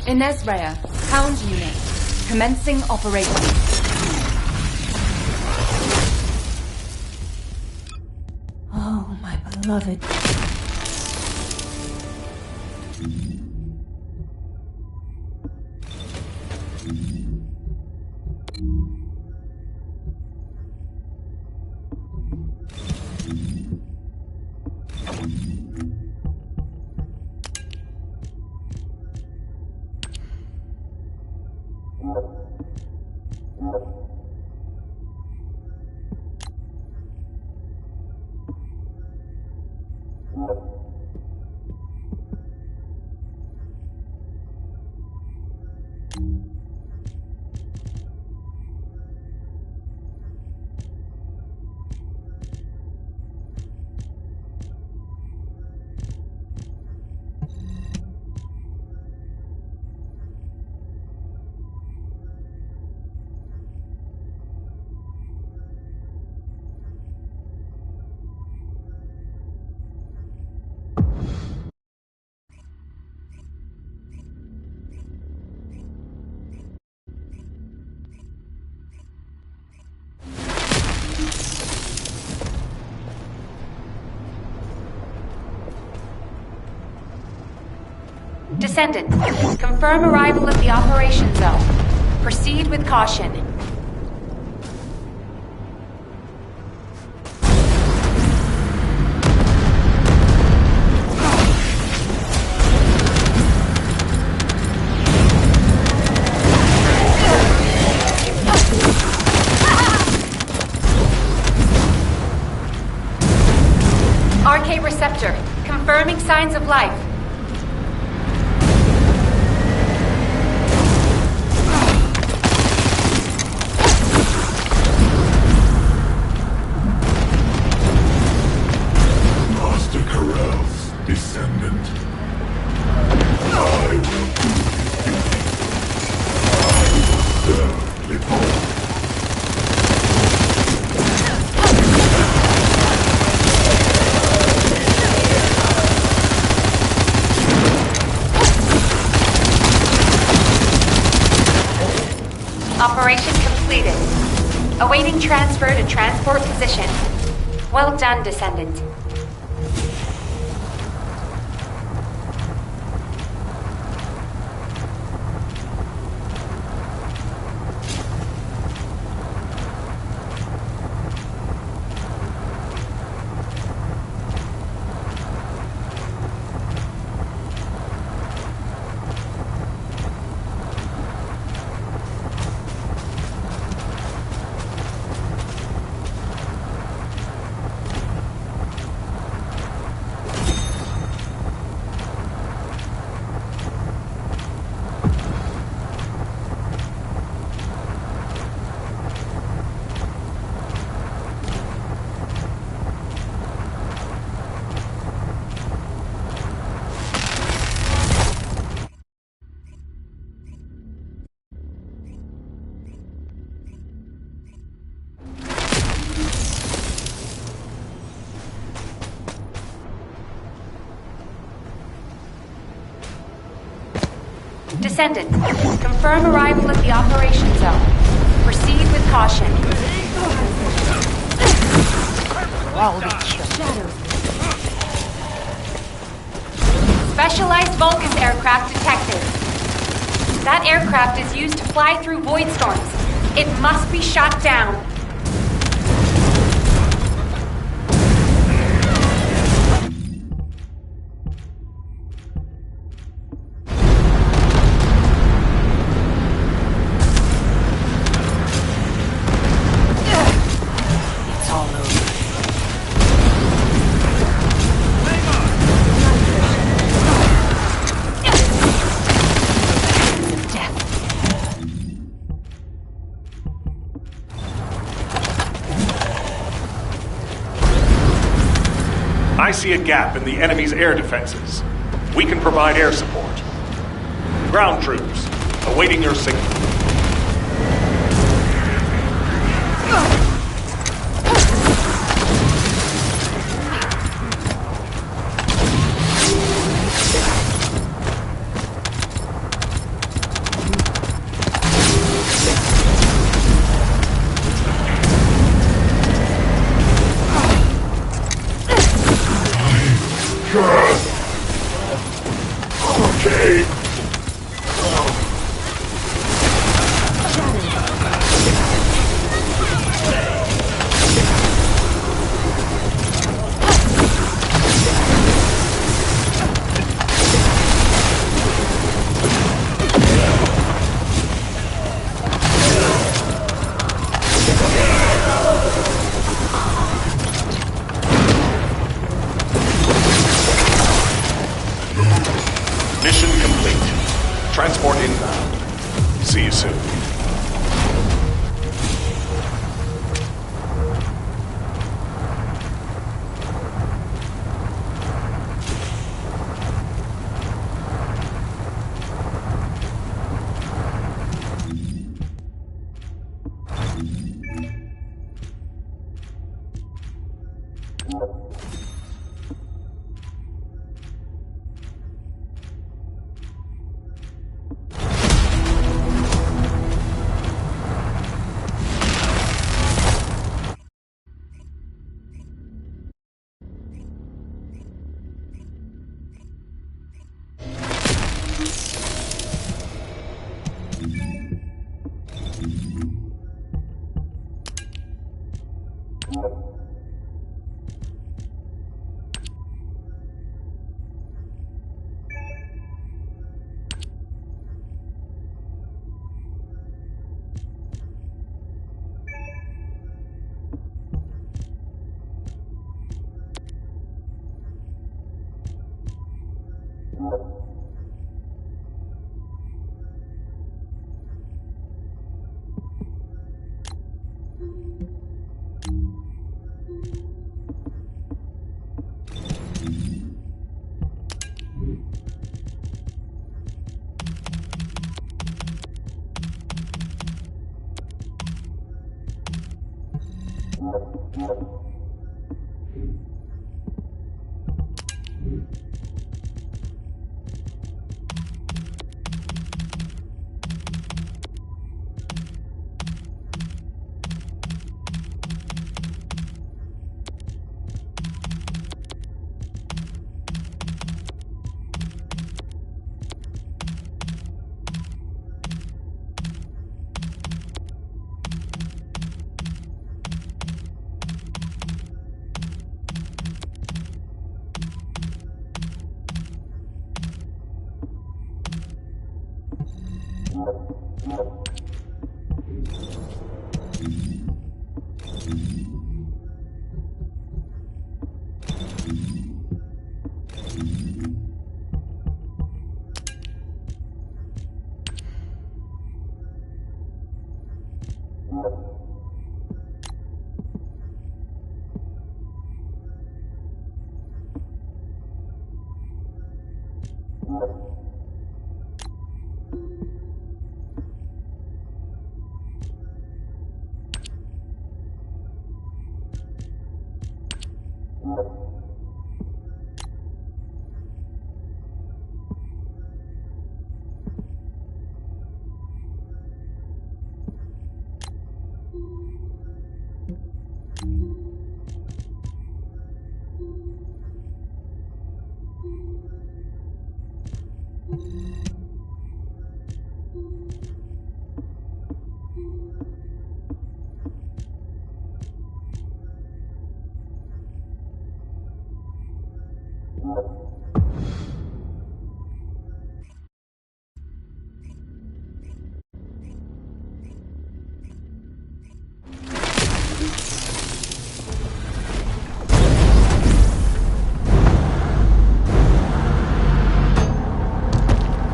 Inesrea, Hound Unit. Commencing operations. Oh, my beloved. Descendants, confirm arrival at the operation zone. Proceed with caution. RK receptor, confirming signs of life. Operation completed. Awaiting transfer to transport position. Well done, Descendant. Descendant, confirm arrival at the operation zone. Proceed with caution. Specialized Vulcan aircraft detected. That aircraft is used to fly through void storms. It must be shot down. I see a gap in the enemy's air defenses. We can provide air support. Ground troops, awaiting your signal.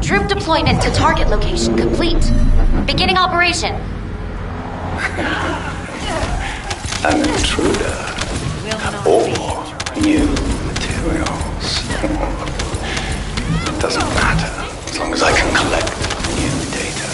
Troop deployment to target location complete. Beginning operation. An intruder. Or new materials. It doesn't matter, as long as I can collect new data.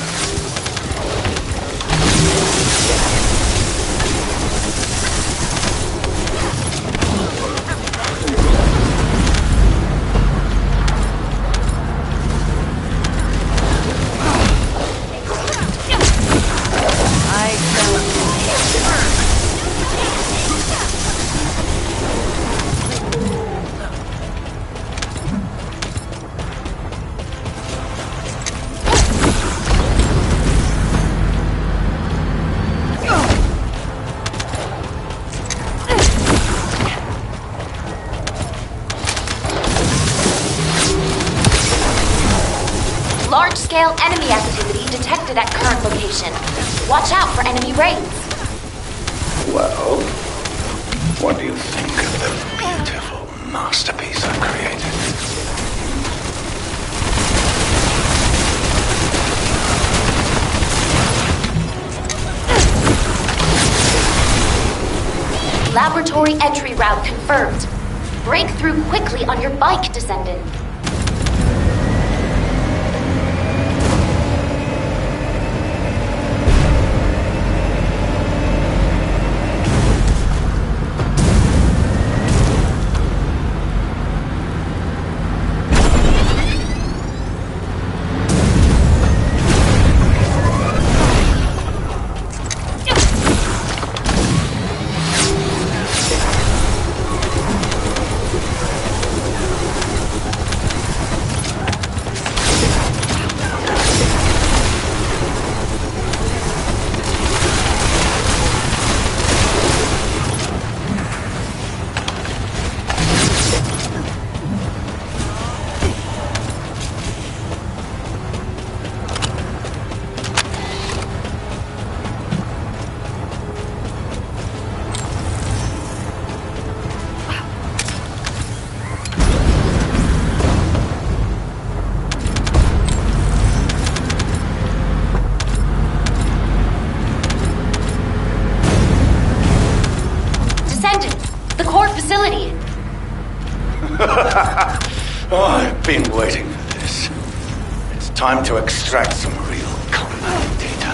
Large-scale enemy activity detected at current location. Watch out for enemy raids. Well, what do you think of the beautiful masterpiece I've created? Laboratory entry route confirmed. Break through quickly on your bike, Descendant. I've been waiting for this. It's time to extract some real combat data.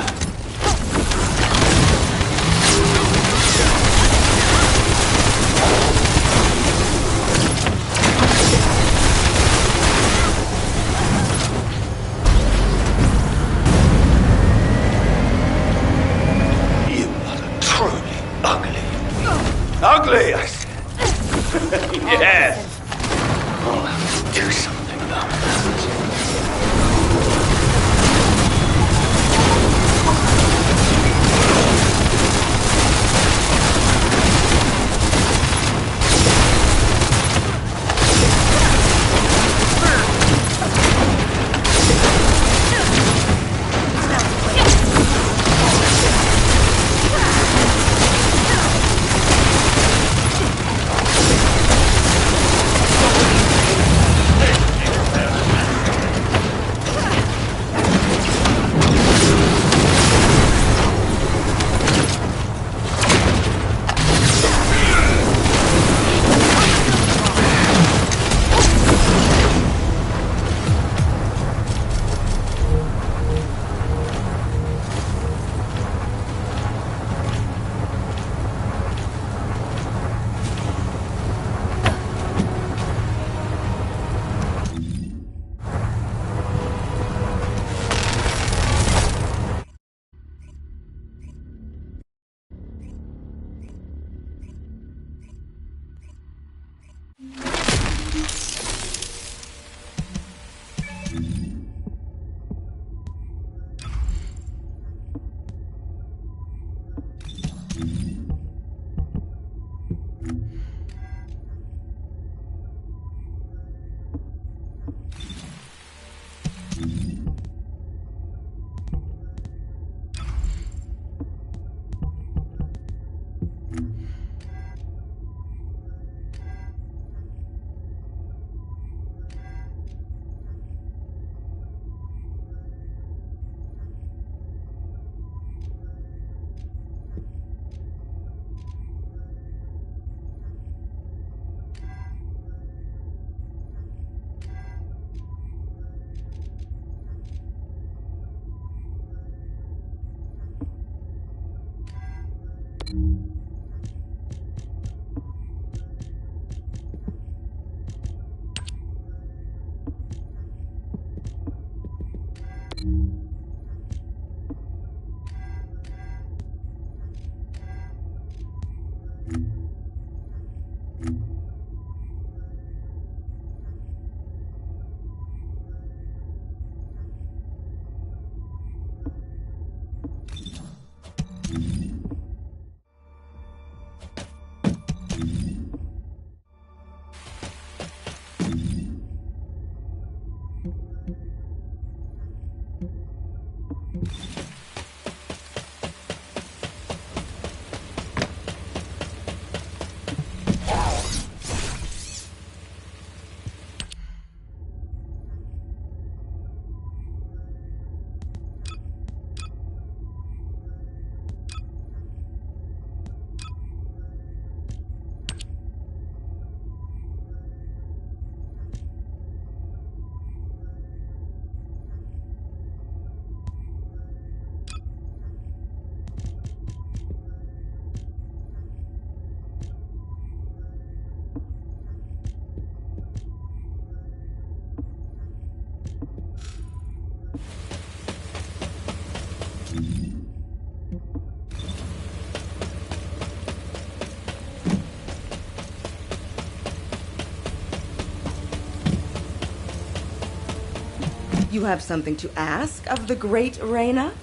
You have something to ask of the great Reyna?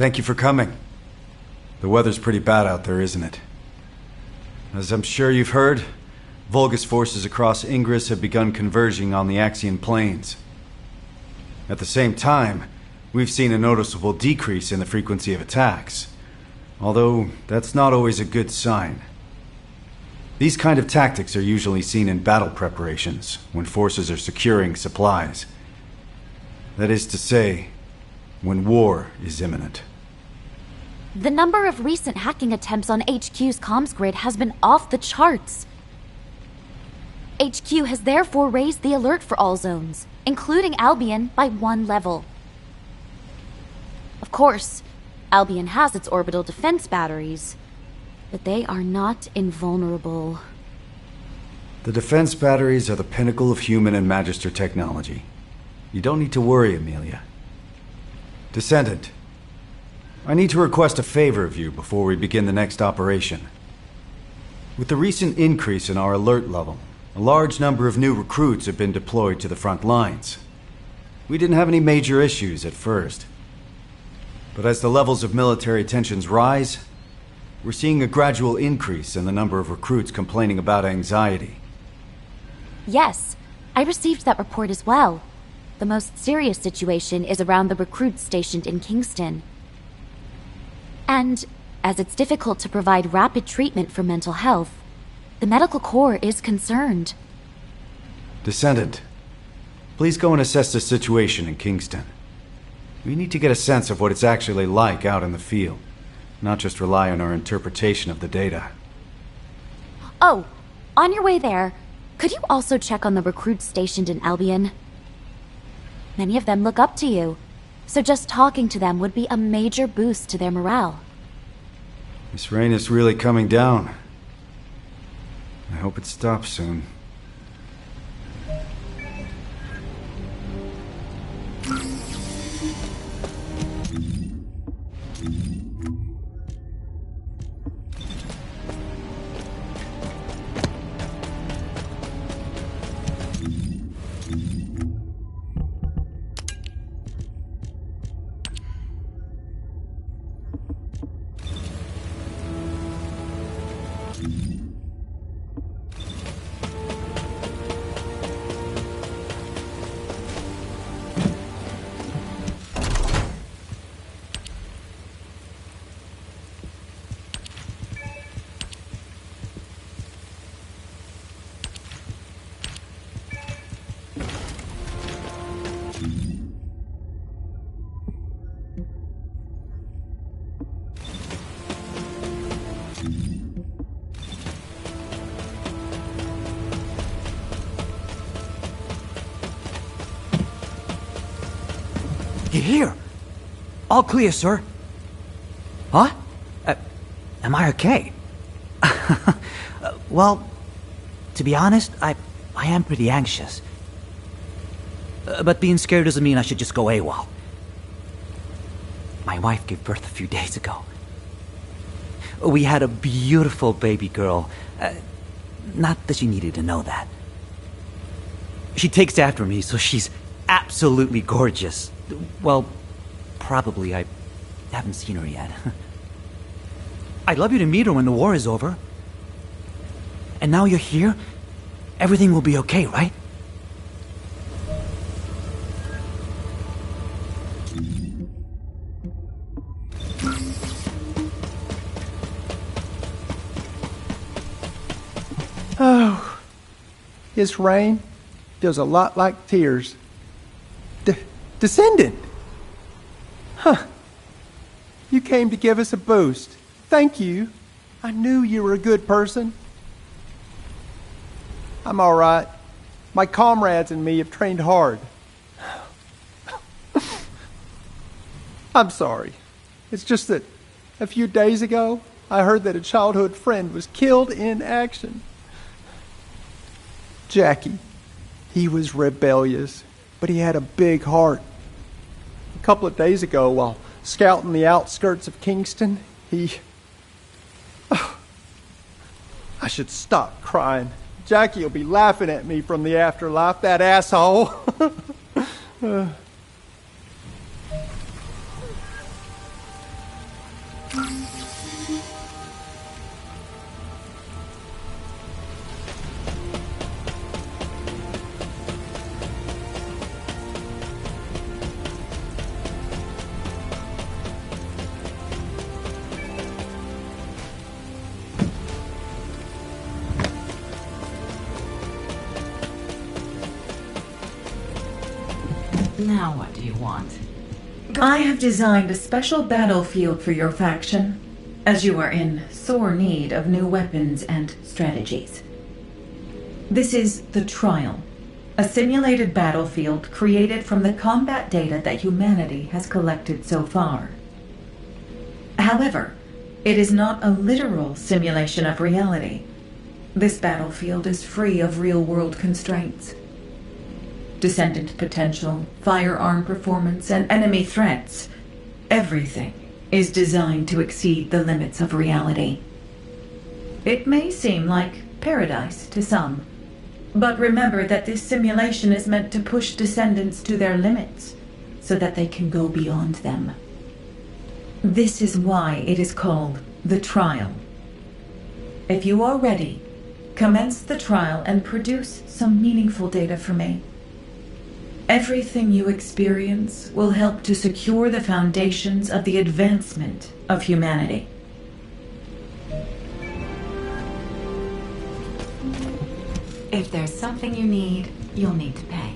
Thank you for coming. The weather's pretty bad out there, isn't it? As I'm sure you've heard, Vulgus forces across Ingress have begun converging on the Axian plains. At the same time, we've seen a noticeable decrease in the frequency of attacks. Although, that's not always a good sign. These kind of tactics are usually seen in battle preparations, when forces are securing supplies. That is to say, when war is imminent. The number of recent hacking attempts on HQ's comms grid has been off the charts. HQ has therefore raised the alert for all zones, including Albion, by 1 level. Of course, Albion has its orbital defense batteries, but they are not invulnerable. The defense batteries are the pinnacle of human and Magister technology. You don't need to worry, Amelia. Descendant, I need to request a favor of you before we begin the next operation. With the recent increase in our alert level, a large number of new recruits have been deployed to the front lines. We didn't have any major issues at first. But as the levels of military tensions rise, we're seeing a gradual increase in the number of recruits complaining about anxiety. Yes, I received that report as well. The most serious situation is around the recruits stationed in Kingston. And as it's difficult to provide rapid treatment for mental health, the medical corps is concerned. Descendant, please go and assess the situation in Kingston. We need to get a sense of what it's actually like out in the field, not just rely on our interpretation of the data. Oh, on your way there, could you also check on the recruits stationed in Albion? Many of them look up to you, so just talking to them would be a major boost to their morale. This rain is really coming down. I hope it stops soon. You're here! All clear, sir. Huh? Am I okay? Well, to be honest, I am pretty anxious. But being scared doesn't mean I should just go AWOL. My wife gave birth a few days ago. We had a beautiful baby girl. Not that she needed to know that. She takes after me, so she's absolutely gorgeous. Well, probably. I haven't seen her yet. I'd love you to meet her when the war is over. And now you're here, everything will be okay, right? Oh, this rain feels a lot like tears. Descendant! Huh. You came to give us a boost. Thank you. I knew you were a good person. I'm all right. My comrades and me have trained hard. I'm sorry. It's just that a few days ago, I heard that a childhood friend was killed in action. Jackie. He was rebellious, but he had a big heart. A couple of days ago, while scouting the outskirts of Kingston, I should stop crying. Jackie will be laughing at me from the afterlife, that asshole. Now what do you want? I have designed a special battlefield for your faction, as you are in sore need of new weapons and strategies. This is the Trial, a simulated battlefield created from the combat data that humanity has collected so far. However, it is not a literal simulation of reality. This battlefield is free of real-world constraints. Descendant potential, firearm performance, and enemy threats. Everything is designed to exceed the limits of reality. It may seem like paradise to some, but remember that this simulation is meant to push Descendants to their limits, so that they can go beyond them. This is why it is called the Trial. If you are ready, commence the trial and produce some meaningful data for me. Everything you experience will help to secure the foundations of the advancement of humanity. If there's something you need, you'll need to pay.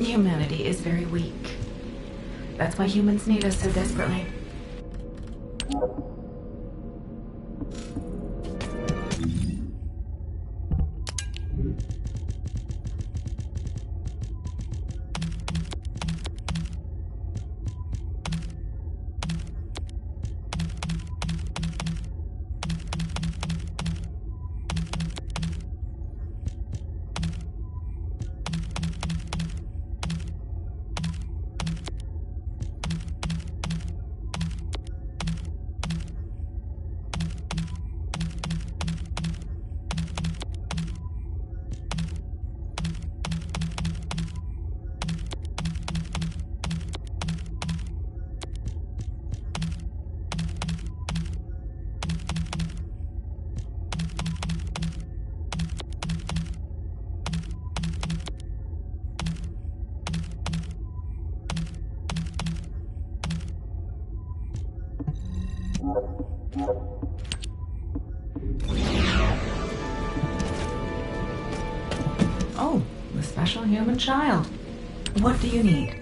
Humanity is very weak. That's why humans need us so desperately. Oh, the special human child. What do you need?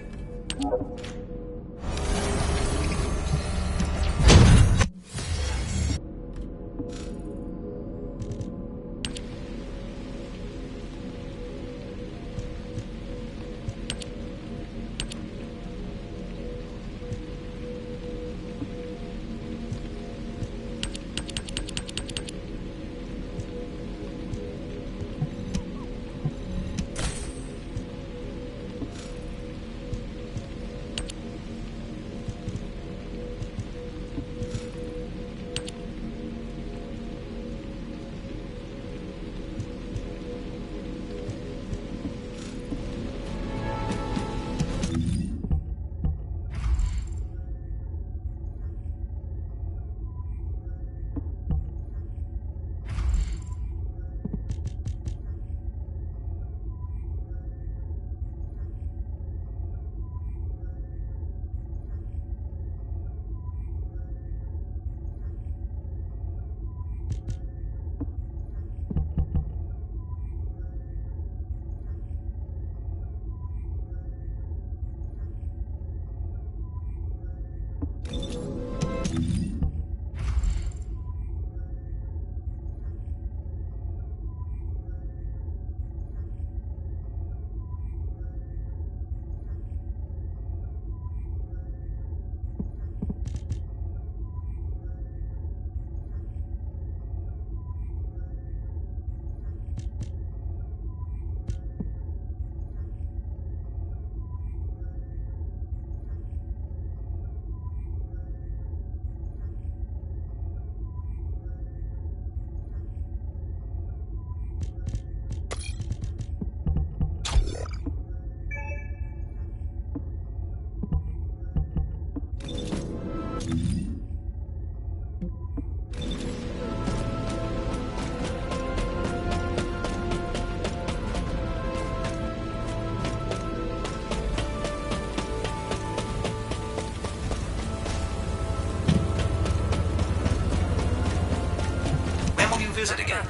visit again.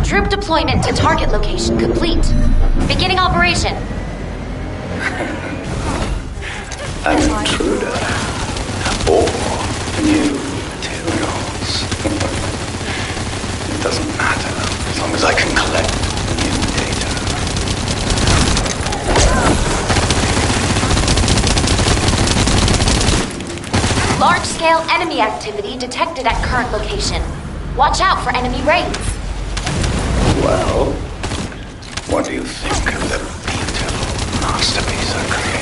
Troop deployment to target location complete. Beginning operation. An intruder. Or new materials. It doesn't matter, as long as I can collect new data. Large-scale enemy activity detected at current location. Watch out for enemy raids. Well, what do you think of the beautiful masterpiece I created?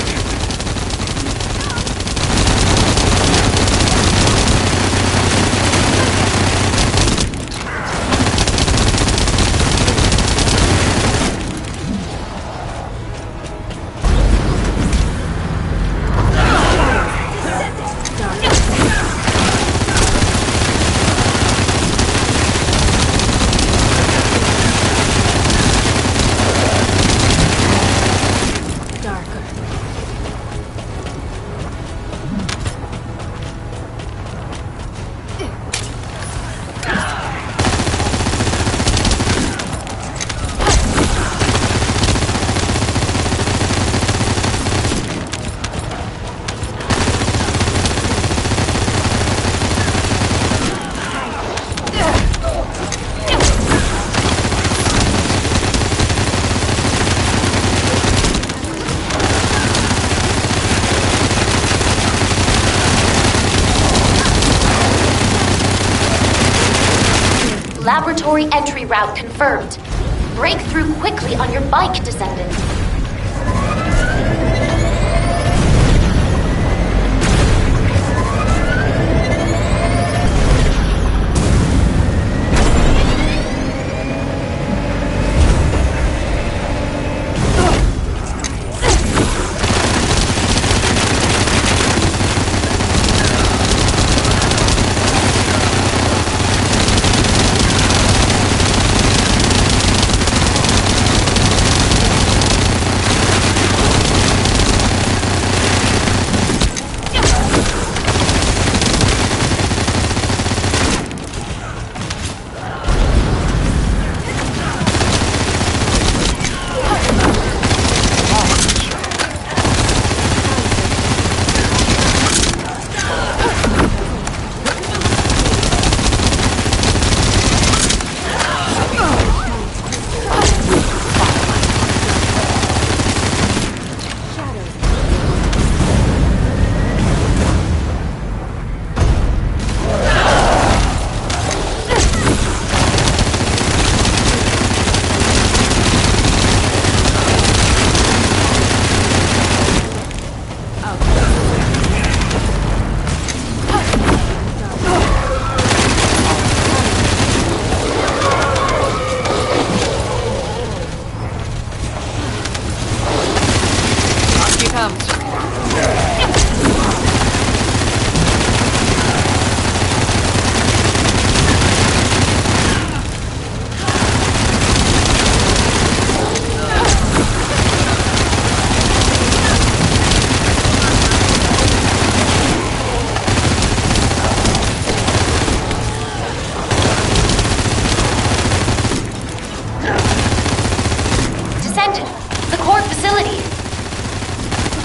Laboratory entry route confirmed. Break through quickly on your bike, Descendant.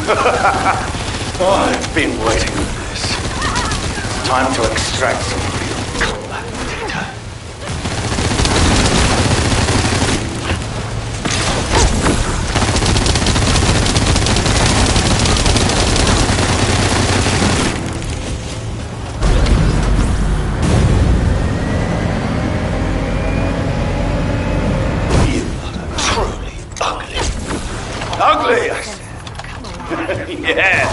I've been waiting for this. It's time to extract some real combat data. You are truly ugly. Ugly, I said. Yeah.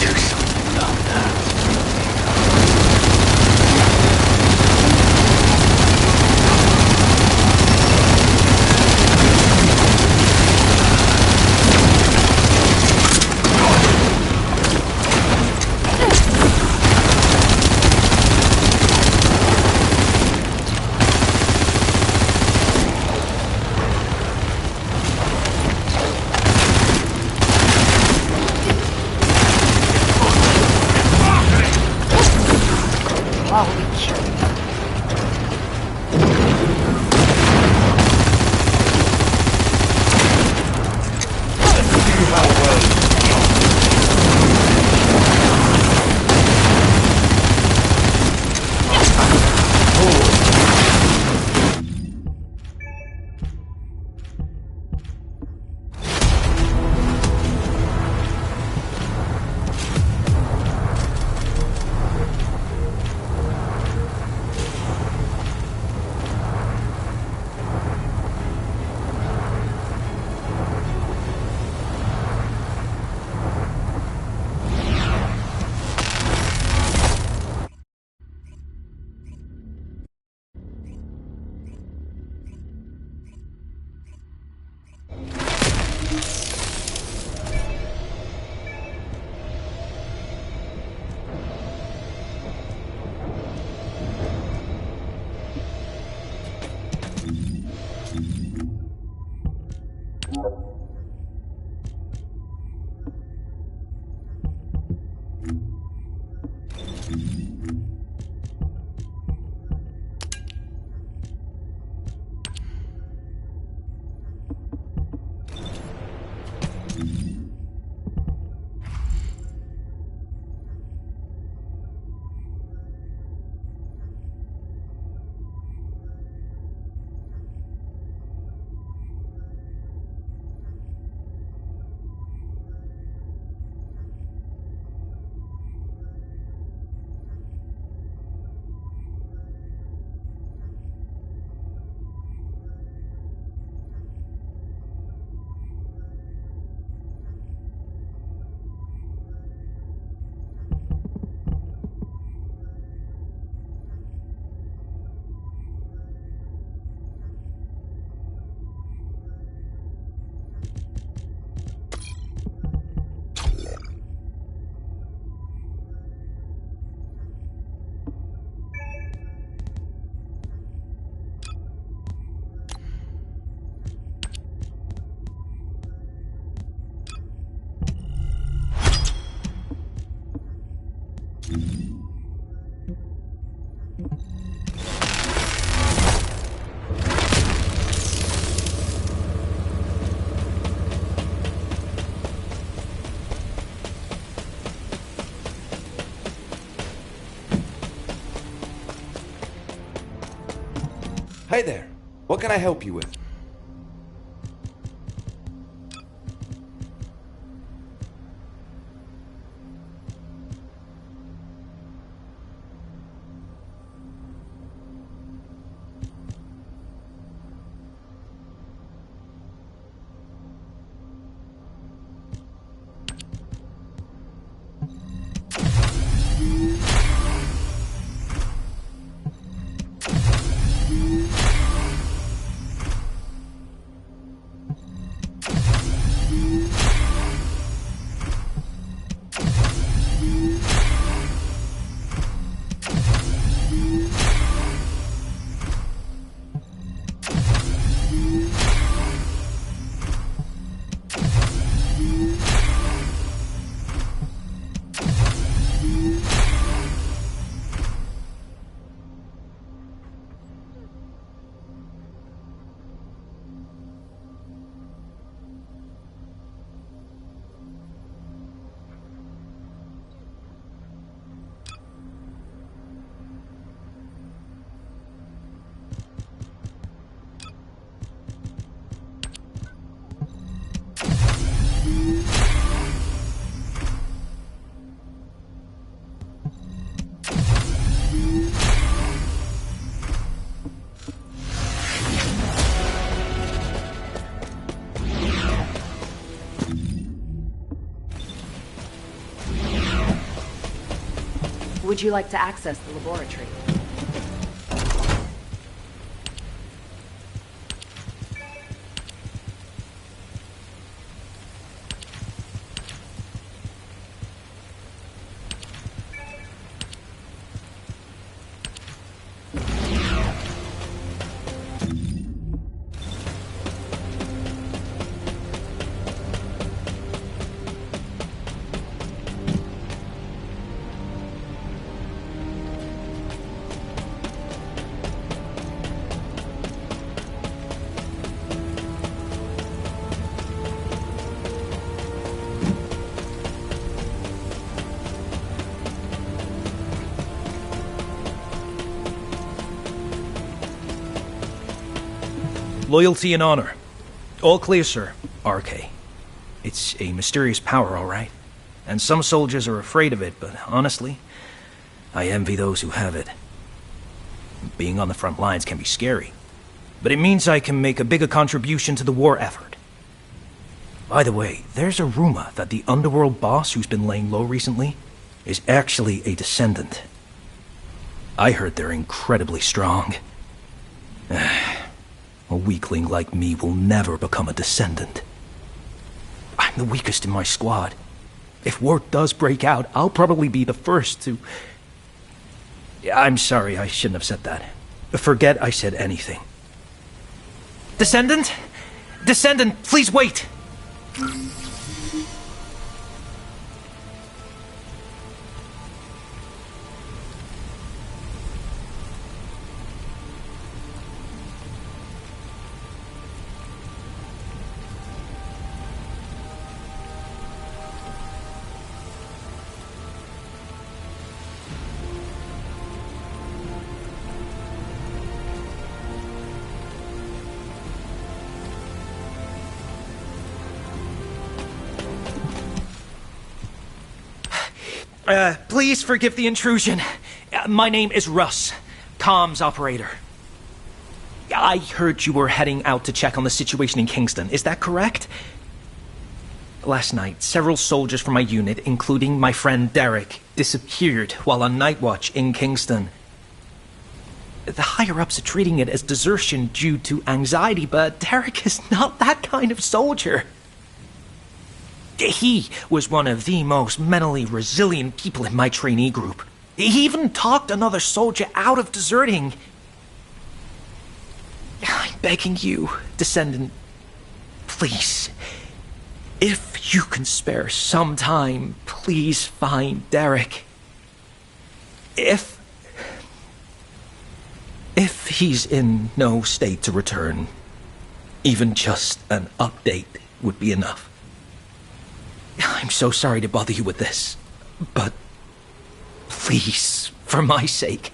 Do something about that. Hi there. What can I help you with? Would you like to access the laboratory? Loyalty and honor. All clear, sir. RK. It's a mysterious power, all right. And some soldiers are afraid of it, but honestly, I envy those who have it. Being on the front lines can be scary, but it means I can make a bigger contribution to the war effort. By the way, there's a rumor that the underworld boss who's been laying low recently is actually a descendant. I heard they're incredibly strong. A weakling like me will never become a descendant. I'm the weakest in my squad. If war does break out, I'll probably be the first to... I'm sorry, I shouldn't have said that. Forget I said anything. Descendant? Descendant, please wait! Please forgive the intrusion. My name is Russ, comms operator. I heard you were heading out to check on the situation in Kingston. Is that correct? Last night, several soldiers from my unit, including my friend Derek, disappeared while on night watch in Kingston. The higher-ups are treating it as desertion due to anxiety, but Derek is not that kind of soldier. He was one of the most mentally resilient people in my trainee group. He even talked another soldier out of deserting. I'm begging you, Descendant, please, if you can spare some time, please find Derek. If he's in no state to return, even just an update would be enough. I'm so sorry to bother you with this, but please, for my sake.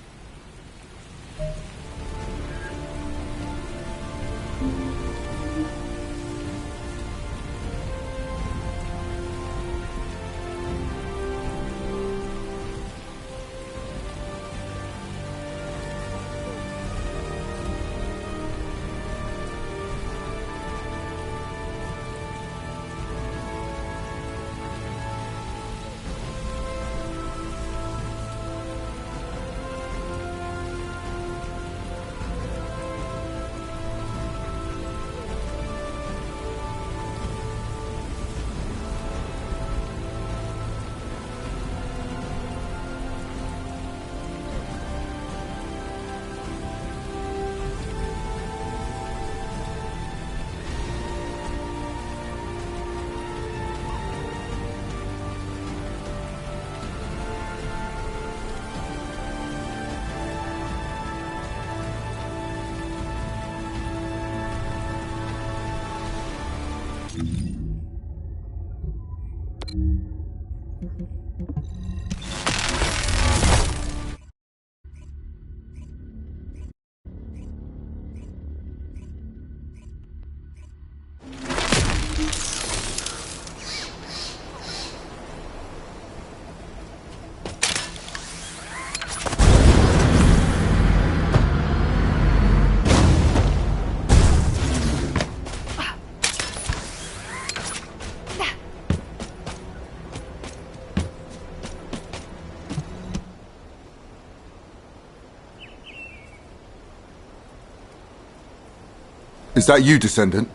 Is that you, Descendant?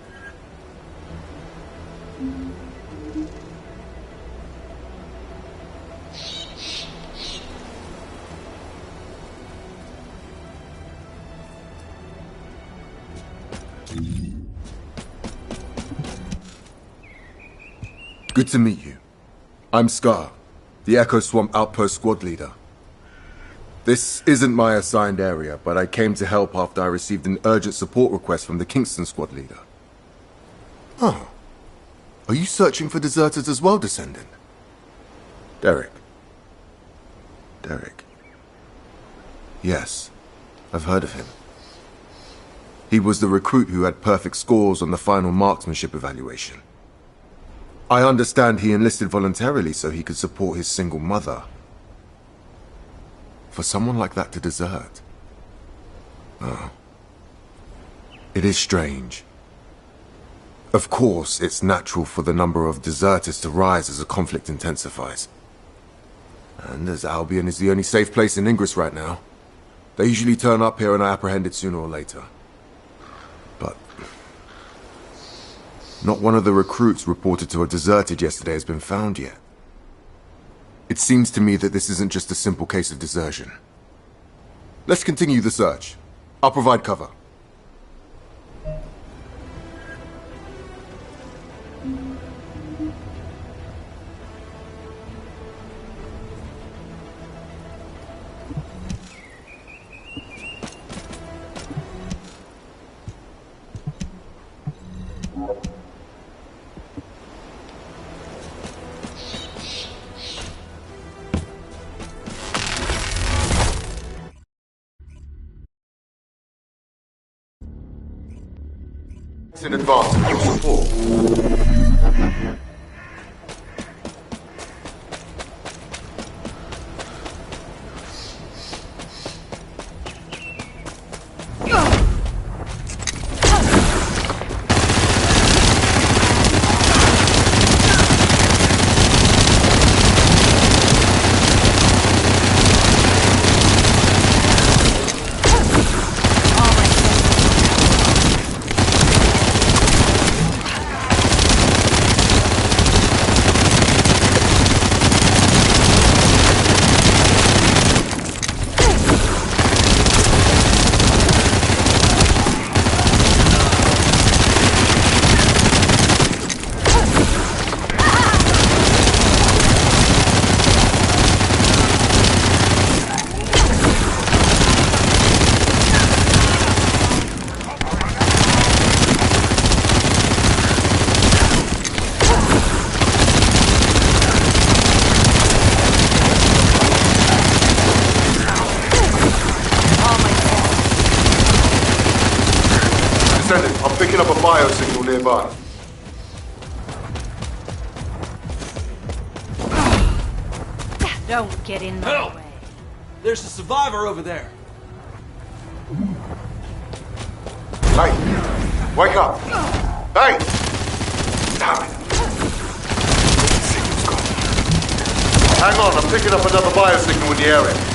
Good to meet you. I'm Scar, the Echo Swamp Outpost Squad Leader. This isn't my assigned area, but I came to help after I received an urgent support request from the Kingston Squad Leader. Oh. Are you searching for deserters as well, Descendant? Derek. Yes, I've heard of him. He was the recruit who had perfect scores on the final marksmanship evaluation. I understand he enlisted voluntarily so he could support his single mother. For someone like that to desert. Oh. It is strange. Of course, it's natural for the number of deserters to rise as the conflict intensifies. And as Albion is the only safe place in Ingress right now, they usually turn up here and are apprehended sooner or later. But not one of the recruits reported to have deserted yesterday has been found yet. It seems to me that this isn't just a simple case of desertion. Let's continue the search. I'll provide cover. In advance of your support. I'm picking up a biosignal nearby. Don't get in my way. There's a survivor over there. Hey! Wake up! Hey! Damn it! Signal's gone. Hang on, I'm picking up another biosignal in the area.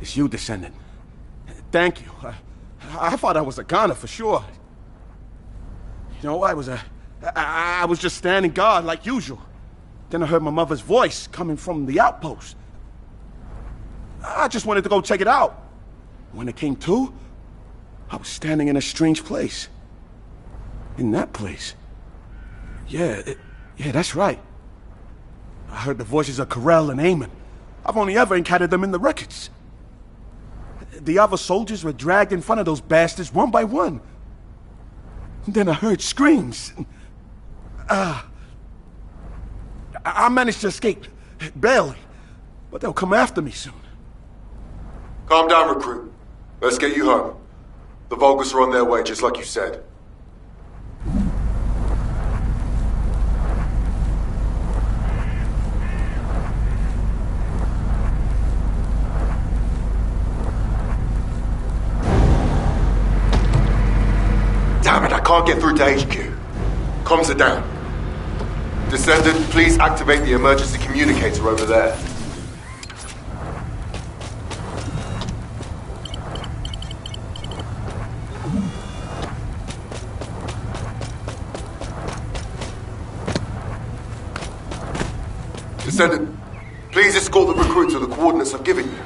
It's you, Descendant. Thank you. I thought I was a goner for sure. You know, I was just standing guard like usual. Then I heard my mother's voice coming from the outpost. I just wanted to go check it out. When it came to, I was standing in a strange place. In that place. Yeah, that's right. I heard the voices of Corell and Eamon. I've only ever encountered them in the records. The other soldiers were dragged in front of those bastards one by one. Then I heard screams. I managed to escape, barely. But they'll come after me soon. Calm down, recruit. Let's get you home. The Vulgus are on their way, just like you said. Damn it, I can't get through to HQ. Comms are down. Descendant, please activate the emergency communicator over there. Descendant, please escort the recruit to the coordinates I've given you.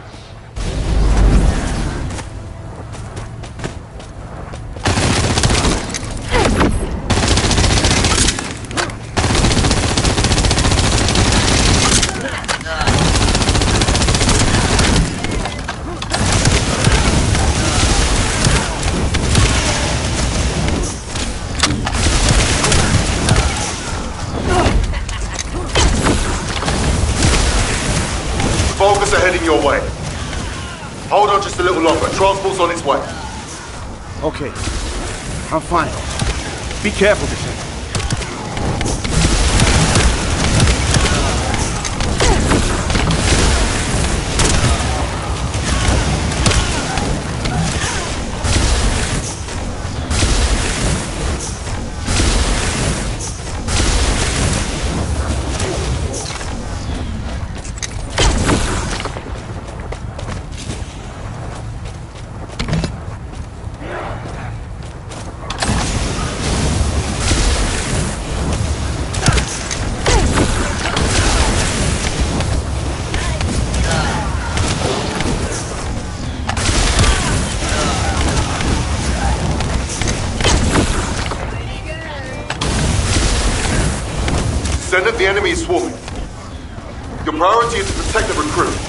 Vulgus are heading your way. Hold on just a little longer. Transport's on its way. Okay. I'm fine. Be careful, Descendant. The enemy is swarming. Your priority is to protect the recruit.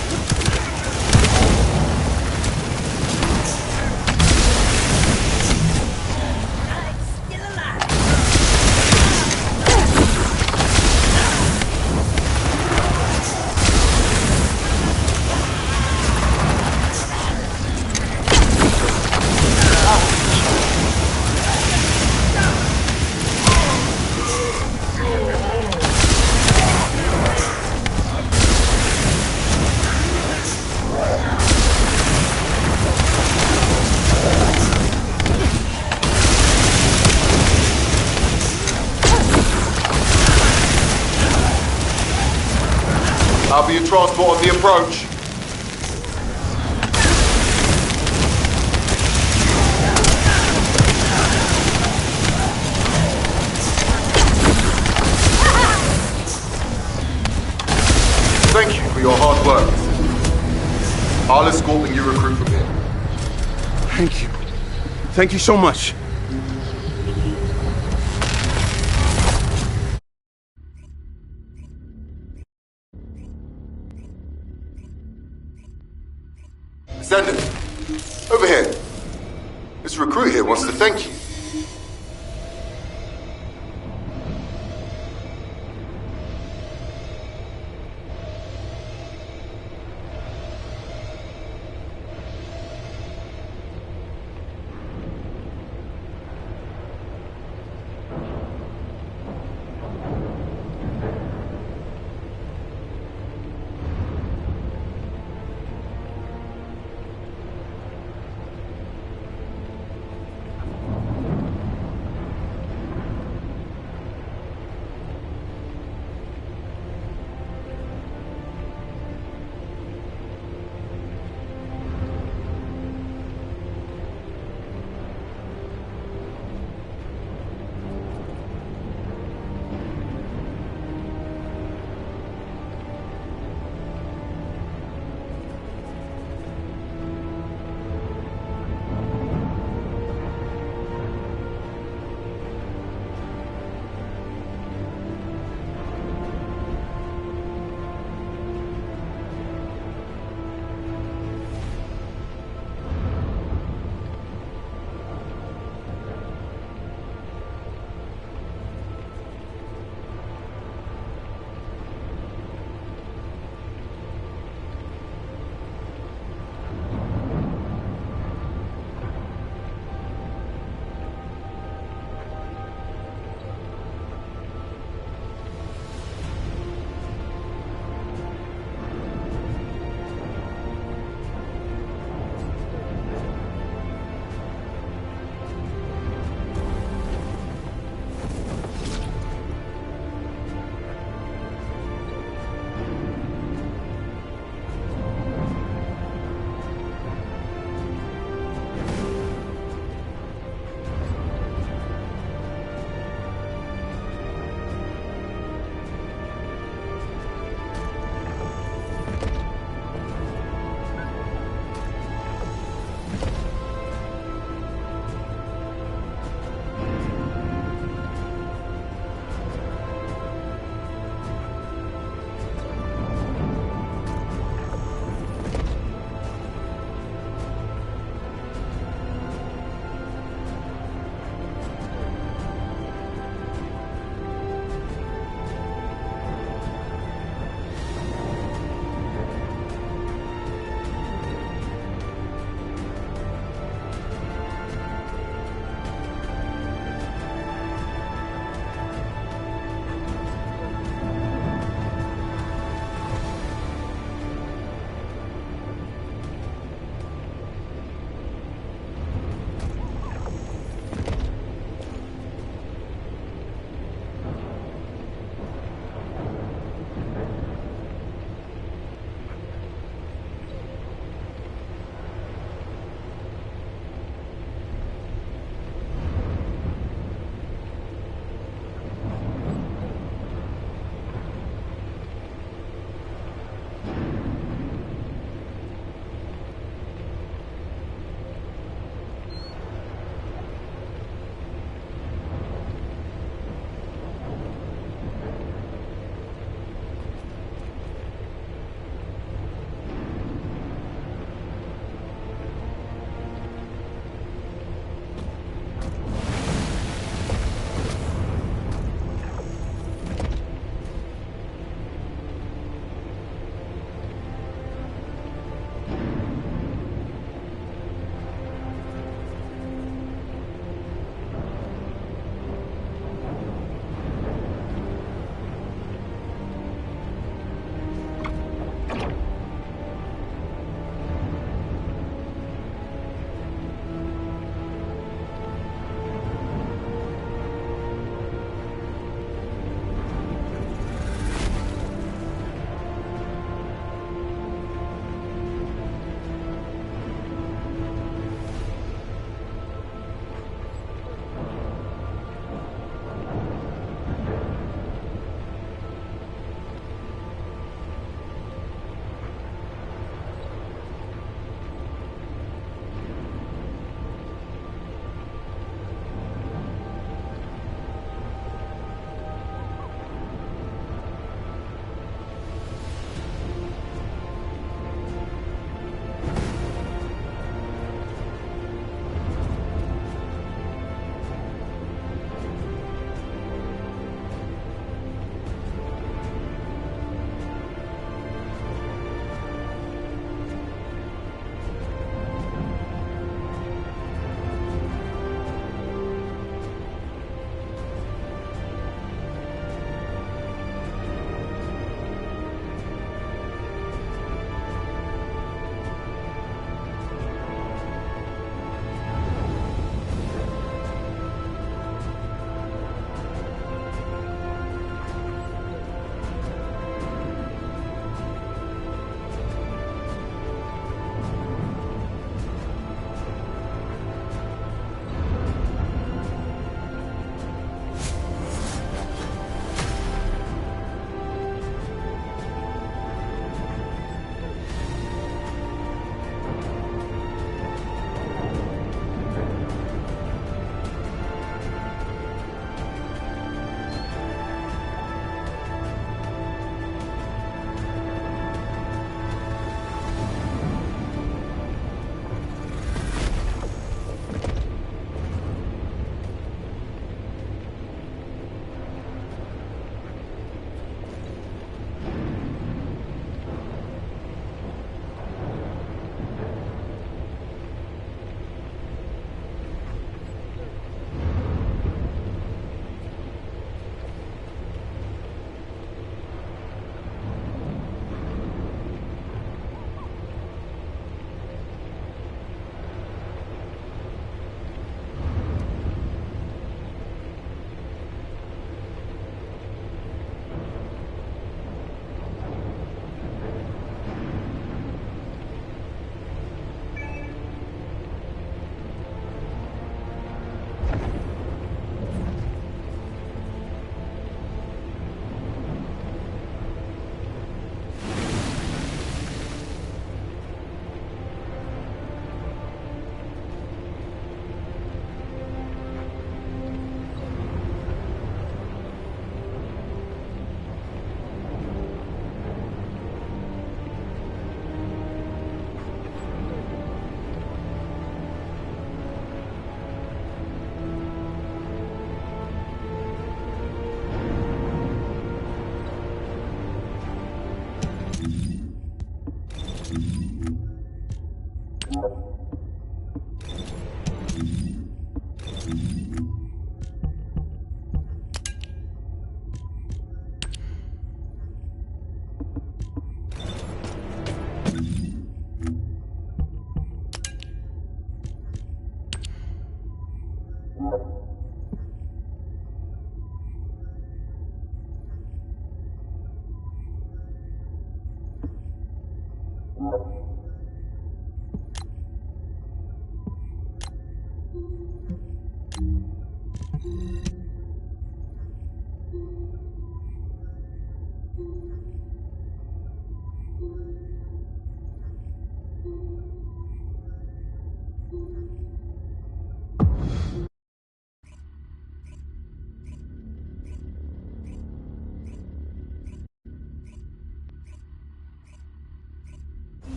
I'll be in transport on the approach. Thank you for your hard work. I'll escort the new recruit from here. Thank you. Thank you so much. Descendant, over here. This recruit here wants to thank you.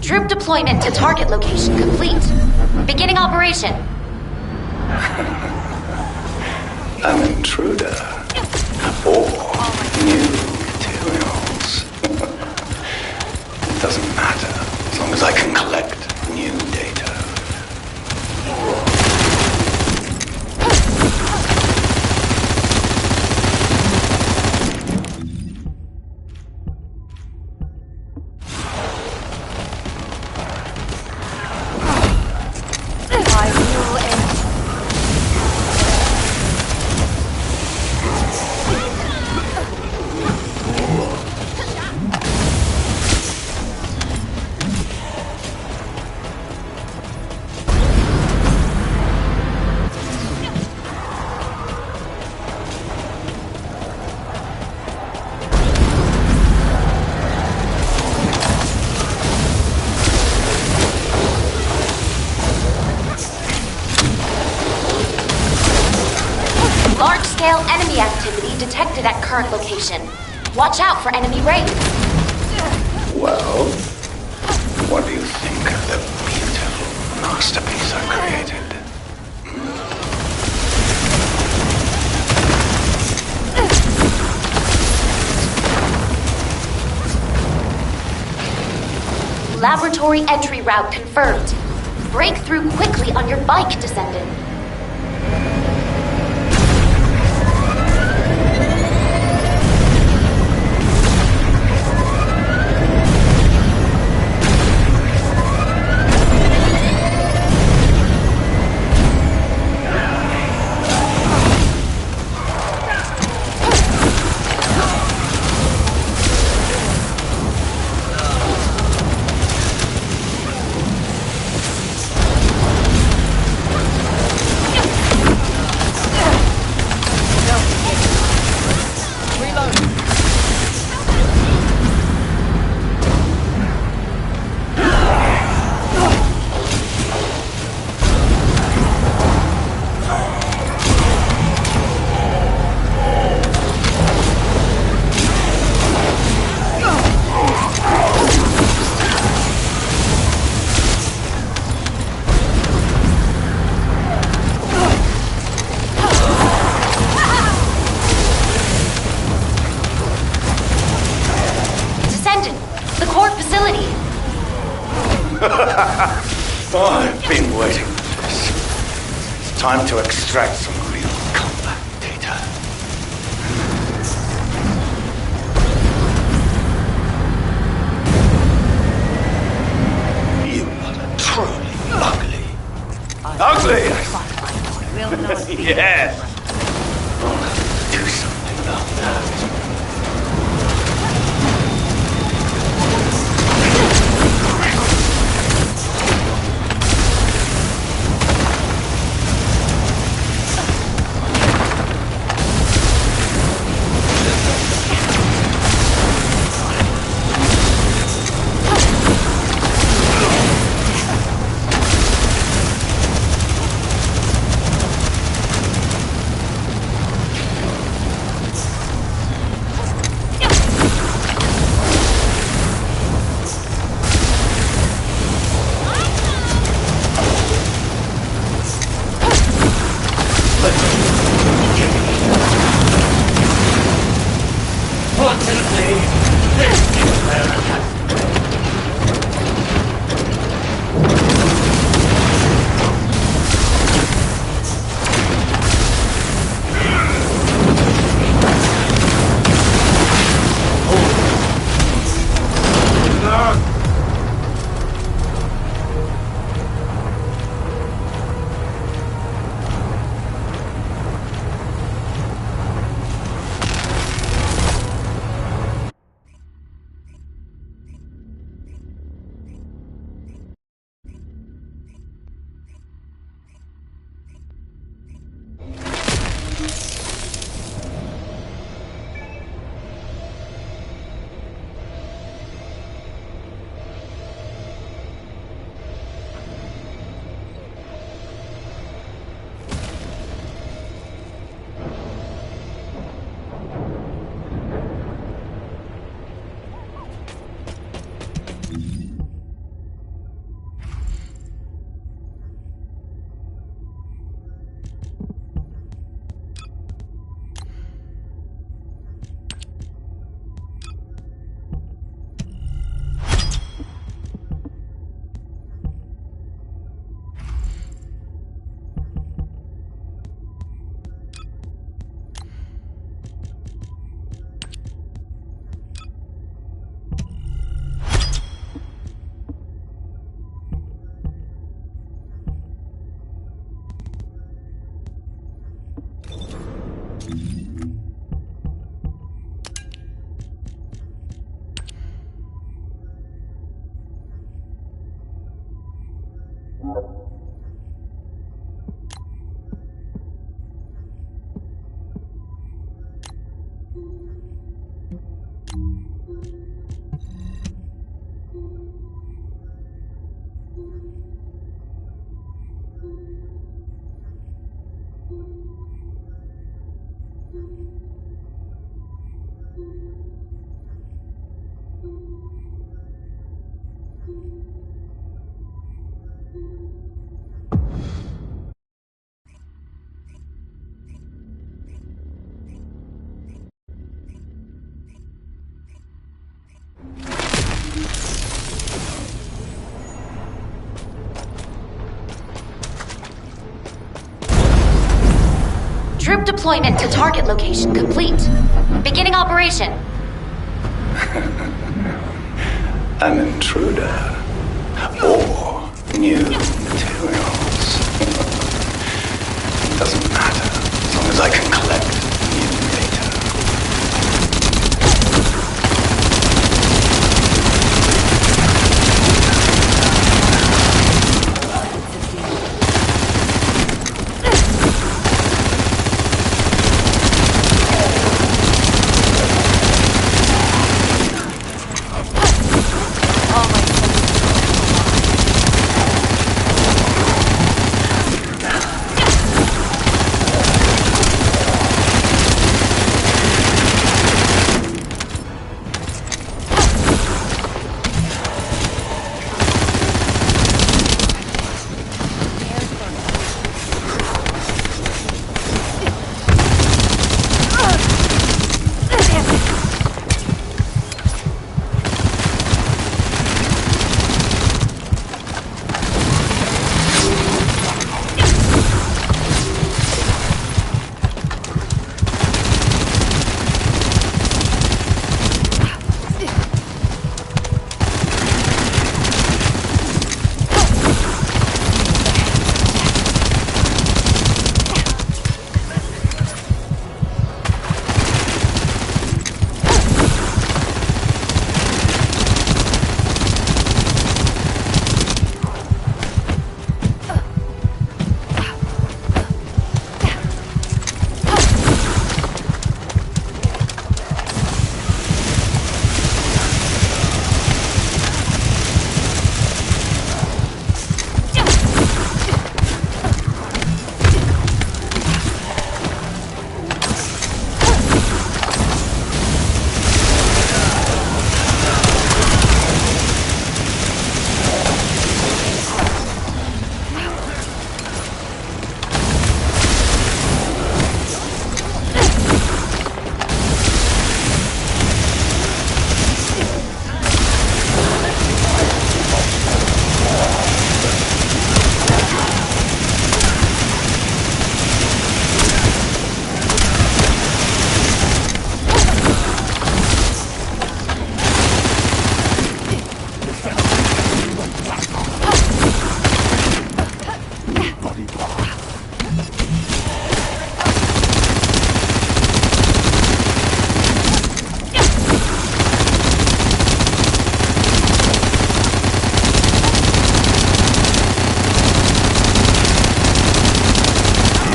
Troop deployment to target location complete. Beginning operation. An intruder. Or new materials. It doesn't matter, as long as I can collect new data. Large-scale enemy activity detected at current location. Watch out for enemy raids. Well, what do you think of the beautiful masterpiece I created? Laboratory entry route confirmed. Break through quickly on your bike, Descendant. I've been waiting for this. It's time to extract some real combat data. You are truly ugly. Ugly! Yes! I'll have to do something about that. Troop deployment to target location complete. Beginning operation. An intruder. Or new materials. Doesn't matter, as long as I can collect new data.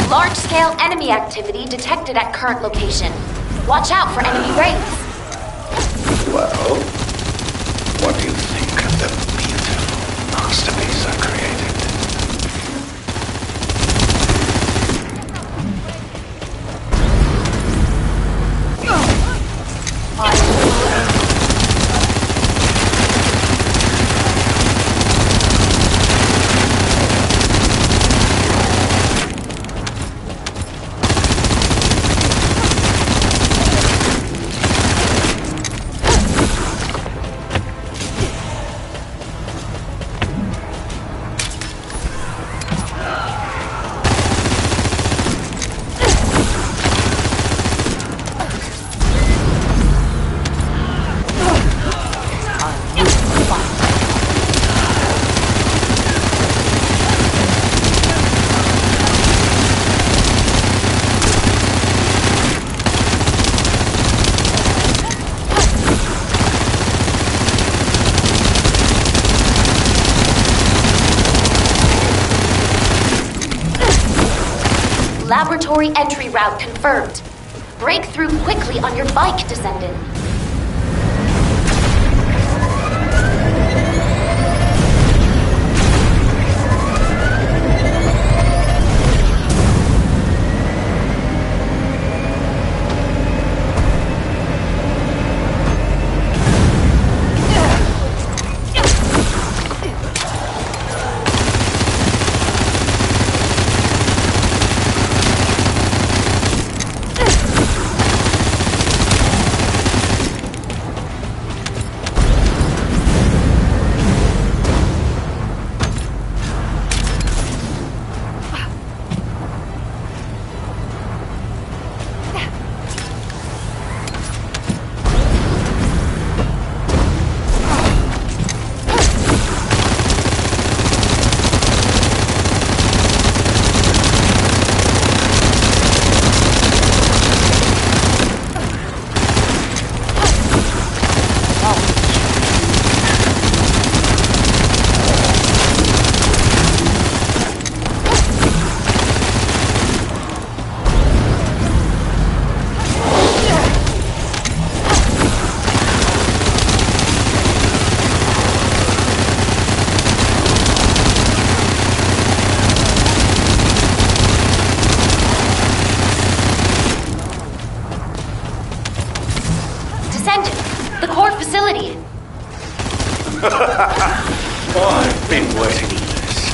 Large-scale enemy activity detected at current location. Watch out for enemy raids. Well, what do you think of the beautiful masterpiece I created? Laboratory entry route confirmed. Break through quickly on your bike, Descendant. I've been waiting for this.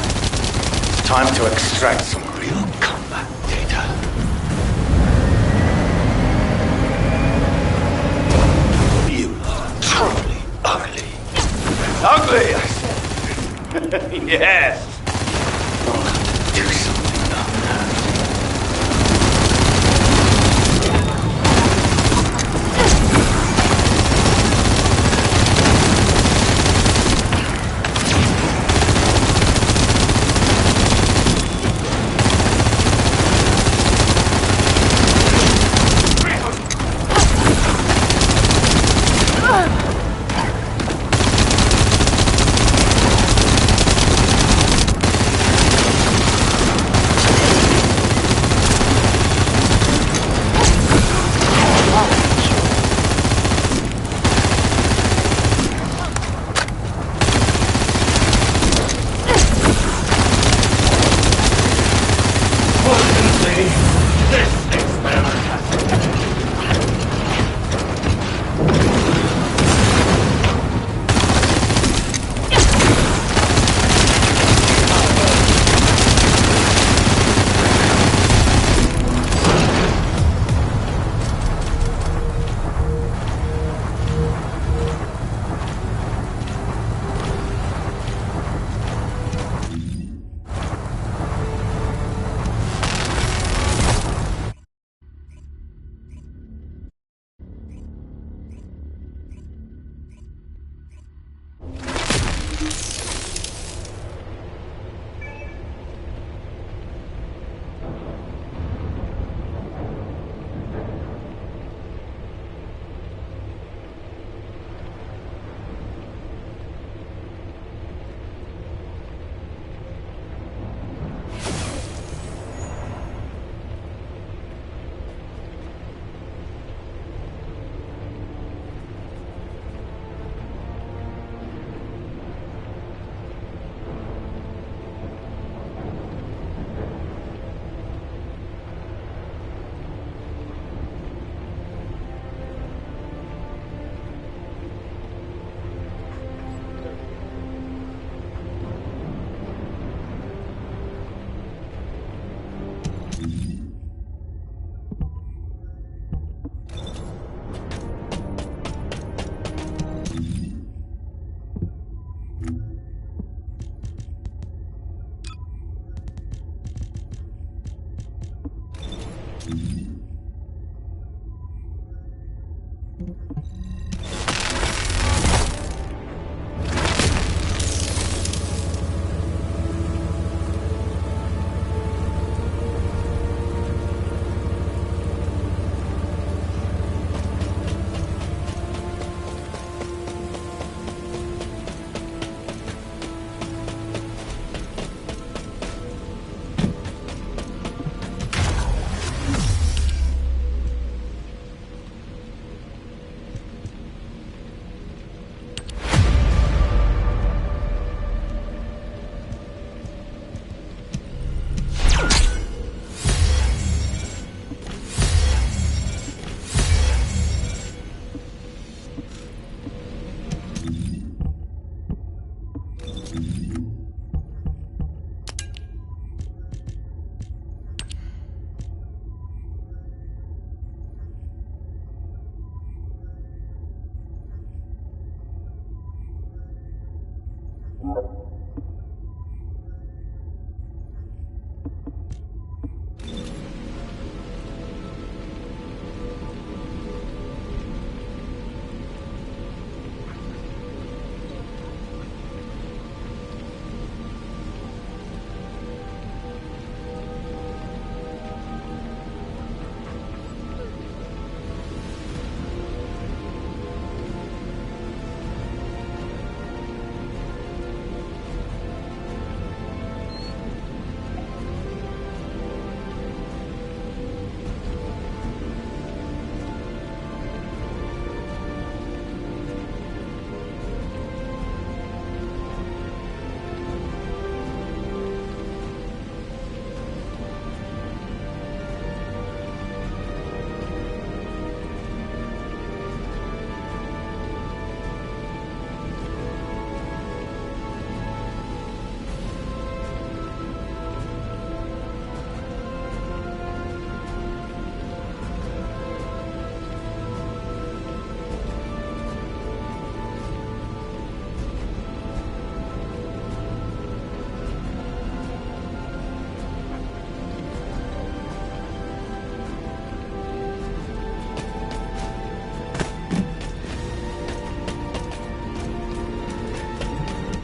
It's time to extract some real combat data. You are truly ugly. Ugly, I said. Yes. I'm going to do something about that.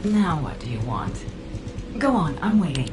Now what do you want? Go on, I'm waiting.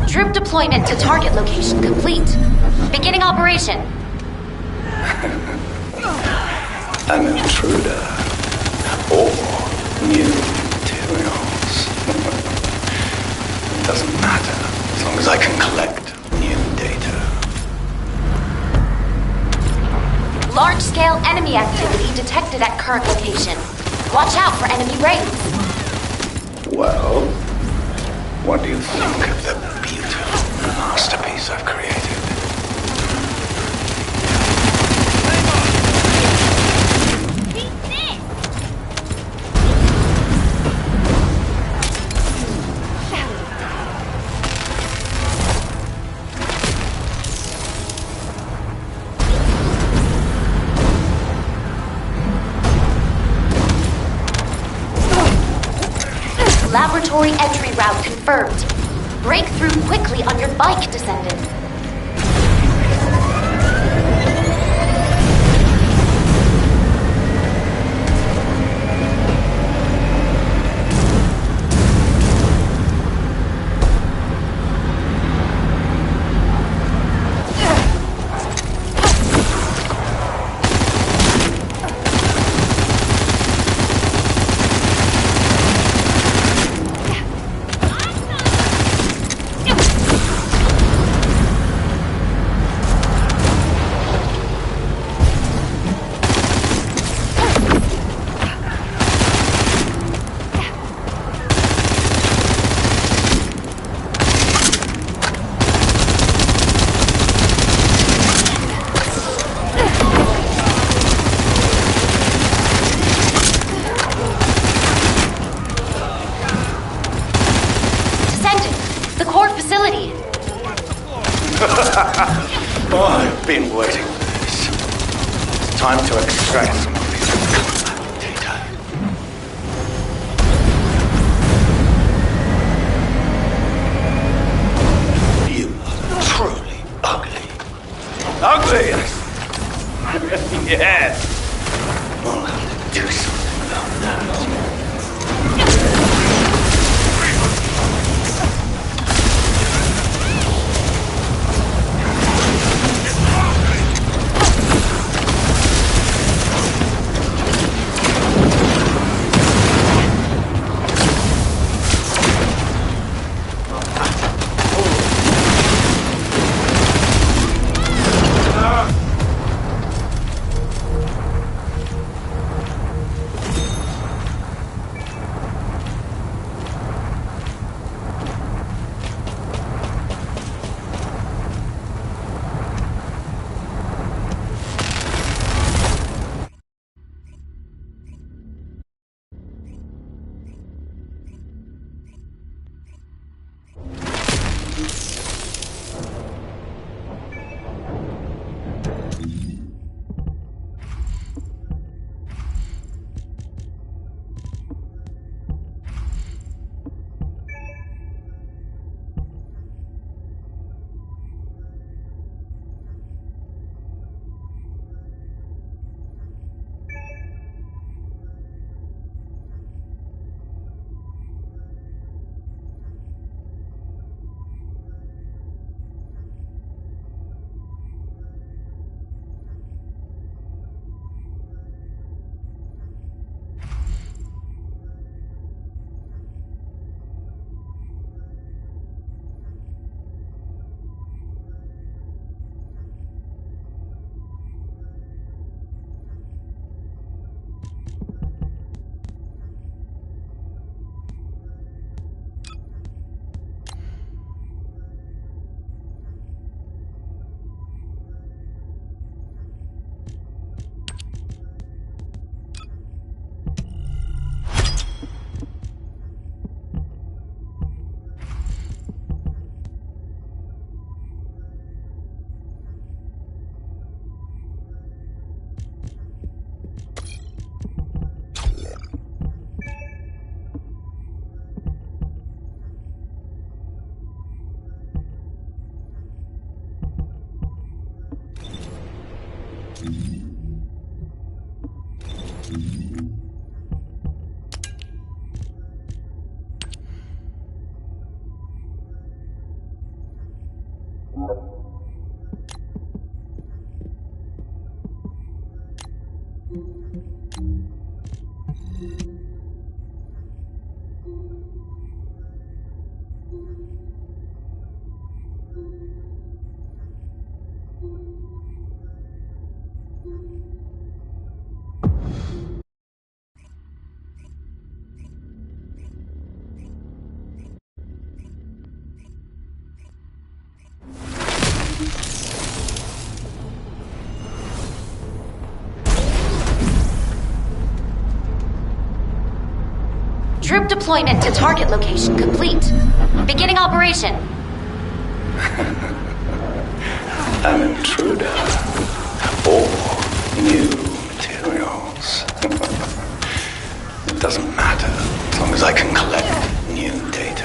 Troop deployment to target location complete. Beginning operation. An intruder. Or new materials. It doesn't matter, as long as I can collect new data. Large-scale enemy activity detected at current location. Watch out for enemy raids. Well, what do you think of the beautiful masterpiece I've created? Laboratory entry route confirmed. Break through quickly on your bike, Descendant. I've been waiting for this. It's time to extract some of these data. You are truly ugly. Ugly? Yes. We'll have to do something about that. Troop deployment to target location complete. Beginning operation. An intruder. Or new materials. It doesn't matter, as long as I can collect new data.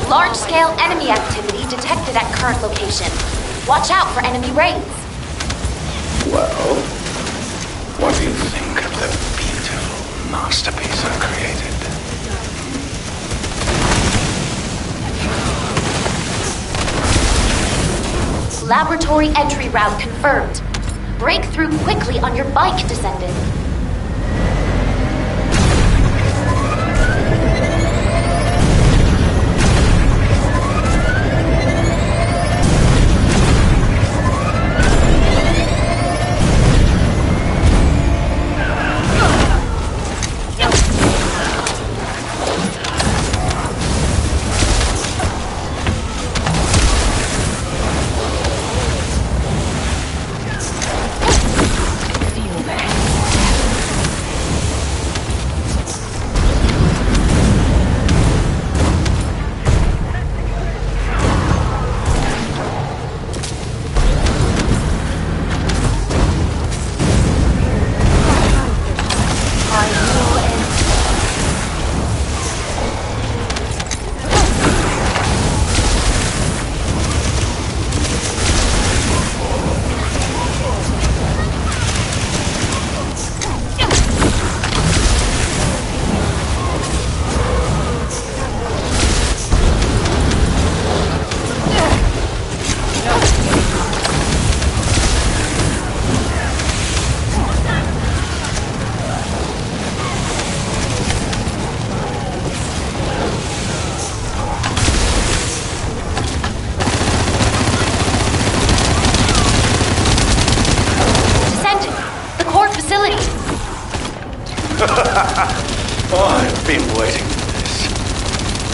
Large-scale enemy activity detected at current location. Watch out for enemy raids. Well, what do you think of the beautiful masterpiece I created? Laboratory entry route confirmed. Break through quickly on your bike, Descendant. I've been waiting for this.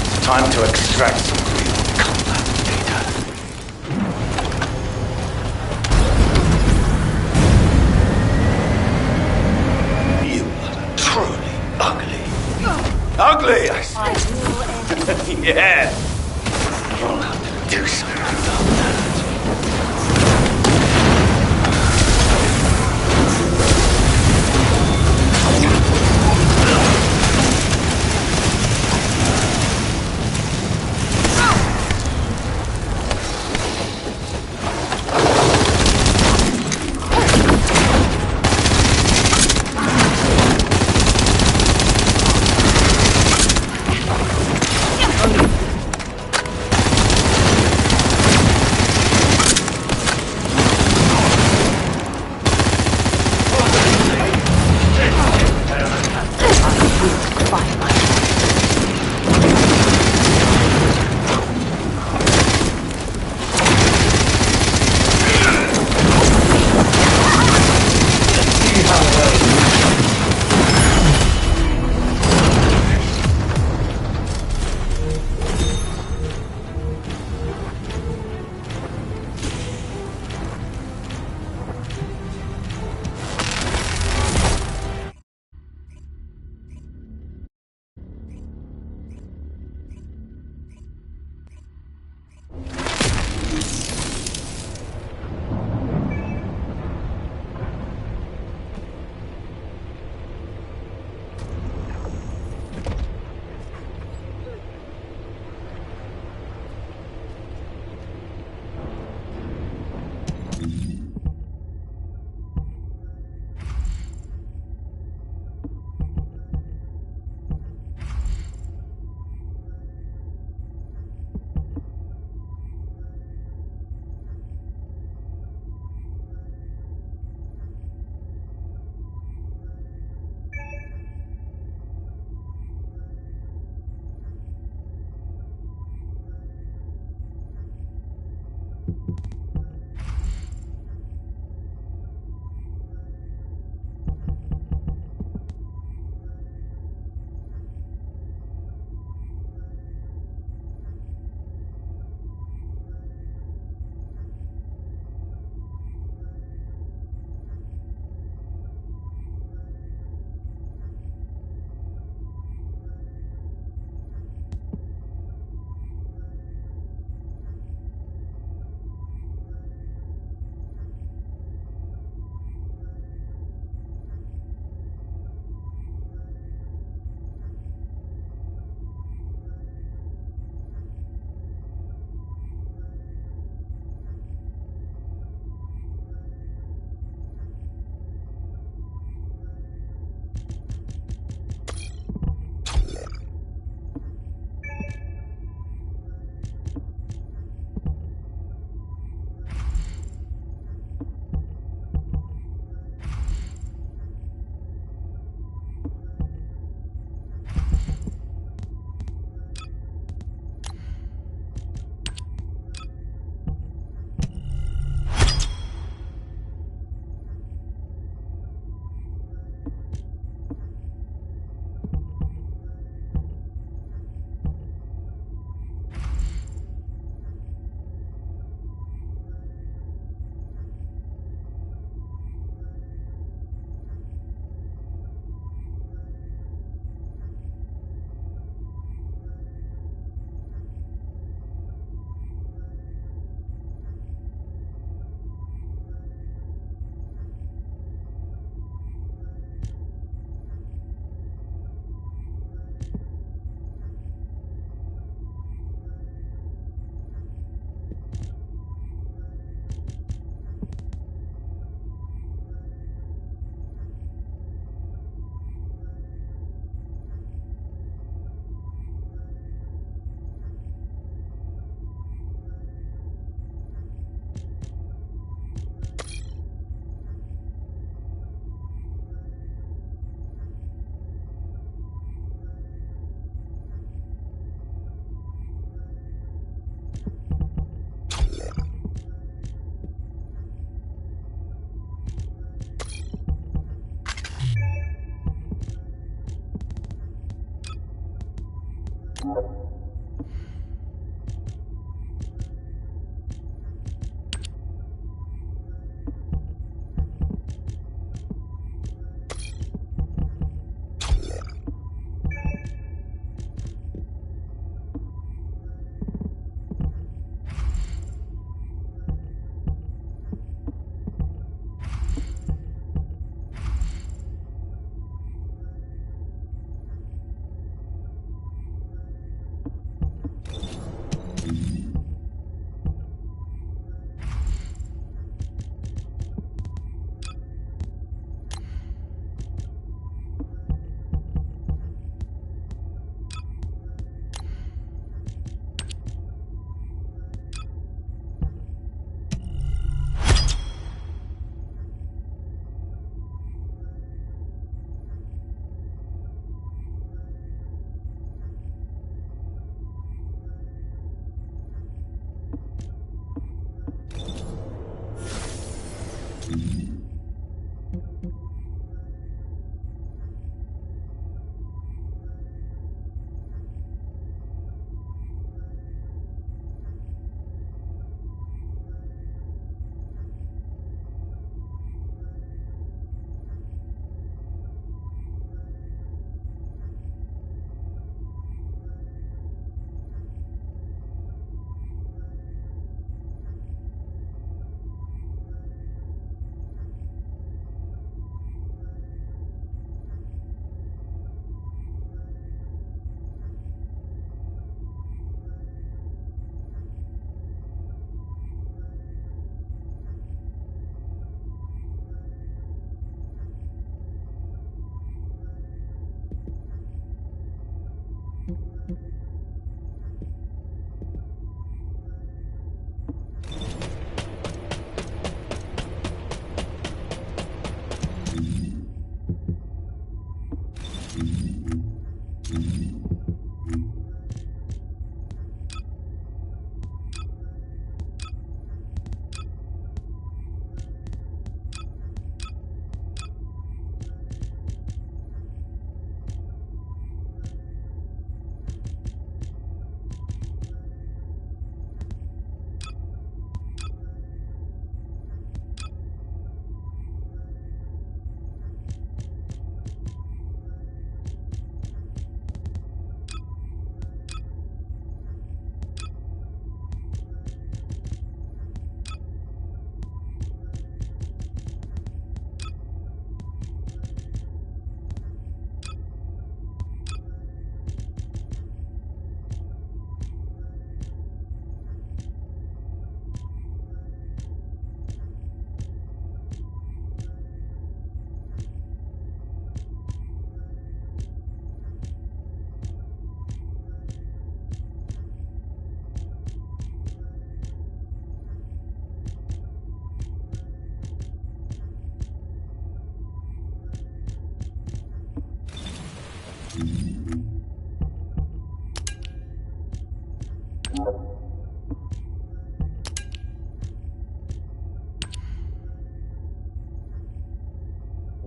It's time to extract some real combat data. You are truly ugly. Ugly, I say. Yes. You'll have to do something about that.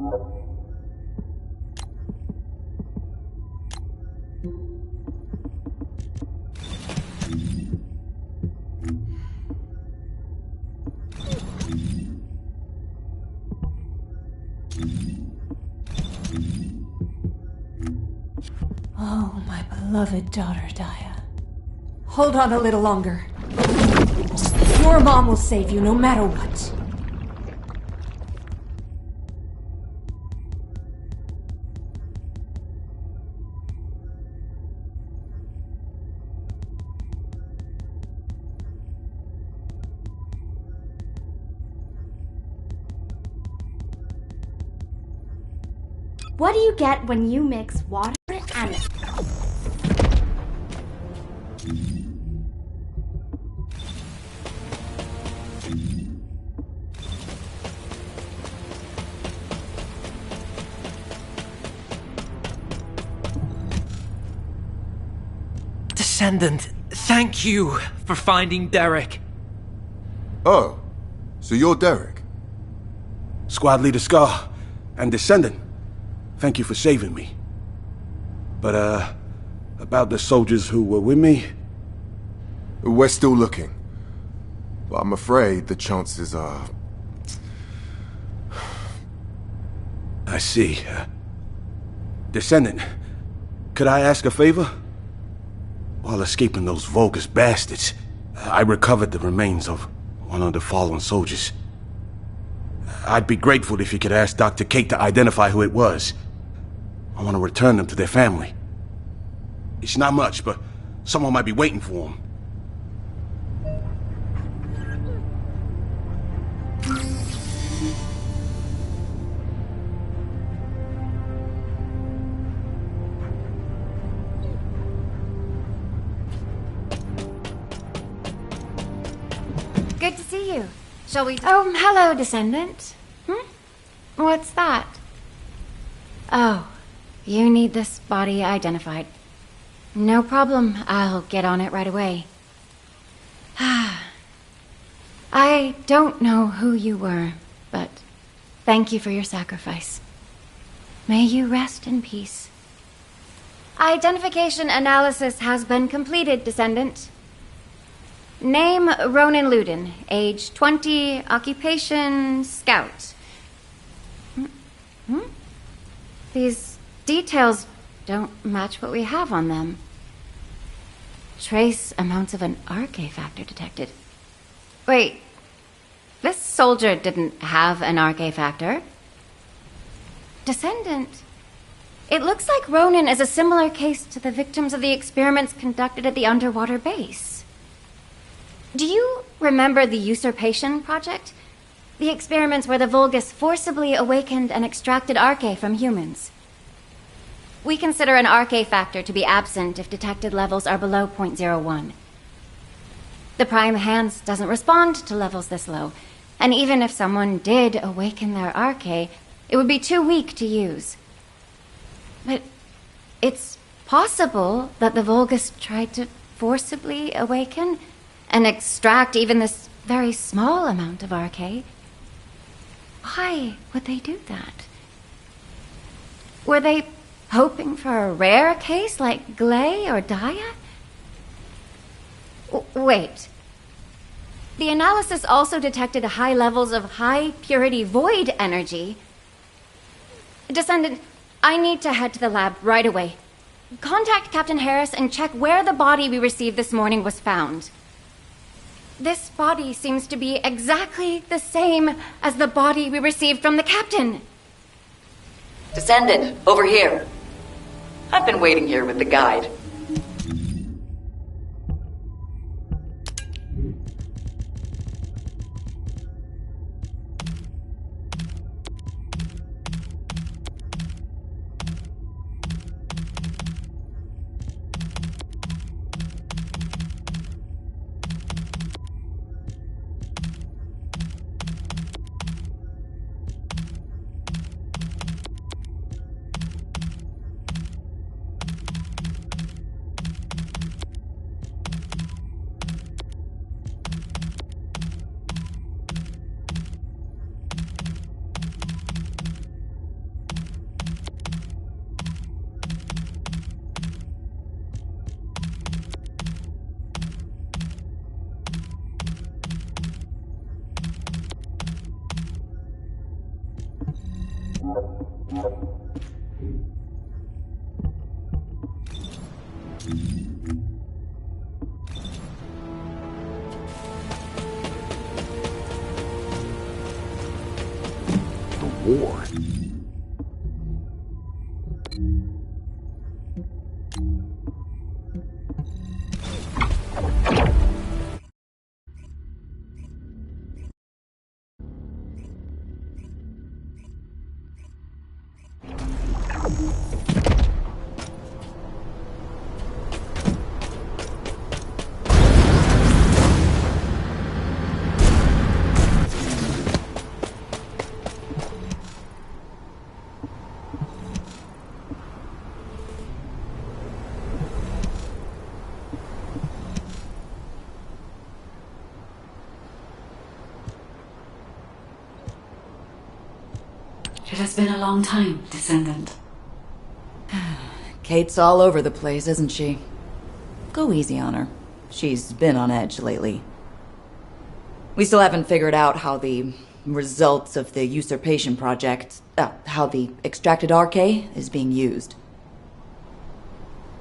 Oh, my beloved daughter, Daya. Hold on a little longer. Your mom will save you no matter what. What do you get when you mix water and... Descendant, thank you for finding Derek. Oh, so you're Derek? Squad Leader Scar and Descendant. Thank you for saving me. But, about the soldiers who were with me? We're still looking. But I'm afraid the chances are... I see. Descendant, could I ask a favor? While escaping those Vulgus bastards, I recovered the remains of one of the fallen soldiers. I'd be grateful if you could ask Dr. Kate to identify who it was. I want to return them to their family. It's not much, but someone might be waiting for them. Good to see you. Shall we... Oh, hello, Descendant. What's that? Oh, you need this body identified. No problem. I'll get on it right away. I don't know who you were, but thank you for your sacrifice. May you rest in peace. Identification analysis has been completed, Descendant. Name Ronan Luden, age 20, occupation scout. These details don't match what we have on them. Trace amounts of an RK factor detected. Wait, this soldier didn't have an RK factor. Descendant, it looks like Ronan is a similar case to the victims of the experiments conducted at the underwater base. Do you remember the Usurpation Project? The experiments where the Vulgus forcibly awakened and extracted RK from humans. We consider an RK factor to be absent if detected levels are below 0.01. The Prime Hands doesn't respond to levels this low, and even if someone did awaken their RK, it would be too weak to use. But it's possible that the Vulgus tried to forcibly awaken and extract even this very small amount of RK. Why would they do that? Were they hoping for a rare case like Glay or Daya? Wait. The analysis also detected high levels of high-purity void energy. Descendant, I need to head to the lab right away. Contact Captain Harris and check where the body we received this morning was found. This body seems to be exactly the same as the body we received from the captain. Descendant, over here. I've been waiting here with the guide. War. It has been a long time, Descendant. Kate's all over the place, isn't she? Go easy on her. She's been on edge lately. We still haven't figured out how the results of the usurpation project, how the extracted RK is being used.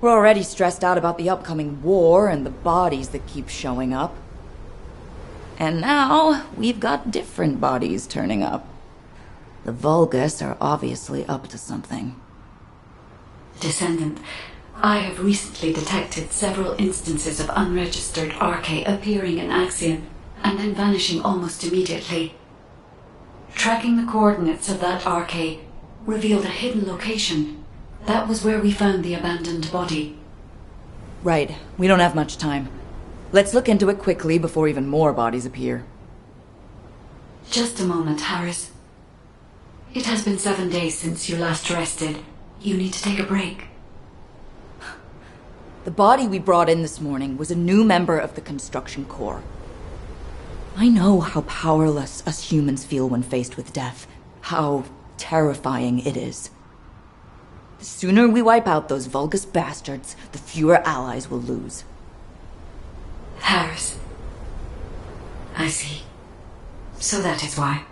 We're already stressed out about the upcoming war and the bodies that keep showing up. And now, we've got different bodies turning up. The Vulgus are obviously up to something. Descendant, I have recently detected several instances of unregistered RK appearing in Axion and then vanishing almost immediately. Tracking the coordinates of that RK revealed a hidden location. That was where we found the abandoned body. Right. We don't have much time. Let's look into it quickly before even more bodies appear. Just a moment, Harris. It has been 7 days since you last rested. You need to take a break. The body we brought in this morning was a new member of the Construction Corps. I know how powerless us humans feel when faced with death. How terrifying it is. The sooner we wipe out those Vulgus bastards, the fewer allies we'll lose. Harris. I see. So that is why.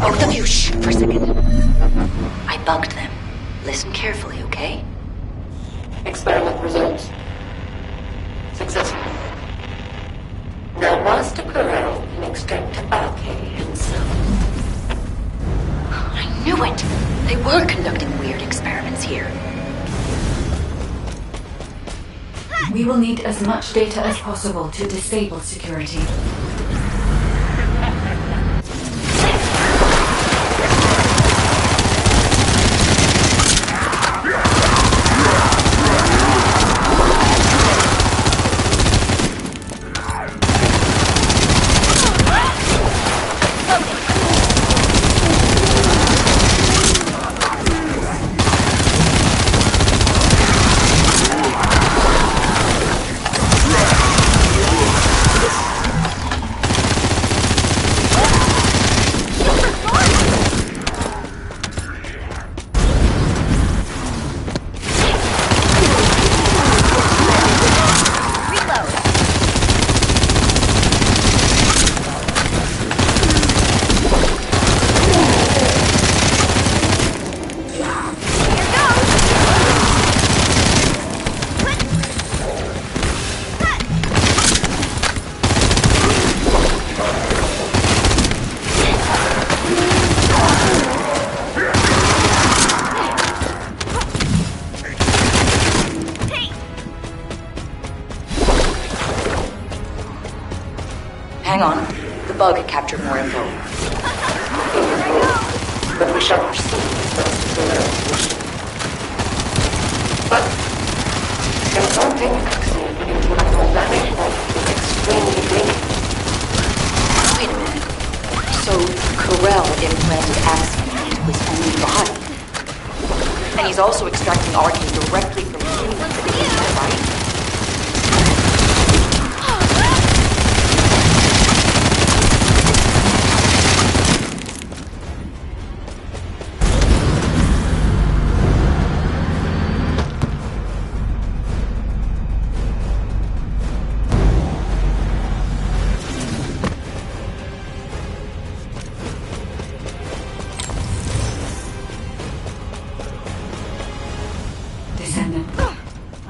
Both of you, shh, for a second. I bugged them. Listen carefully, okay? Experiment results. Successful. Now, Master Corral can extract RK himself. I knew it! They were conducting weird experiments here. We will need as much data as possible to disable security. Hang on. The bug had captured more info. But we shall proceed But consulting Axion into an organic is extremely dangerous. Wait a minute. So, Corell implanted Axion into his own body. And he's also extracting arcane directly from humans, right?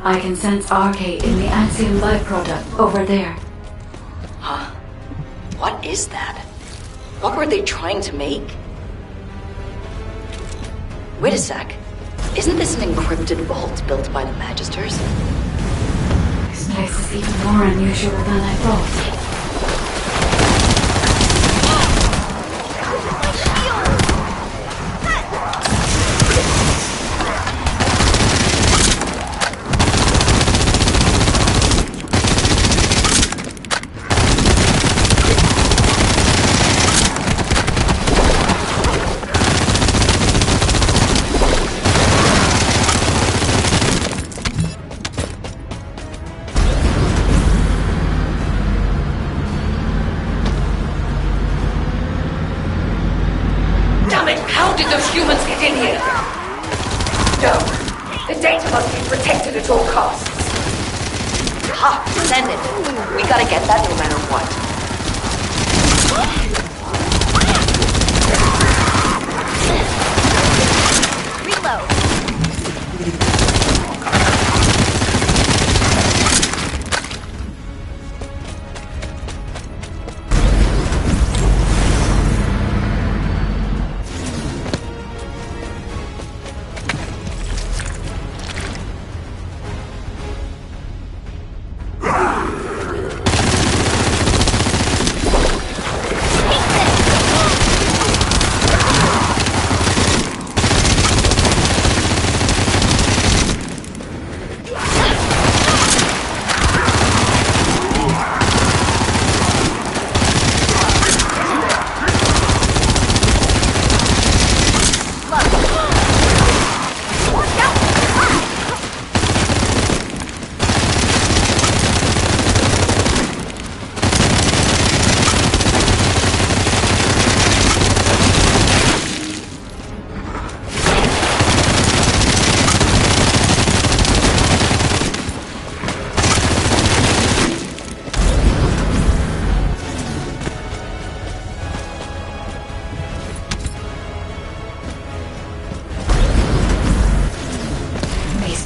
I can sense RK in the Axiom byproduct over there. Huh? What is that? What were they trying to make? Wait a sec. Isn't this an encrypted vault built by the Magisters? This place is even more unusual than I thought.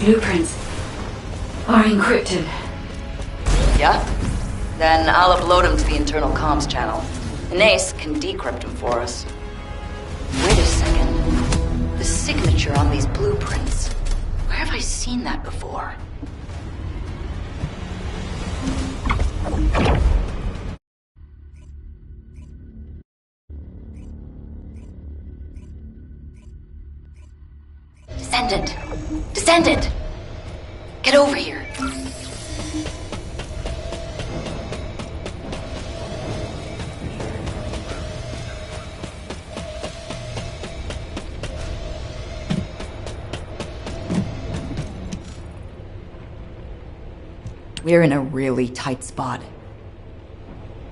Blueprints are encrypted. Yeah? Then I'll upload them to the internal comms channel. And Ace can decrypt them for us. Wait a second. The signature on these blueprints. Where have I seen that before? Descendant! Descendant! Get over here! We're in a really tight spot.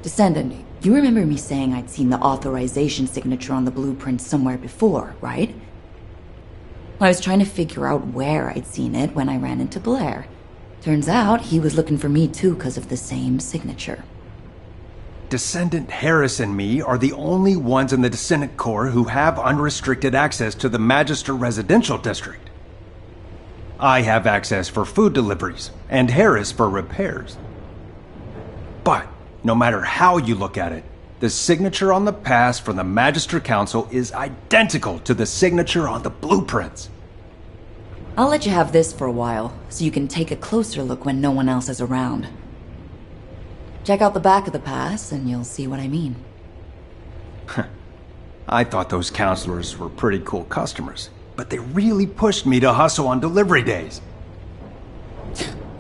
Descendant, you remember me saying I'd seen the authorization signature on the blueprint somewhere before, right? I was trying to figure out where I'd seen it when I ran into Blair. Turns out he was looking for me too because of the same signature. Descendant Harris and me are the only ones in the Descendant Corps who have unrestricted access to the Magister Residential District. I have access for food deliveries, and Harris for repairs. But, no matter how you look at it, the signature on the pass from the Magister Council is identical to the signature on the blueprints. I'll let you have this for a while, so you can take a closer look when no one else is around. Check out the back of the pass, and you'll see what I mean. I thought those counselors were pretty cool customers, but they really pushed me to hustle on delivery days.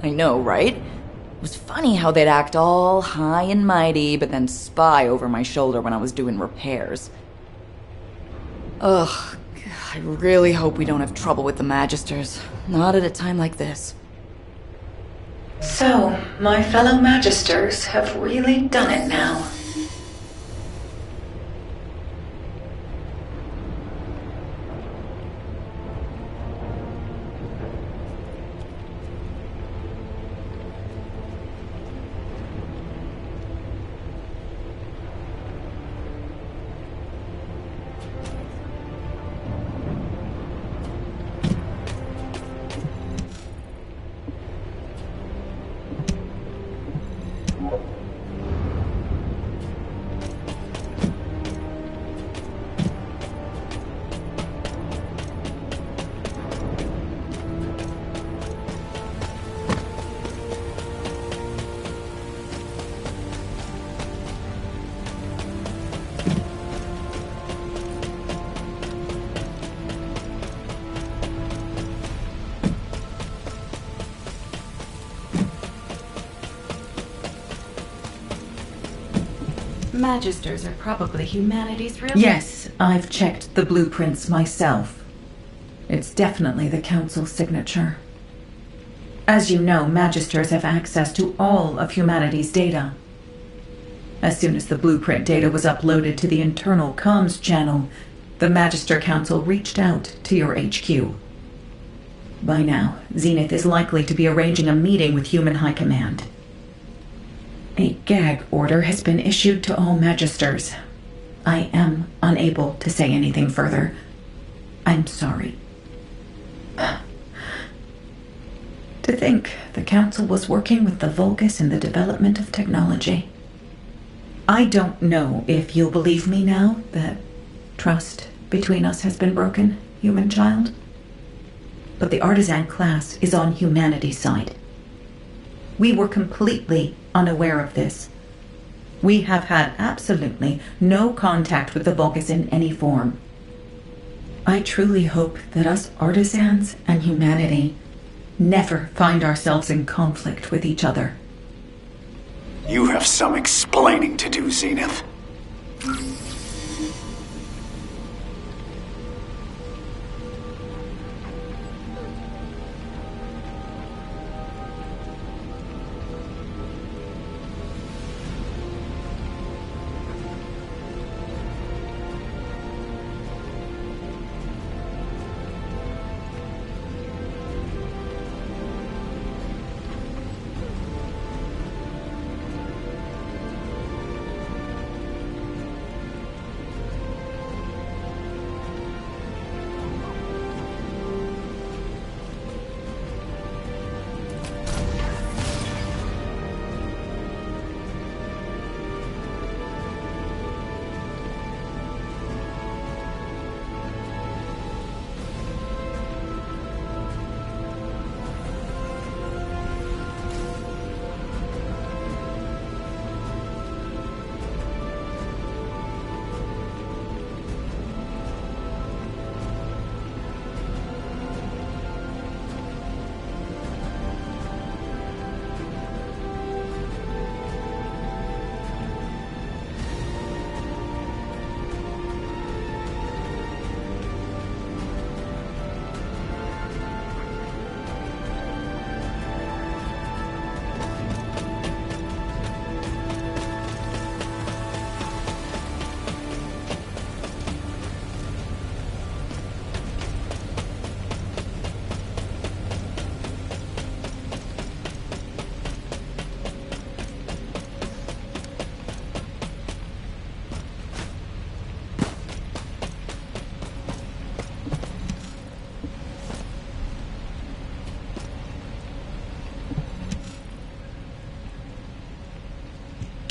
I know, right? It was funny how they'd act all high and mighty, but then spy over my shoulder when I was doing repairs. Ugh, I really hope we don't have trouble with the Magisters. Not at a time like this. So, my fellow Magisters have really done it now. Magisters are probably humanity's real... Yes, I've checked the blueprints myself. It's definitely the Council's signature. As you know, Magisters have access to all of humanity's data. As soon as the blueprint data was uploaded to the internal comms channel, the Magister Council reached out to your HQ. By now, Zenith is likely to be arranging a meeting with Human High Command. A gag order has been issued to all Magisters. I am unable to say anything further. I'm sorry. To think the Council was working with the Vulgus in the development of technology. I don't know if you'll believe me now that trust between us has been broken, human child. But the artisan class is on humanity's side. We were completely unaware of this. We have had absolutely no contact with the Vulgus in any form. I truly hope that us artisans and humanity never find ourselves in conflict with each other. You have some explaining to do, Zenith.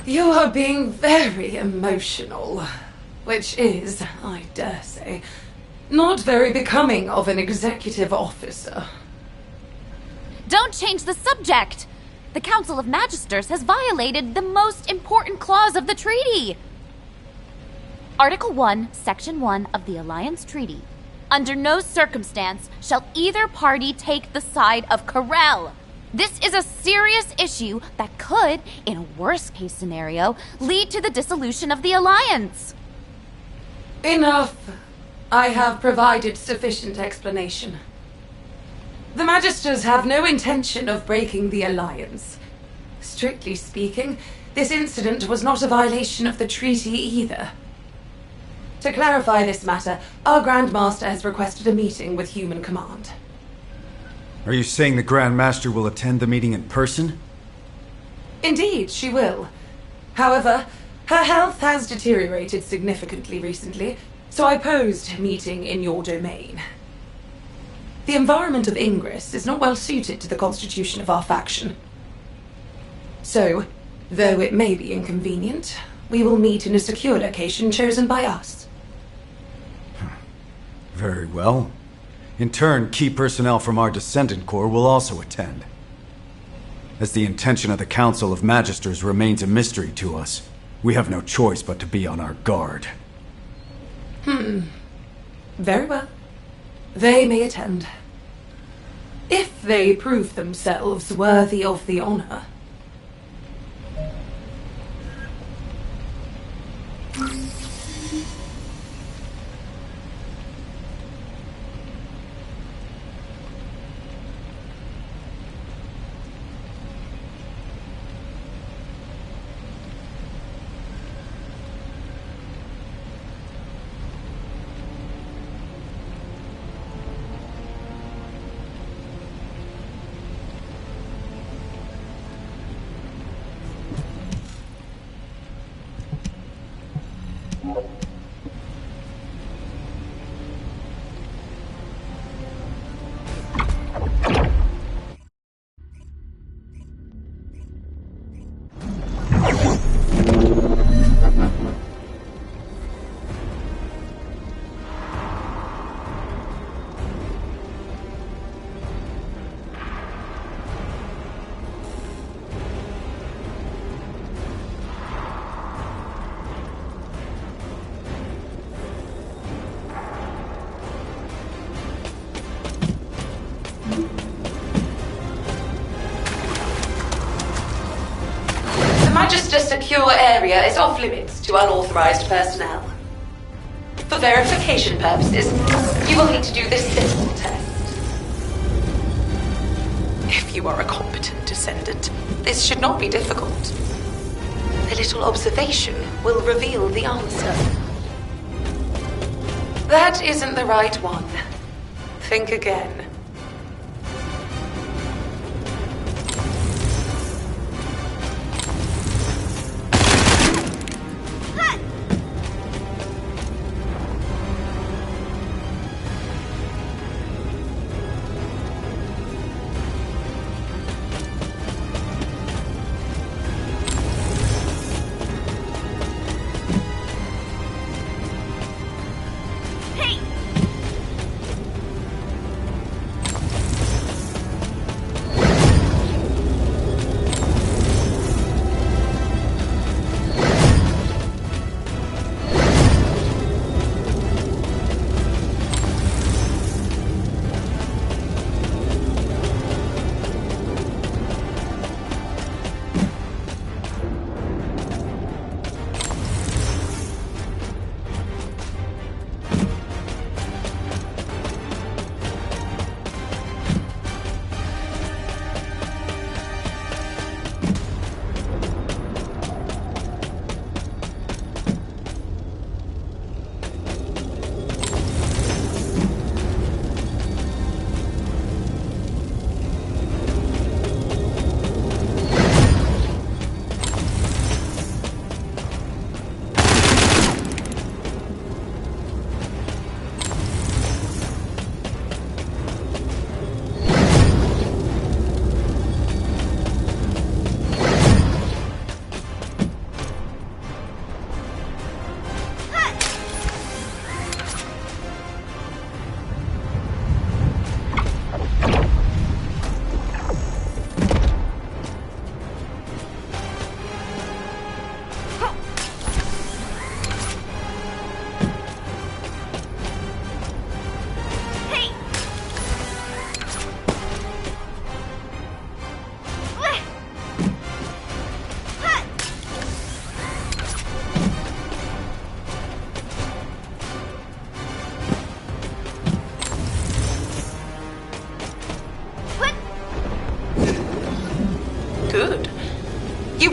You are being very emotional, which is, I dare say, not very becoming of an executive officer. Don't change the subject! The Council of Magisters has violated the most important clause of the treaty! Article 1, Section 1 of the Alliance Treaty. Under no circumstance shall either party take the side of Corel. This is a serious issue that could, in a worst-case scenario, lead to the dissolution of the Alliance. Enough. I have provided sufficient explanation. The Magisters have no intention of breaking the Alliance. Strictly speaking, this incident was not a violation of the treaty either. To clarify this matter, our Grand Master has requested a meeting with Human Command. Are you saying the Grand Master will attend the meeting in person? Indeed, she will. However, her health has deteriorated significantly recently, so I posed meeting in your domain. The environment of Ingress is not well suited to the constitution of our faction. So, though it may be inconvenient, we will meet in a secure location chosen by us. Very well. In turn, key personnel from our Descendant Corps will also attend. As the intention of the Council of Magisters remains a mystery to us, we have no choice but to be on our guard. Very well. They may attend. If they prove themselves worthy of the honor. Magister secure area is off limits to unauthorized personnel. For verification purposes, you will need to do this simple test. If you are a competent descendant, this should not be difficult. A little observation will reveal the answer. That isn't the right one. Think again.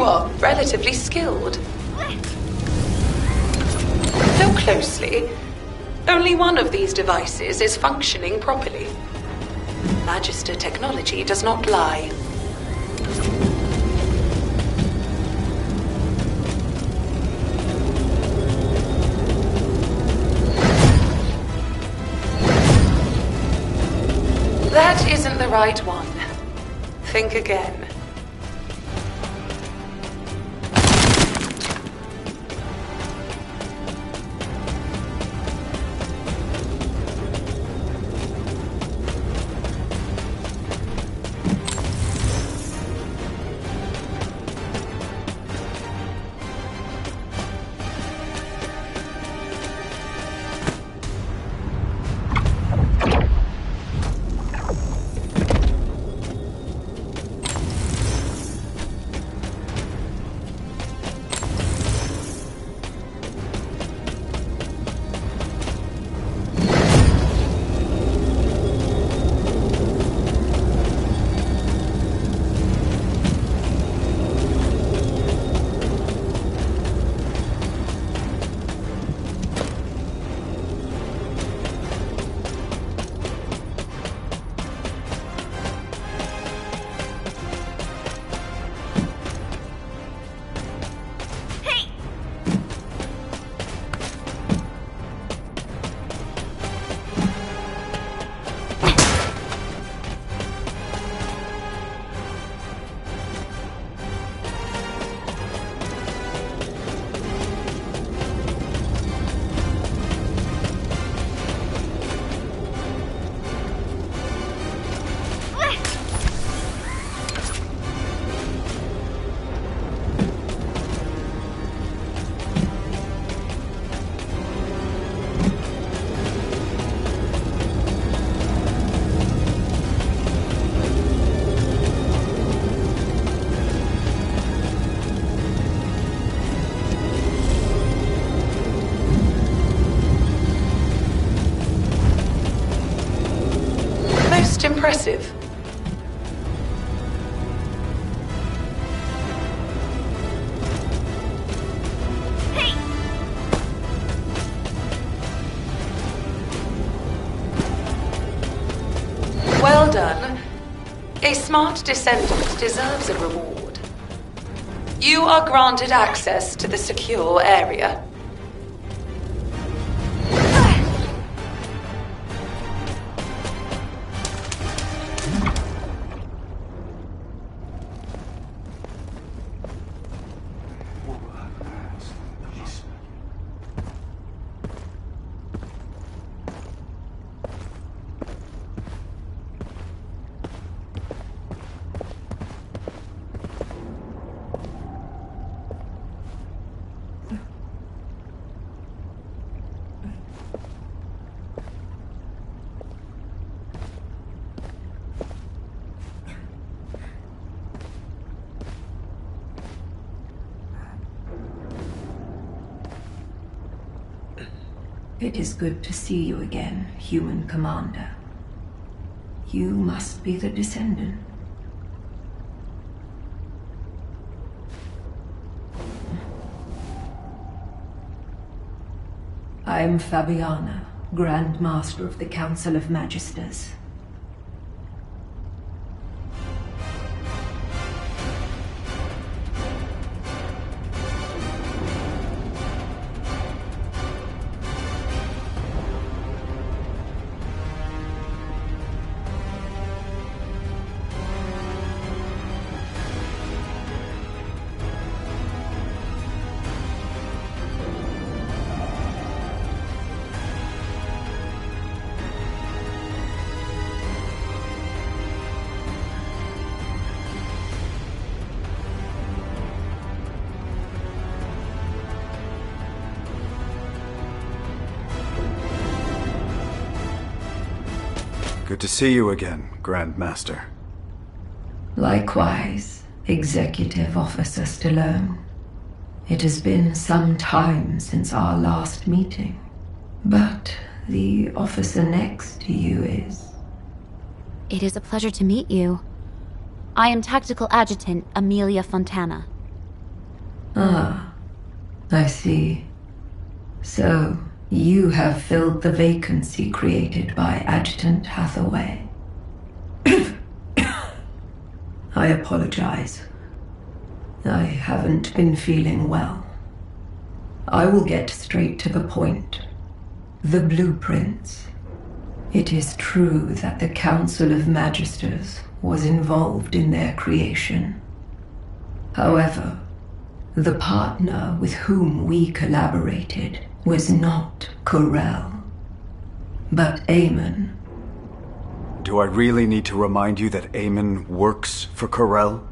are relatively skilled. Look closely. Only one of these devices is functioning properly. Magister technology does not lie. That isn't the right one. Think again. Impressive. Well done. A smart descendant deserves a reward. You are granted access to the secure area. It is good to see you again, human commander. You must be the descendant. I am Fabiana, Grand Master of the Council of Magisters. Good to see you again, Grand Master. Likewise, Executive Officer Stallone. It has been some time since our last meeting, but the officer next to you is... It is a pleasure to meet you. I am Tactical Adjutant Amelia Fontana. Ah, I see. So, you have filled the vacancy created by Adjutant Hathaway. I apologize. I haven't been feeling well. I will get straight to the point. The blueprints. It is true that the Council of Magisters was involved in their creation. However, the partner with whom we collaborated was not Corel, but Eamon. Do I really need to remind you that Eamon works for Corel?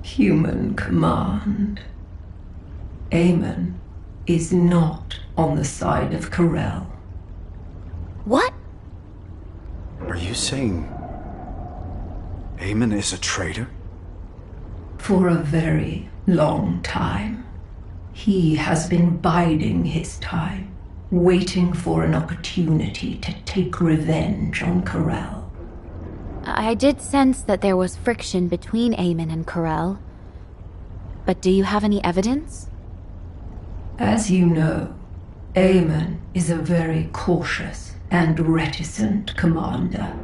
Human command. Eamon is not on the side of Corel. What? Are you saying Eamon is a traitor? For a very long time. He has been biding his time, waiting for an opportunity to take revenge on Corel. I did sense that there was friction between Eamon and Corel. But do you have any evidence? As you know, Eamon is a very cautious and reticent commander.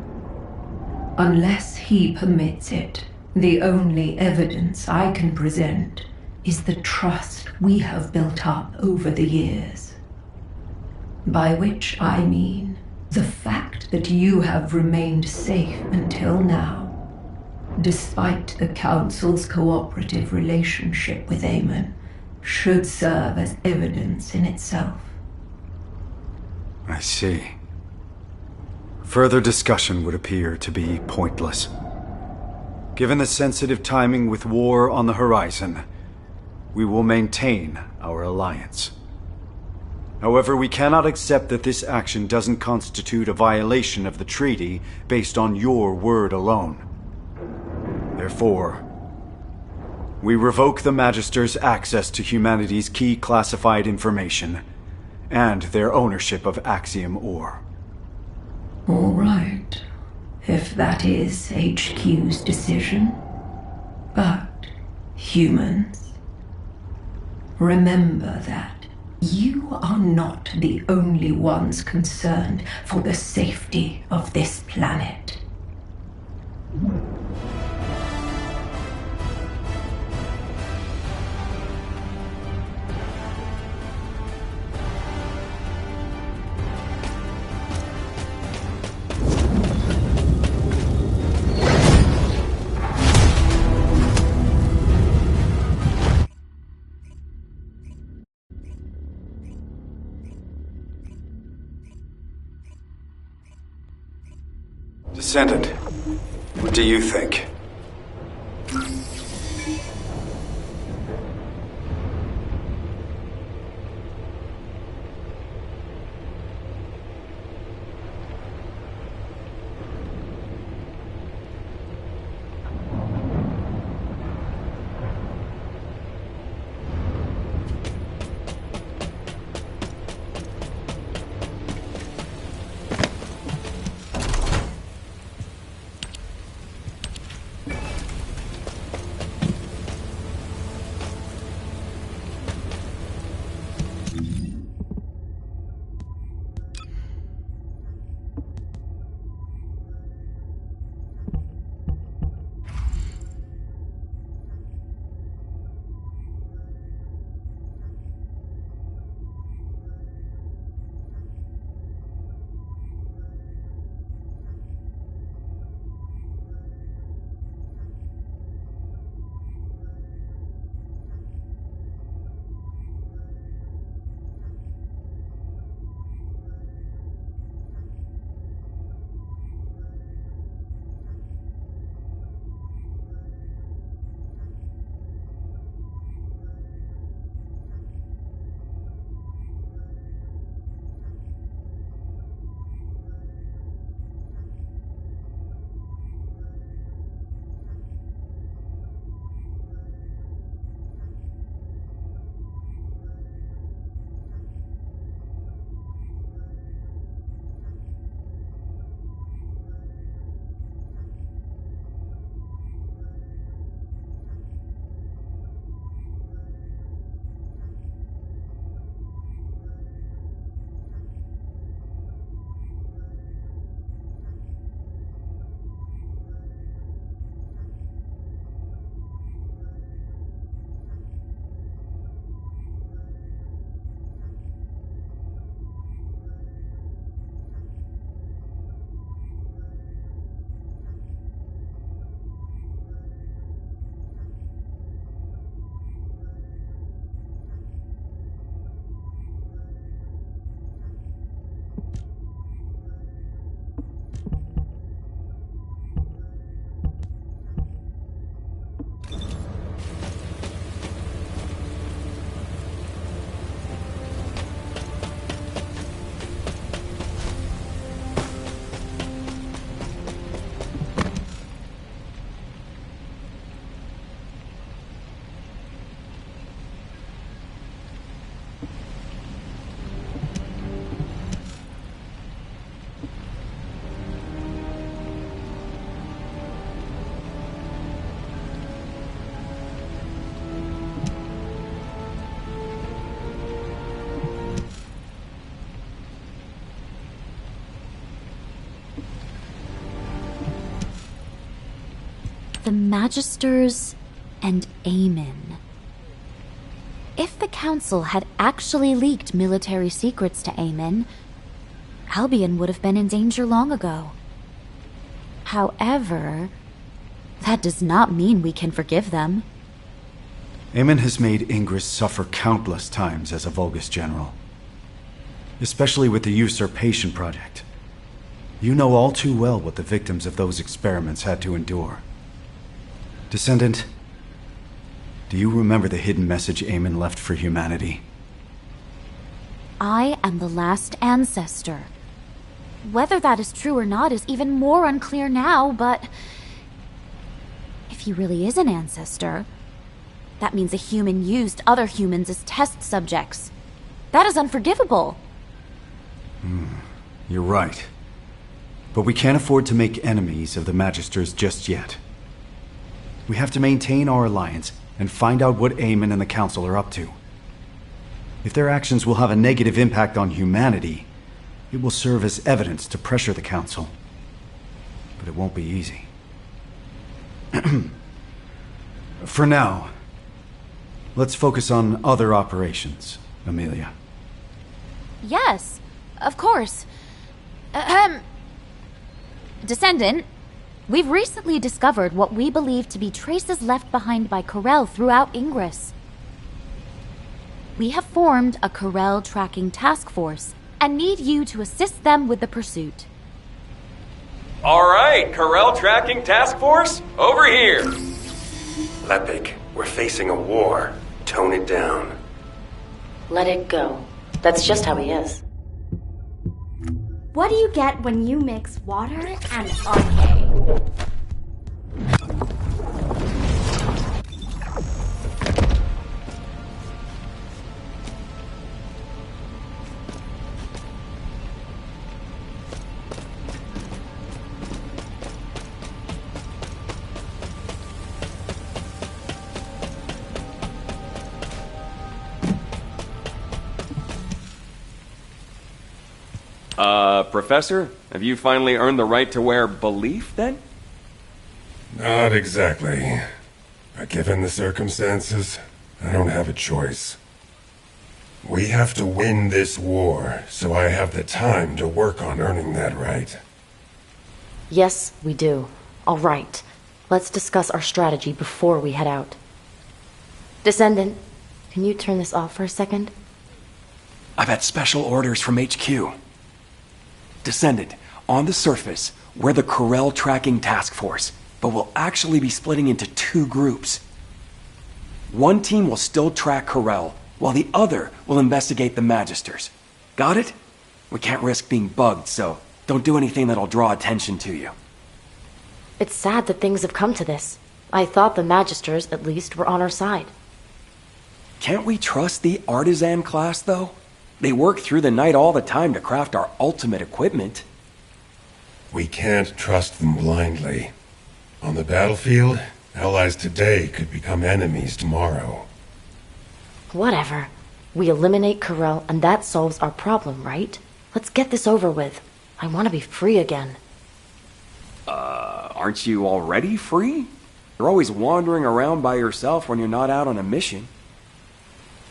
Unless he permits it, the only evidence I can present is the trust we have built up over the years. By which I mean the fact that you have remained safe until now, despite the Council's cooperative relationship with Eamon, should serve as evidence in itself. I see. Further discussion would appear to be pointless. Given the sensitive timing with war on the horizon, we will maintain our alliance. However, we cannot accept that this action doesn't constitute a violation of the treaty based on your word alone. Therefore, we revoke the Magister's access to humanity's key classified information and their ownership of Axiom ore. All right, if that is HQ's decision. But, humans, remember that you are not the only ones concerned for the safety of this planet. Descendant, what do you think? The Magisters and Eamon. If the Council had actually leaked military secrets to Eamon, Albion would have been in danger long ago. However, that does not mean we can forgive them. Eamon has made Ingress suffer countless times as a Vulgus general. Especially with the Usurpation Project. You know all too well what the victims of those experiments had to endure. Descendant, do you remember the hidden message Eamon left for humanity? I am the last ancestor. Whether that is true or not is even more unclear now, but if he really is an ancestor, that means a human used other humans as test subjects. That is unforgivable. You're right. But we can't afford to make enemies of the Magisters just yet. We have to maintain our alliance and find out what Eamon and the Council are up to. If their actions will have a negative impact on humanity, it will serve as evidence to pressure the Council. But it won't be easy. For now, let's focus on other operations, Amelia. Yes, of course. Descendant, we've recently discovered what we believe to be traces left behind by Corel throughout Ingress. We have formed a Corel tracking task force and need you to assist them with the pursuit. All right, Corel tracking task force, over here. Lepik, we're facing a war. Tone it down. Let it go. That's just how he is. What do you get when you mix water and RK? Professor, have you finally earned the right to wear belief, then? Not exactly. But given the circumstances, I don't have a choice. We have to win this war, so I have the time to work on earning that right. Yes, we do. All right. Let's discuss our strategy before we head out. Descendant, can you turn this off for a second? I've had special orders from HQ. Descendant, on the surface, we're the Corel Tracking Task Force, but we'll actually be splitting into two groups. One team will still track Corel, while the other will investigate the Magisters. Got it? We can't risk being bugged, so don't do anything that'll draw attention to you. It's sad that things have come to this. I thought the Magisters, at least, were on our side. Can't we trust the Artisan class, though? They work through the night all the time to craft our ultimate equipment. We can't trust them blindly. On the battlefield, allies today could become enemies tomorrow. Whatever. We eliminate Corel, and that solves our problem, right? Let's get this over with. I want to be free again. Aren't you already free? You're always wandering around by yourself when you're not out on a mission.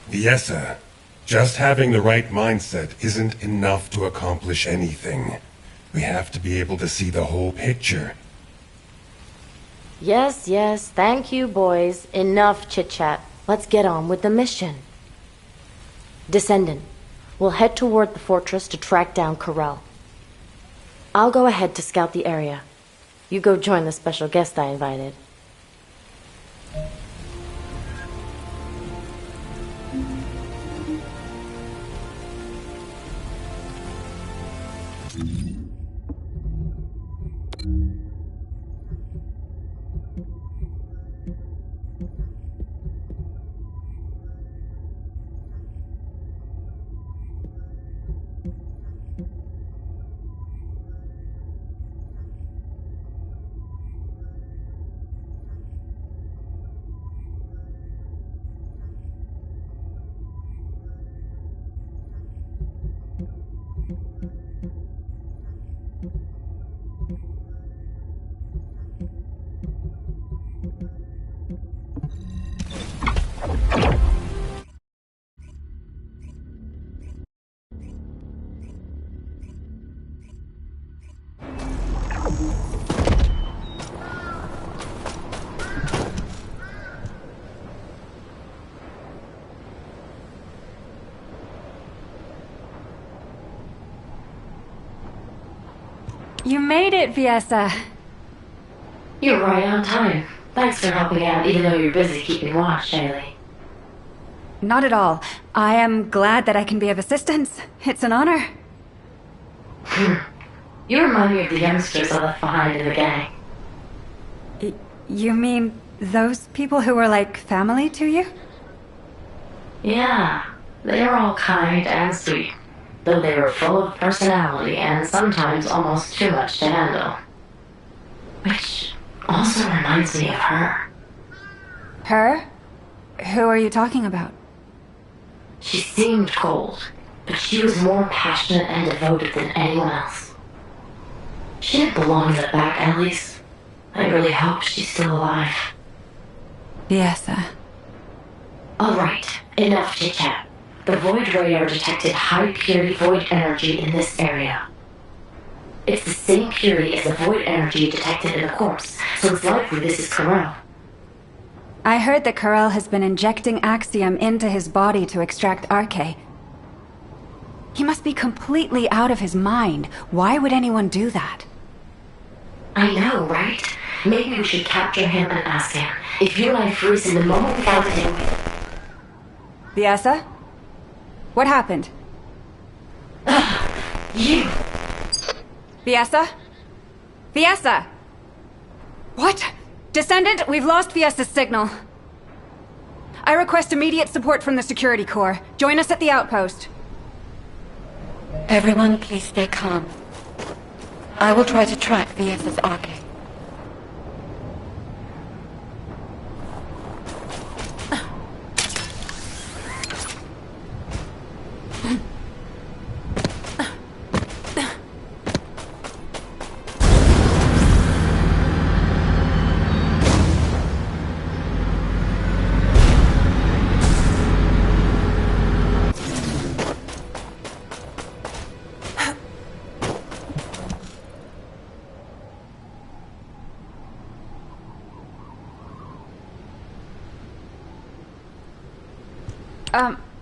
Viessa, just having the right mindset isn't enough to accomplish anything. We have to be able to see the whole picture. Yes, yes, thank you, boys. Enough chit-chat. Let's get on with the mission. Descendant, we'll head toward the fortress to track down Corel. I'll go ahead to scout the area. You go join the special guest I invited. You made it, Fiesta. You're right on time. Thanks for helping out, even though you're busy keeping watch, Haley. Not at all. I am glad that I can be of assistance. It's an honor. You remind me of the youngsters I left behind in the gang. You mean those people who were like family to you? Yeah, they were all kind and sweet, though they were full of personality and sometimes almost too much to handle. Which also reminds me of her. Her? Who are you talking about? She seemed cold, but she was more passionate and devoted than anyone else. She didn't belong in the back, at least. I really hope she's still alive. Yes, Alright, enough chit-chat. The Void radar detected high-purity Void energy in this area. It's the same purity as the Void energy detected in the corpse, so it's likely this is Corel. I heard that Corel has been injecting Axiom into his body to extract Arche. He must be completely out of his mind. Why would anyone do that? I know, right? Maybe we should capture him and ask him. If you and I freeze him the moment we found him... Biasa? What happened? You! Biasa? Biasa! What? Descendant, we've lost Fiesta's signal. I request immediate support from the Security Corps. Join us at the outpost. Everyone, please stay calm. I will try to track Fiesta's Arche.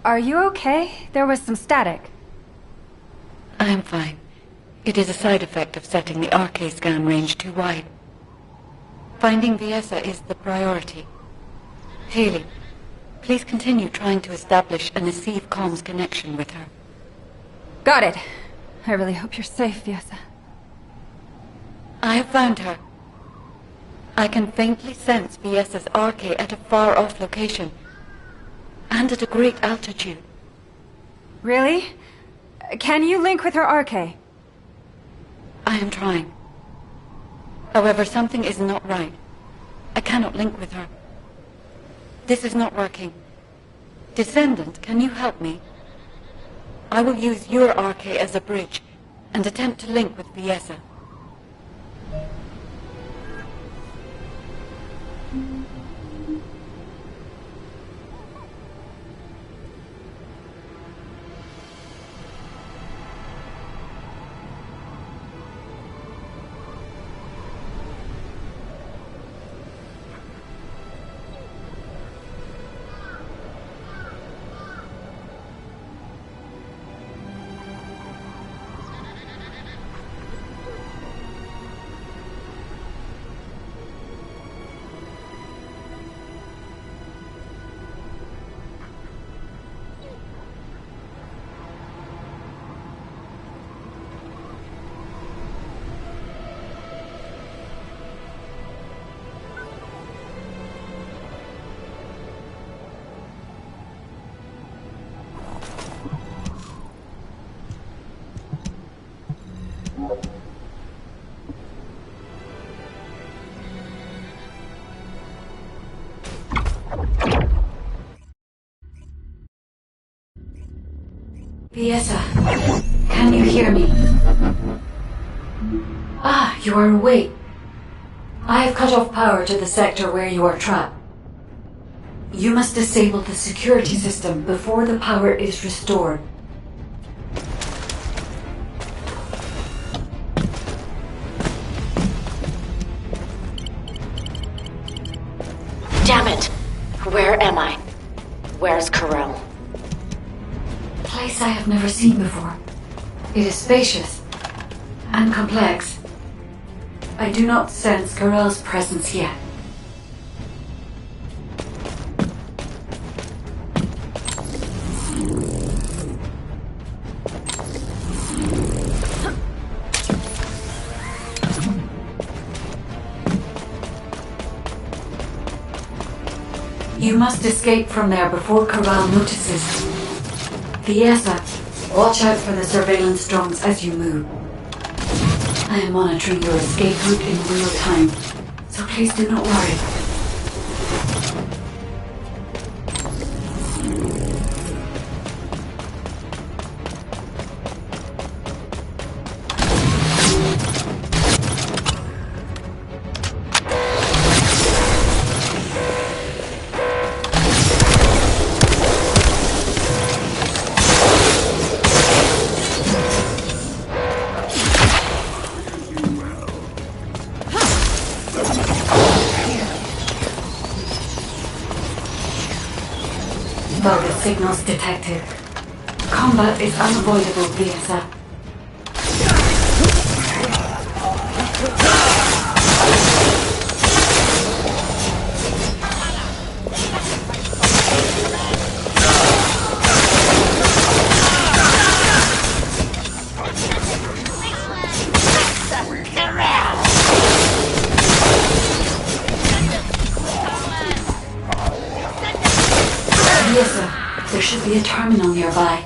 Are you okay? There was some static. I am fine. It is a side effect of setting the Arche scan range too wide. Finding Fiesta is the priority. Haley, please continue trying to establish a Nasiv comms connection with her. Got it. I really hope you're safe, Fiesta. I have found her. I can faintly sense Fiesta's Arche at a far-off location. And at a great altitude. Really? Can you link with her Arche? I am trying. However, something is not right. I cannot link with her. This is not working. Descendant, can you help me? I will use your Arche as a bridge and attempt to link with Fiesta. Fiesta, can you hear me? Ah, you are awake. I have cut off power to the sector where you are trapped. You must disable the security system before the power is restored. Damn it! Where am I? Where's Corel? A place I have never seen before. It is spacious and complex, I do not sense Corell's presence yet. You must escape from there before Corell notices. Fiesa, watch out for the surveillance drones as you move. I am monitoring your escape route in real time, so please do not worry. Bogus signals detected. Combat is unavoidable, Fiesa. There should be a terminal nearby.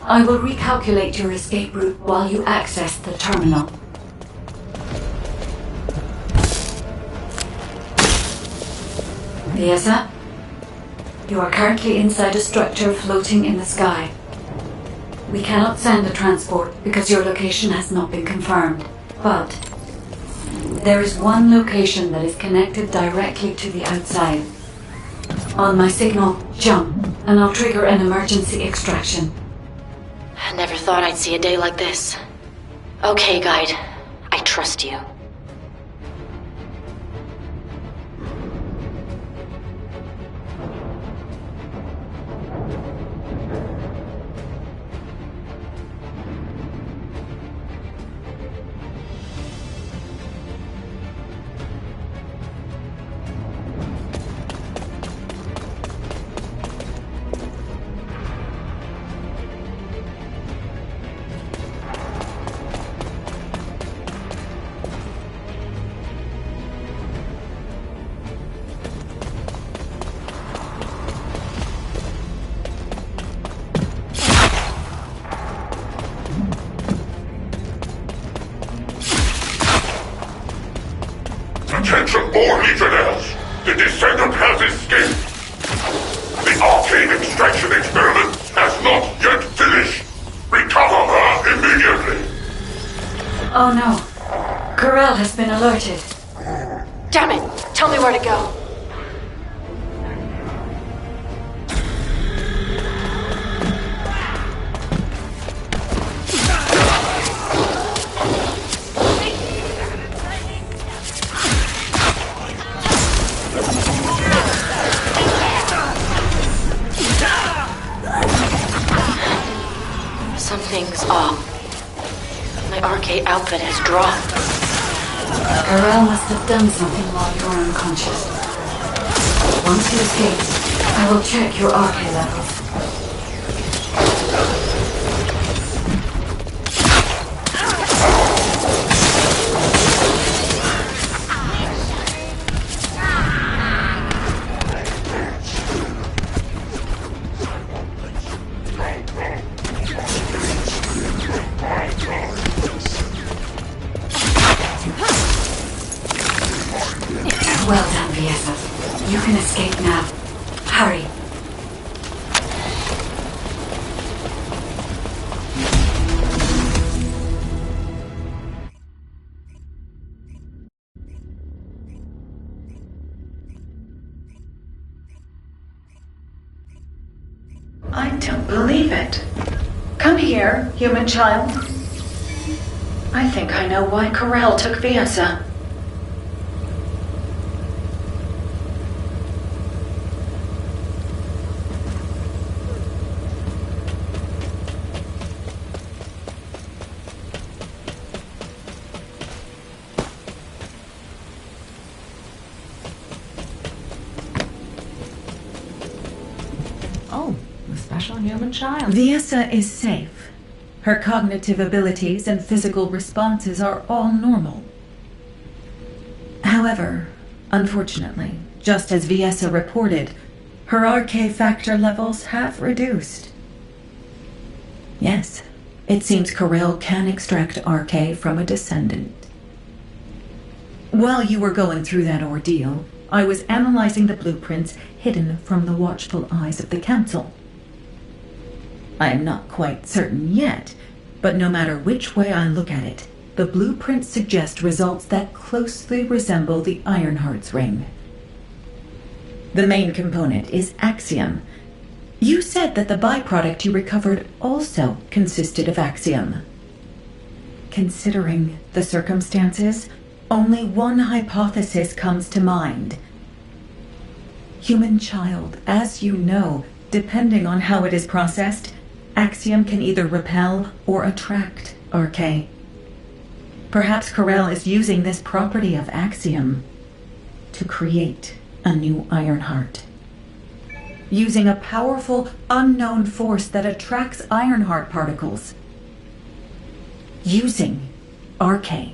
I will recalculate your escape route while you access the terminal. Fiesa, you are currently inside a structure floating in the sky. We cannot send a transport because your location has not been confirmed, but there is one location that is connected directly to the outside. On my signal, jump, and I'll trigger an emergency extraction. I never thought I'd see a day like this. Okay, guide. I trust you. Attention all Legionnaires! The Descendant has escaped! The arcane extraction experiment has not yet finished! Recover her immediately! Oh no. Corell has been alerted. Damn it! Tell me where to go. Something's off. My arcade outfit has dropped. Corell must have done something while you were unconscious. Once you escape, I will check your arcade levels. Well done, Fiesa. You can escape now. Hurry. I don't believe it. Come here, human child. I think I know why Corell took Fiesa. special human child. Viessa is safe. Her cognitive abilities and physical responses are all normal. However, unfortunately, just as Viessa reported, her RK factor levels have reduced. Yes, it seems Corel can extract RK from a descendant. While you were going through that ordeal, I was analyzing the blueprints hidden from the watchful eyes of the Council. I am not quite certain yet, but no matter which way I look at it, the blueprints suggest results that closely resemble the Ironheart's ring. The main component is Axiom. You said that the byproduct you recovered also consisted of Axiom. Considering the circumstances, only one hypothesis comes to mind. Human child, as you know, depending on how it is processed, Axiom can either repel or attract RK. Perhaps Corel is using this property of Axiom to create a new Ironheart. Using a powerful, unknown force that attracts Ironheart particles. Using RK.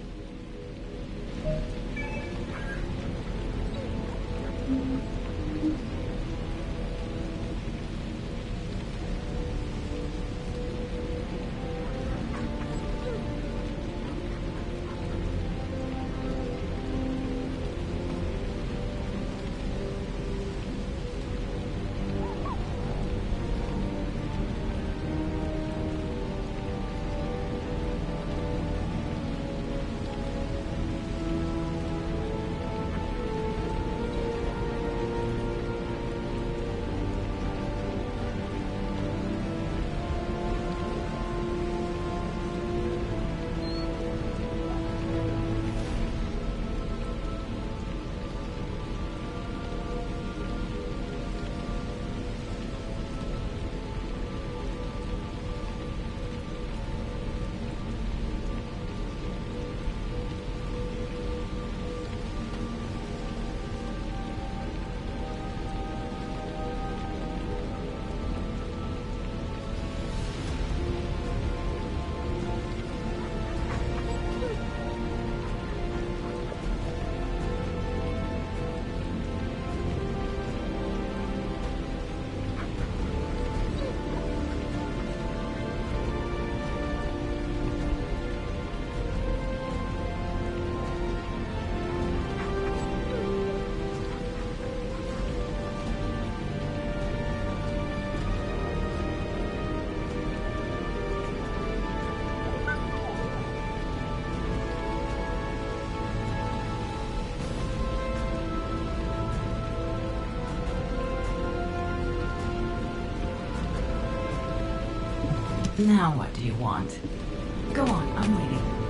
Now what do you want? Go on, I'm waiting.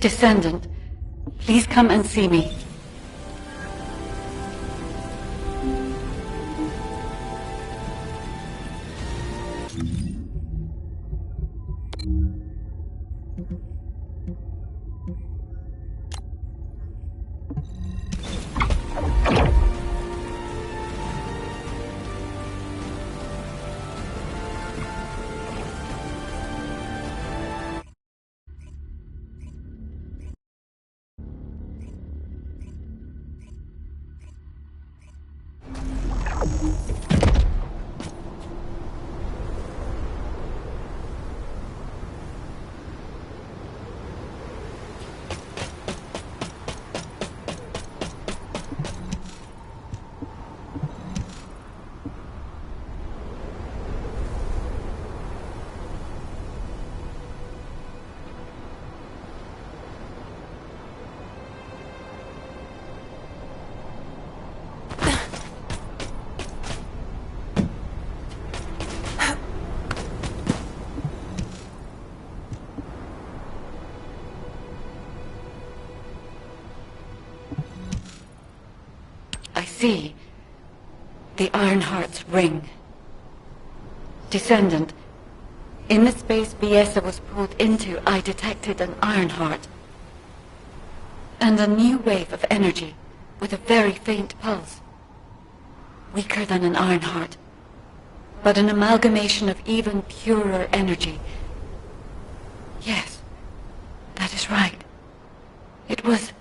Descendant, please come and see me. See. The Ironheart's ring. Descendant, in the space Biesa was pulled into, I detected an Ironheart. And a new wave of energy, with a very faint pulse. Weaker than an Ironheart, but an amalgamation of even purer energy. Yes, that is right. It was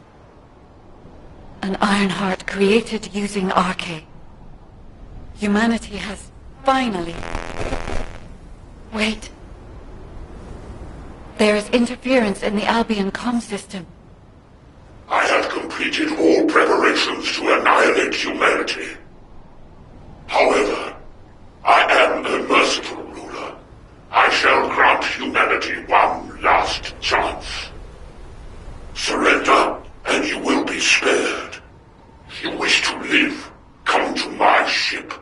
an Ironheart created using Arche. Humanity has finally... Wait. There is interference in the Albion comm system. I have completed all preparations to annihilate humanity. However, I am a merciful ruler. I shall grant humanity one last chance. Surrender, and you will be spared. If you wish to live, come to my ship.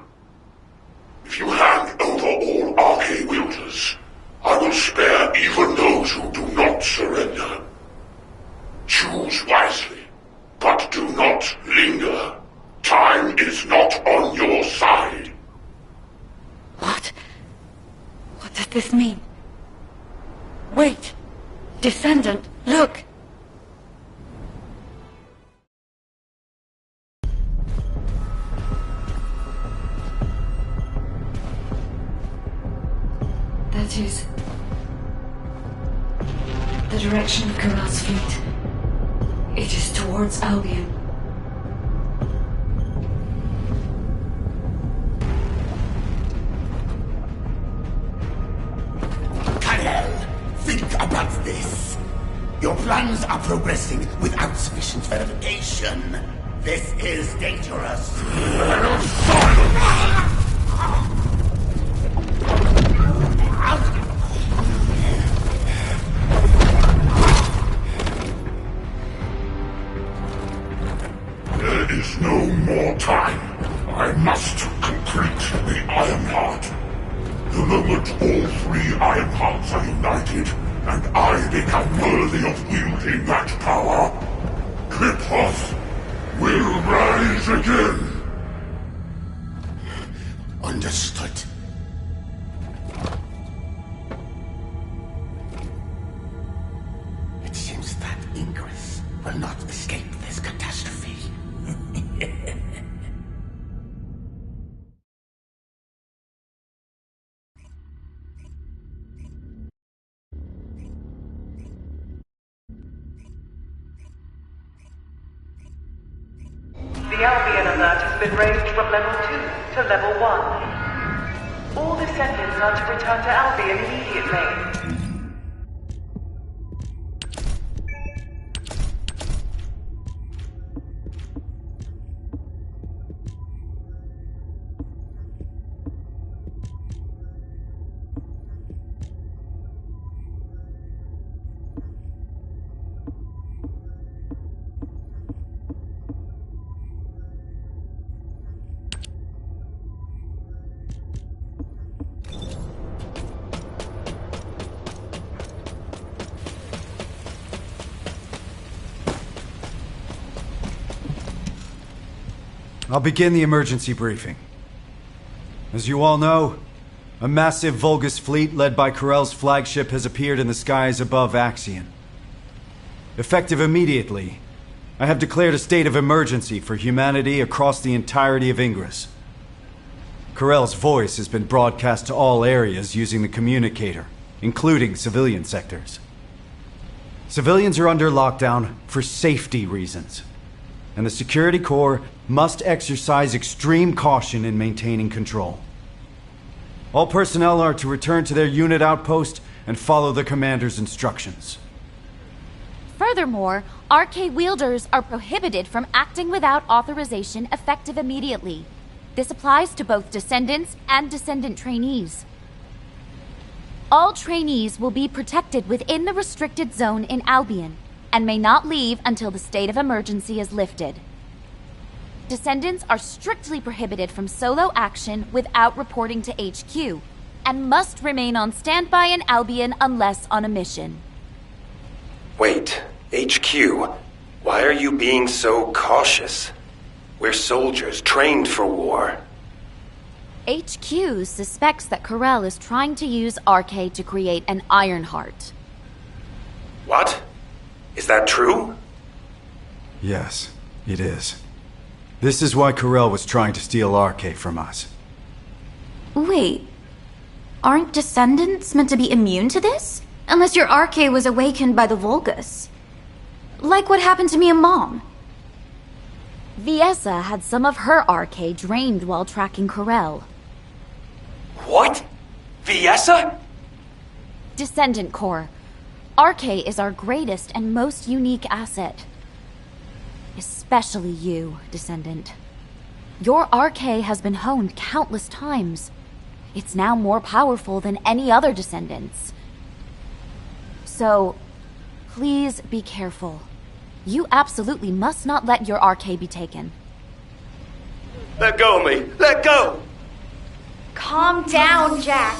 If you hand over all Arche wielders, I will spare even those who do not surrender. Choose wisely, but do not linger. Time is not on your side. What? What does this mean? Wait! Descendant, look! That is the direction of Corell's fleet. It is towards Albion. Corell, think about this. Your plans are progressing without sufficient verification. This is dangerous. There is no more time. I must complete the Ironheart. The moment all three Ironhearts are united, and I become worthy of wielding that power, Cliphoth will rise again. Understood. It seems that Ingress will not escape this catastrophe. The Albion alert has been raised from level 2 to level 1. All descendants are to return to Albion immediately. I'll begin the emergency briefing. As you all know, a massive Vulgus fleet led by Corell's flagship has appeared in the skies above Axion. Effective immediately, I have declared a state of emergency for humanity across the entirety of Ingress. Corell's voice has been broadcast to all areas using the communicator, including civilian sectors. Civilians are under lockdown for safety reasons, and the Security Corps must exercise extreme caution in maintaining control. All personnel are to return to their unit outpost and follow the commander's instructions. Furthermore, RK wielders are prohibited from acting without authorization effective immediately. This applies to both descendants and descendant trainees. All trainees will be protected within the restricted zone in Albion and may not leave until the state of emergency is lifted. Descendants are strictly prohibited from solo action without reporting to HQ and must remain on standby in Albion unless on a mission. Wait, HQ, why are you being so cautious? We're soldiers trained for war. HQ suspects that Corell is trying to use RK to create an Ironheart. What? Is that true? Yes, it is. This is why Corell was trying to steal RK from us. Wait, aren't descendants meant to be immune to this? Unless your RK was awakened by the Vulgus. Like what happened to me and Mom. Viessa had some of her RK drained while tracking Corell. What? Viessa? Descendant Corps. RK is our greatest and most unique asset. Especially you, Descendant. Your RK has been honed countless times. It's now more powerful than any other Descendants. So, please be careful. You absolutely must not let your RK be taken. Let go of me! Let go! Calm down, Jack.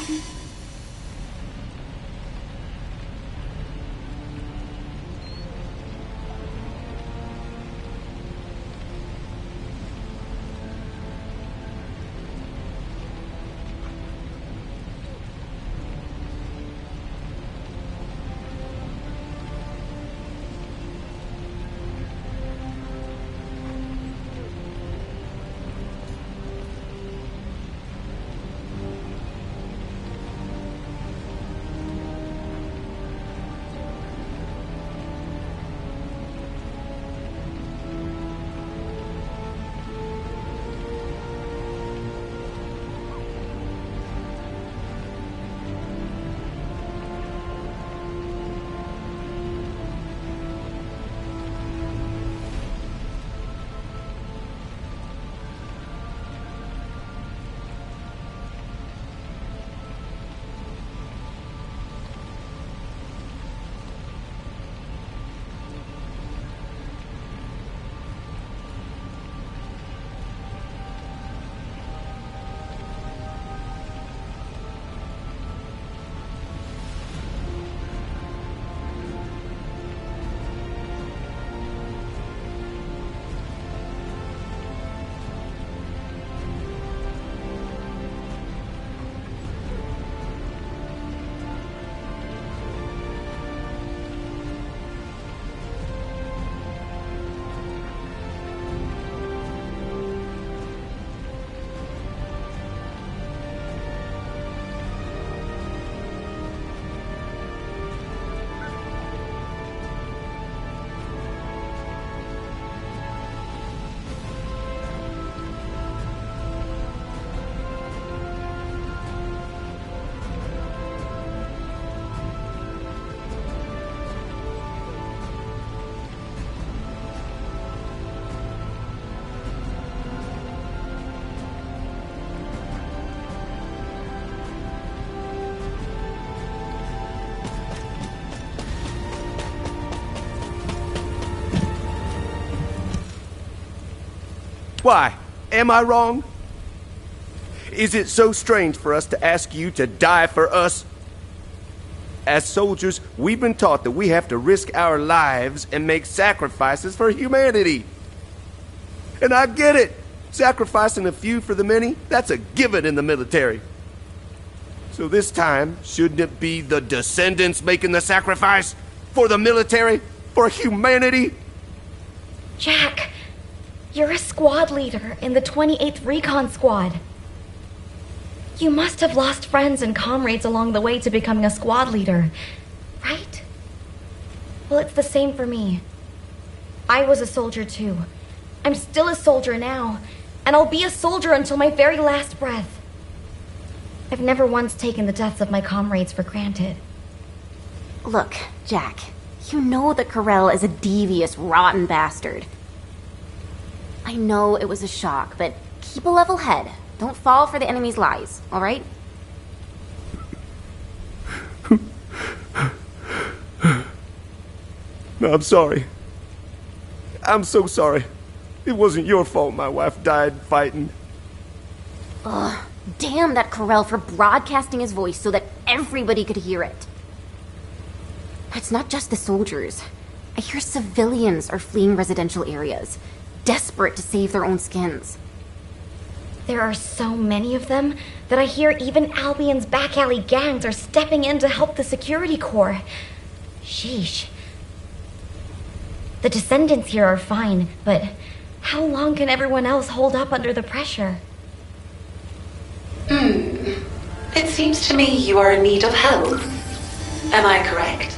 Why? Am I wrong? Is it so strange for us to ask you to die for us? As soldiers, we've been taught that we have to risk our lives and make sacrifices for humanity. And I get it. Sacrificing a few for the many, that's a given in the military. So this time, shouldn't it be the descendants making the sacrifice? For the military? For humanity? Jack, you're a squad leader in the 28th Recon Squad. You must have lost friends and comrades along the way to becoming a squad leader, right? Well, it's the same for me. I was a soldier too. I'm still a soldier now, and I'll be a soldier until my very last breath. I've never once taken the deaths of my comrades for granted. Look, Jack, you know that Corell is a devious, rotten bastard. I know it was a shock, but keep a level head. Don't fall for the enemy's lies, all right? No, I'm sorry. I'm so sorry. It wasn't your fault my wife died fighting. Ugh, damn that Corell for broadcasting his voice so that everybody could hear it. It's not just the soldiers. I hear civilians are fleeing residential areas, desperate to save their own skins. There are so many of them that I hear even Albion's back alley gangs are stepping in to help the security corps. Sheesh. The descendants here are fine, but how long can everyone else hold up under the pressure? It seems to me you are in need of help. Am I correct?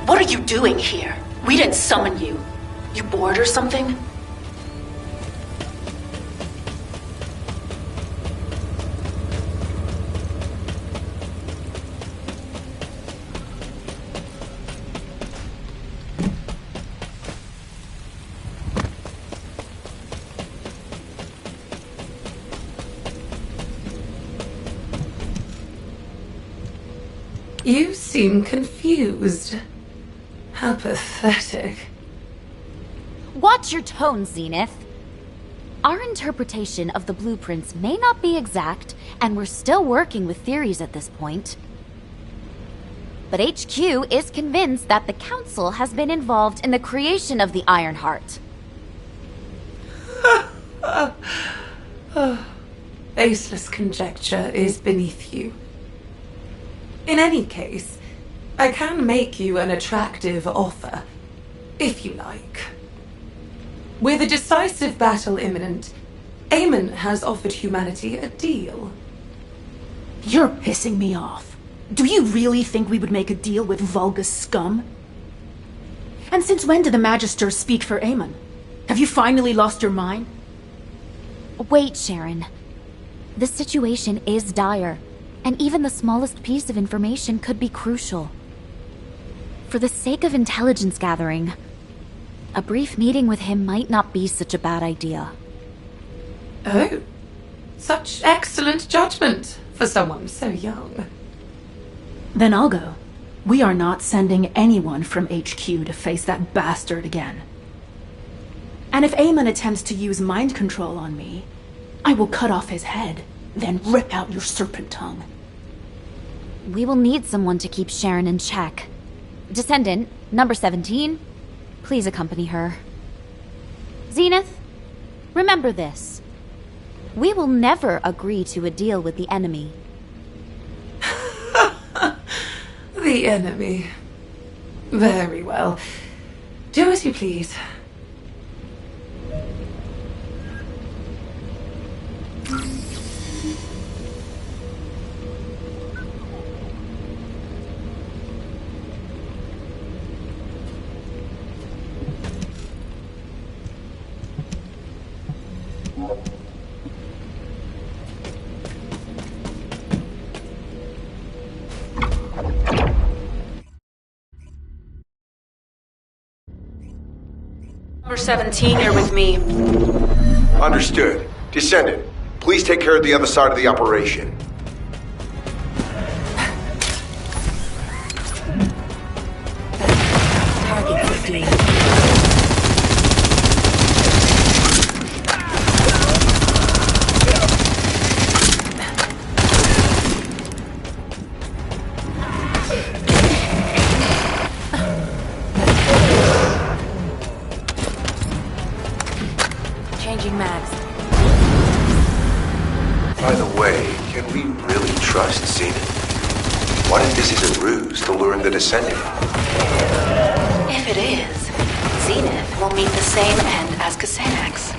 What are you doing here? We didn't summon you. You bored or something? You seem confused. How pathetic. Watch your tone, Zenith. Our interpretation of the blueprints may not be exact, and we're still working with theories at this point. But HQ is convinced that the Council has been involved in the creation of the Iron Heart. Baseless conjecture is beneath you. In any case, I can make you an attractive offer, if you like. With a decisive battle imminent, Eamon has offered humanity a deal. You're pissing me off. Do you really think we would make a deal with Vulgus scum? And since when did the Magister speak for Eamon? Have you finally lost your mind? Wait, Sharon. The situation is dire, and even the smallest piece of information could be crucial. For the sake of intelligence gathering, a brief meeting with him might not be such a bad idea. Oh, such excellent judgment for someone so young. Then I'll go. We are not sending anyone from HQ to face that bastard again. And if Eamon attempts to use mind control on me, I will cut off his head, then rip out your serpent tongue. We will need someone to keep Sharon in check. Descendant, number 17, please accompany her. Zenith, remember this. We will never agree to a deal with the enemy. The enemy. Very well. Do as you please. Number 17, you're with me. Understood. Descendant, please take care of the other side of the operation. Target 15. Changing mags. honest, Zenith. What if this is a ruse to lure in the Descendant? If it is, Zenith will meet the same end as Kasanax.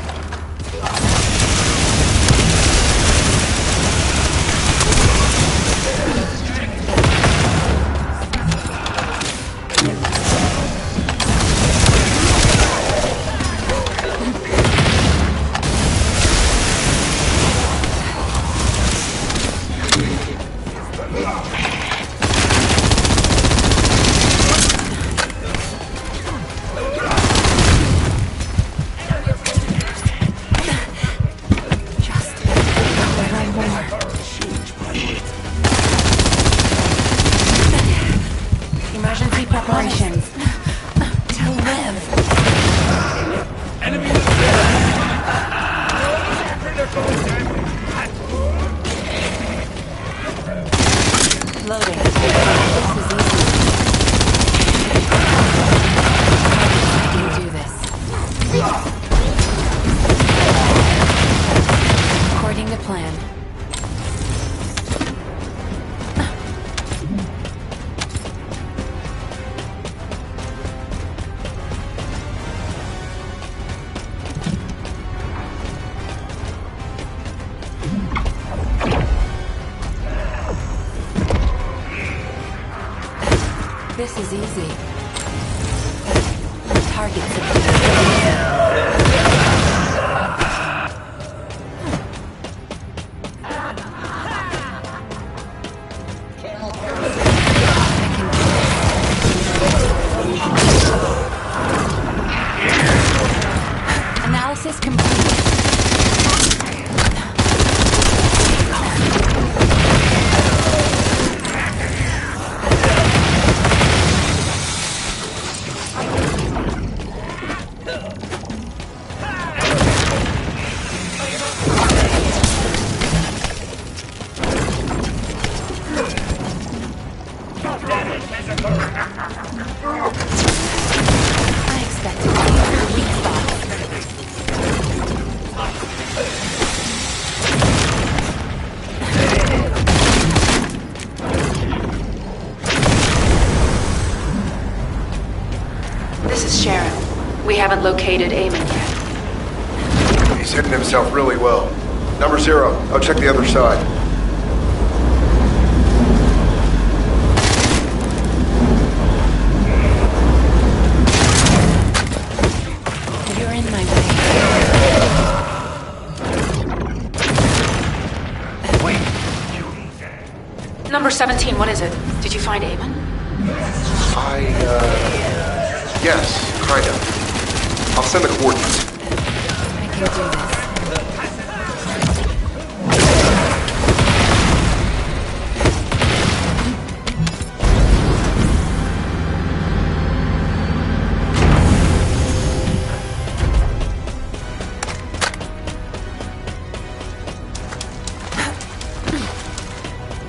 This is easy. Targets. Analysis complete. Haven't located Eamon yet. He's hidden himself really well. Number 0, I'll check the other side. You're in my Wait. Number 17, what is it? Did you find Eamon? Yes, kind of. I'll send the coordinates. I can do this.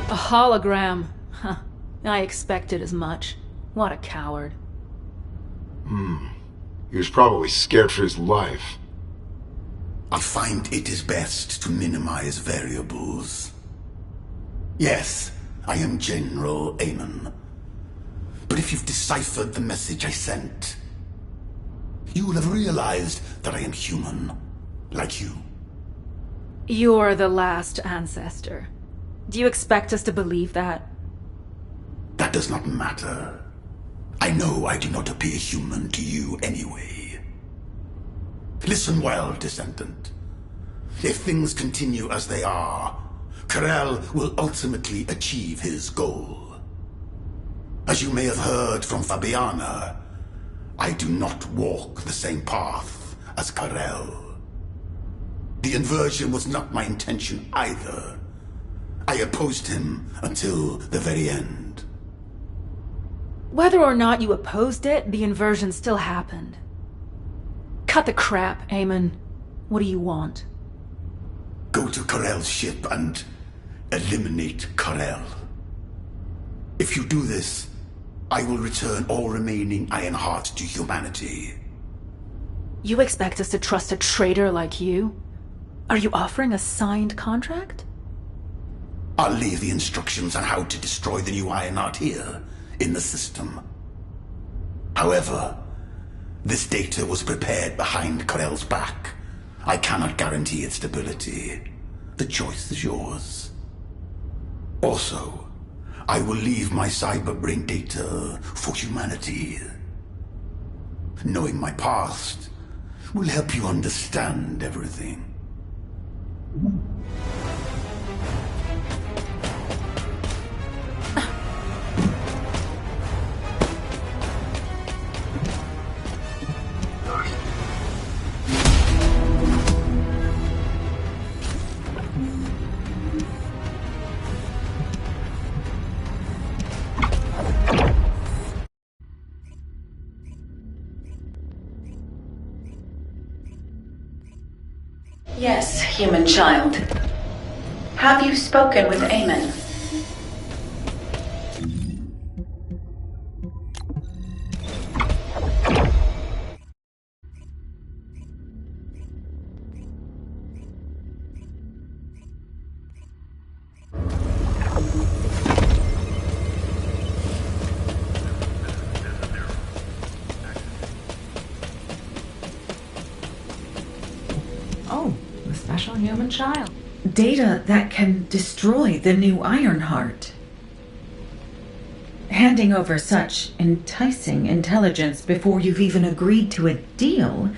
A hologram. Huh. I expected as much. What a coward. He was probably scared for his life. I find it is best to minimize variables. Yes, I am General Eamon. But if you've deciphered the message I sent, you will have realized that I am human, like you. You're the last ancestor. Do you expect us to believe that? That does not matter. I know I do not appear human to you anyway. Listen well, Descendant. If things continue as they are, Karel will ultimately achieve his goal. As you may have heard from Fabiana, I do not walk the same path as Karel. The inversion was not my intention either. I opposed him until the very end. Whether or not you opposed it, the inversion still happened. Cut the crap, Eamon. What do you want? Go to Karel's ship and eliminate Karel. If you do this, I will return all remaining Ironheart to humanity. You expect us to trust a traitor like you? Are you offering a signed contract? I'll leave the instructions on how to destroy the new iron art here, in the system. However, this data was prepared behind Corell's back. I cannot guarantee its stability. The choice is yours. Also, I will leave my cyberbrain data for humanity. Knowing my past will help you understand everything. Yes, human child. Have you spoken with Eamon? Oh, the special human child. Data that can destroy the new Ironheart. Handing over such enticing intelligence before you've even agreed to a deal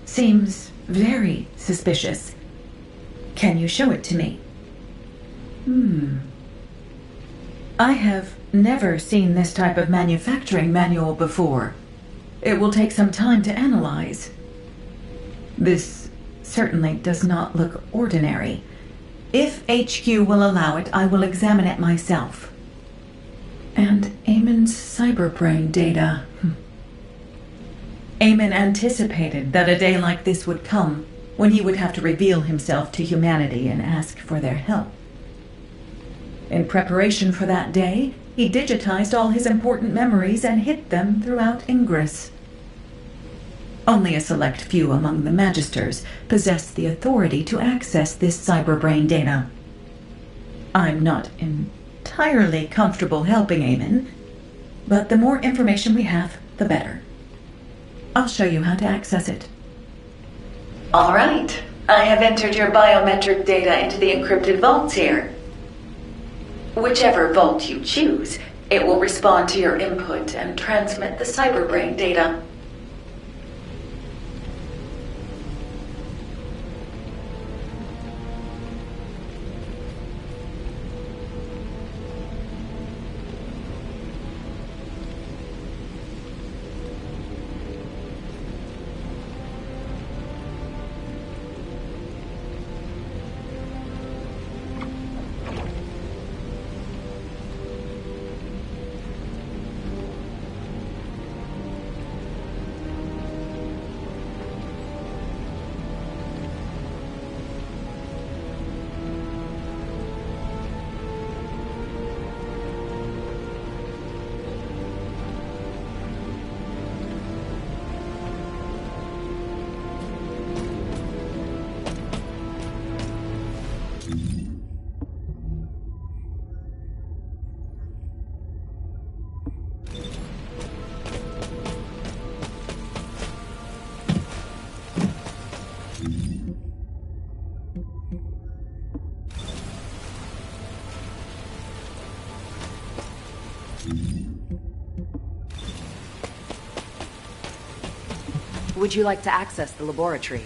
seems very suspicious. Can you show it to me? I have never seen this type of manufacturing manual before. It will take some time to analyze. This certainly does not look ordinary. If HQ will allow it, I will examine it myself. And Eamon's cyberbrain data. Eamon anticipated that a day like this would come, when he would have to reveal himself to humanity and ask for their help. In preparation for that day, he digitized all his important memories and hid them throughout Ingress. Only a select few among the Magisters possess the authority to access this cyberbrain data. I'm not entirely comfortable helping Eamon, but the more information we have, the better. I'll show you how to access it. All right. I have entered your biometric data into the encrypted vaults here. Whichever vault you choose, it will respond to your input and transmit the cyberbrain data. Would you like to access the laboratory?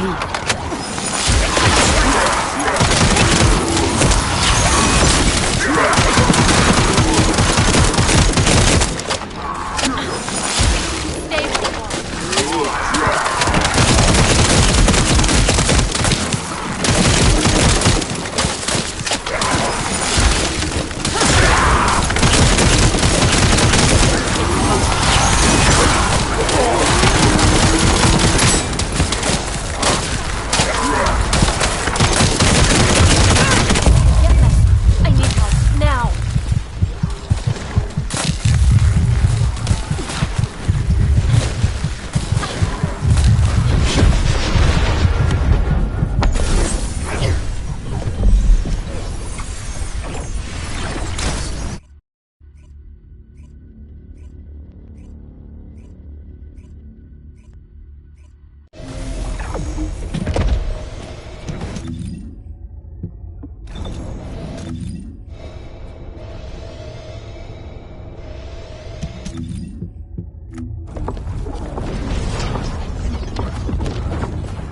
me.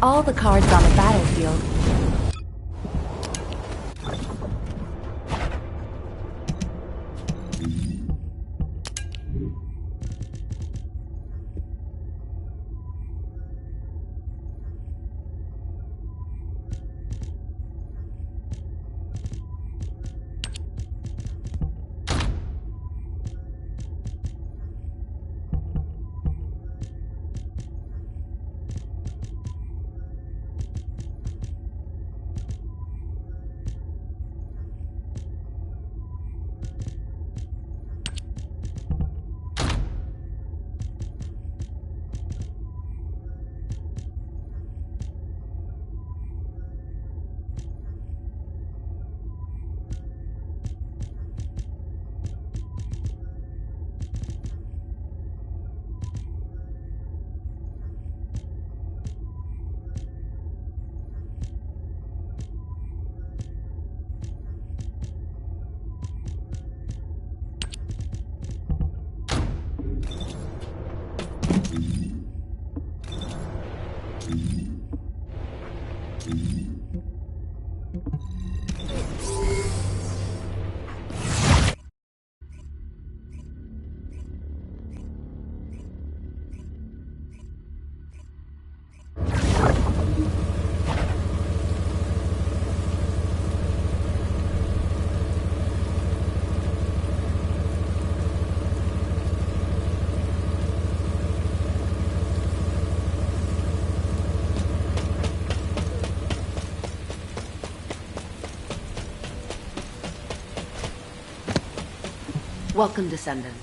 All the cards on the battlefield. Welcome, Descendant.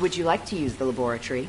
Would you like to use the laboratory?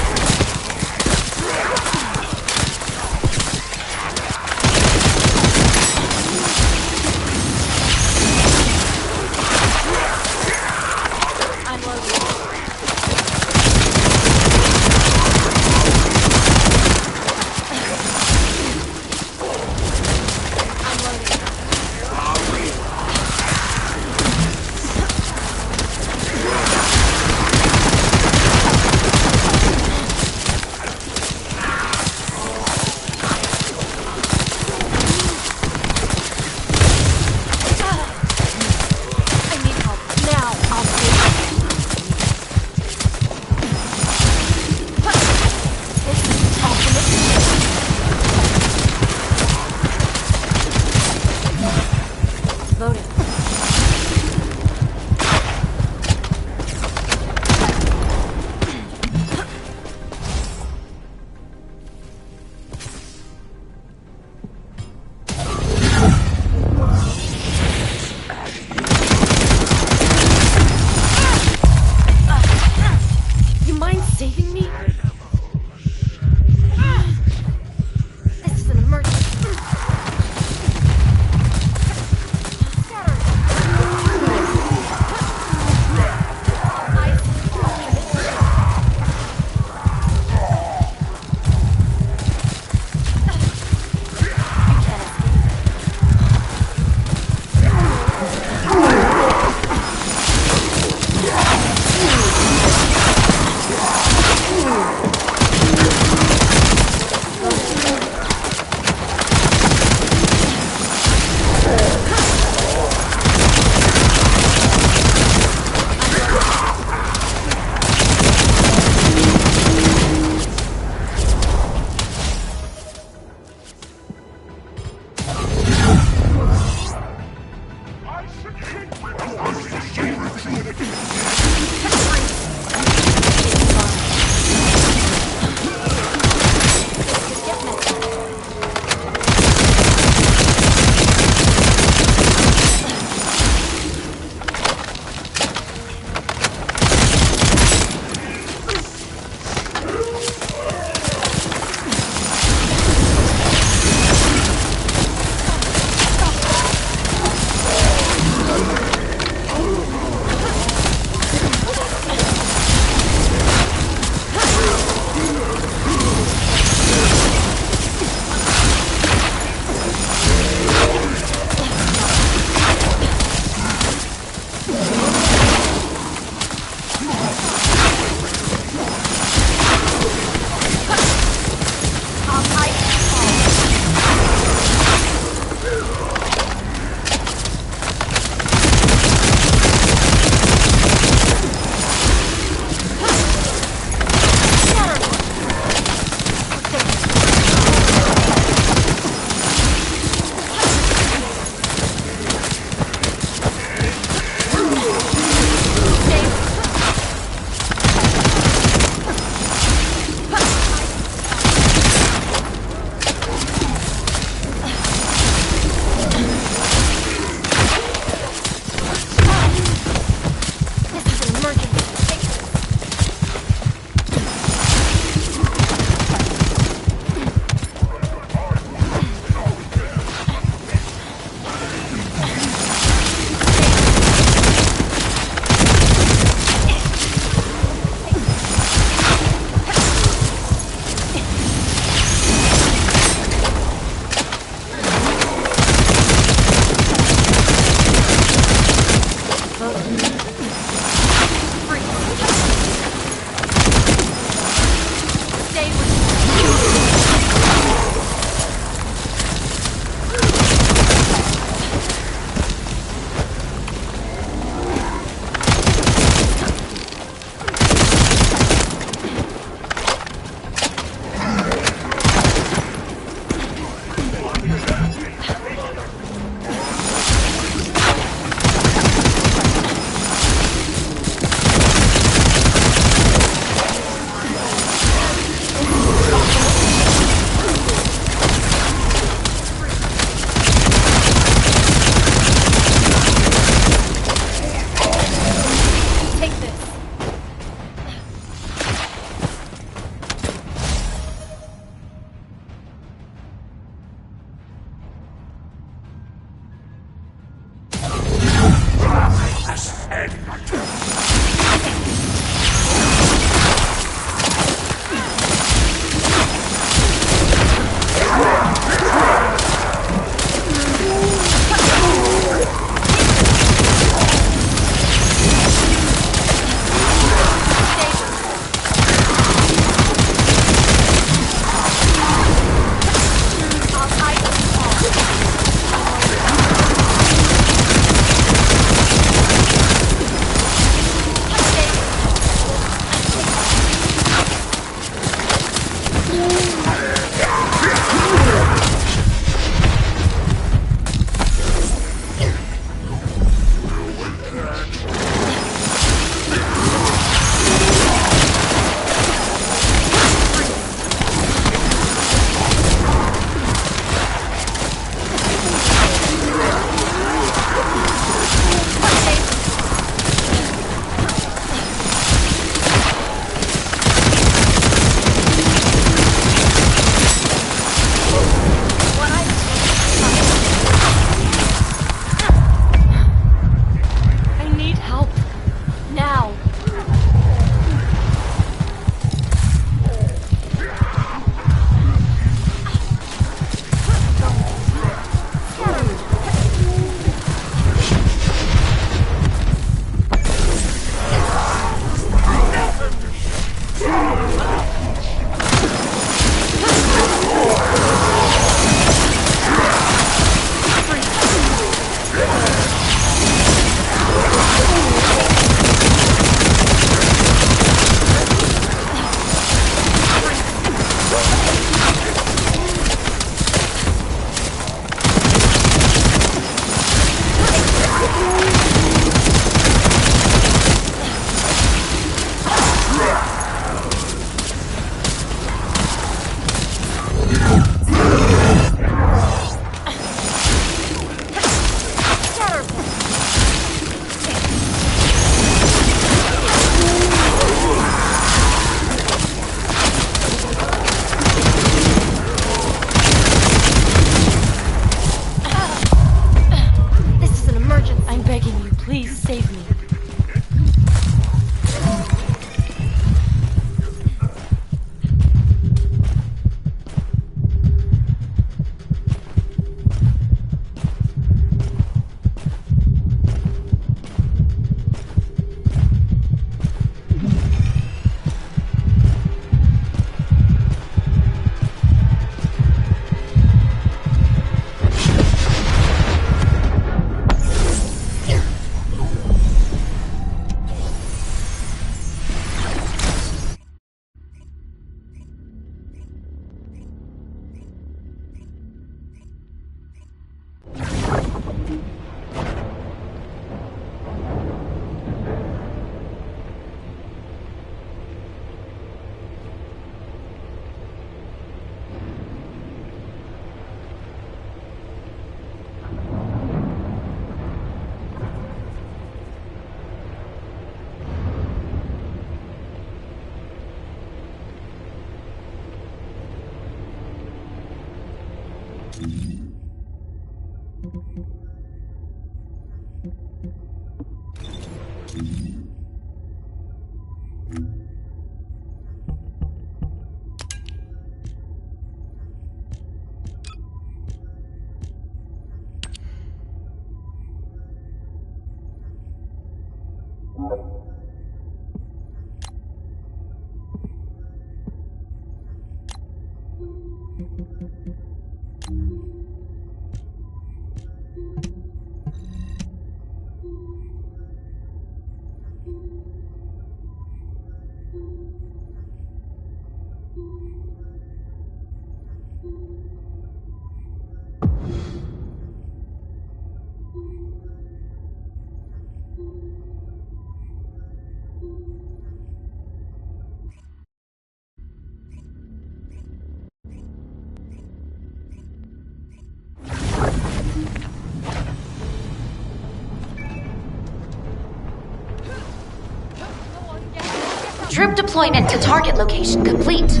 Troop deployment to target location complete.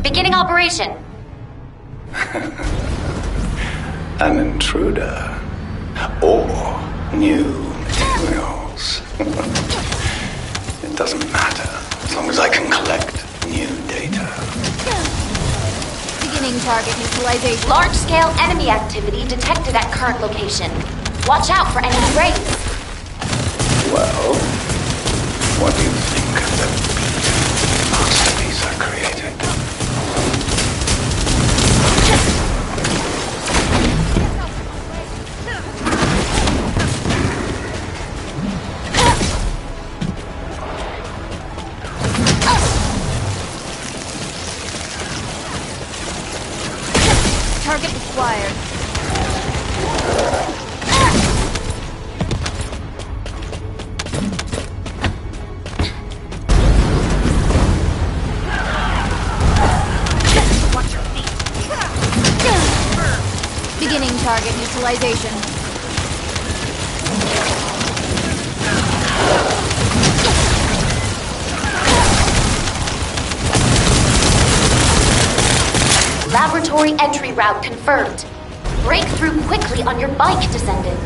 Beginning operation. An intruder. Or new materials. It doesn't matter, as long as I can collect new data. Beginning target neutralization. Large-scale enemy activity detected at current location. Watch out for enemy raids. Well, what do you think of the masterpiece I created? Target acquired. Beginning target neutralization. Laboratory entry route confirmed. Break through quickly on your bike, Descendant.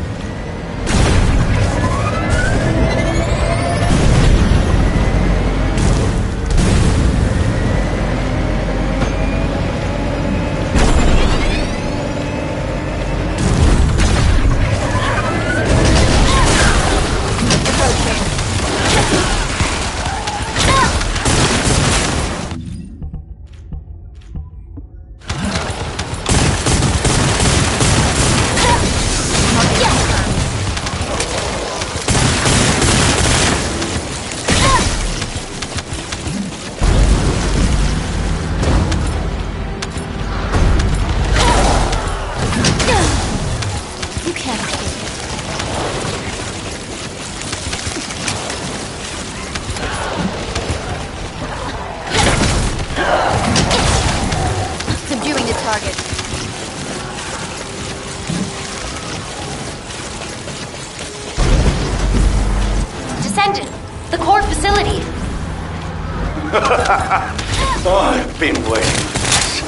I've been waiting for this.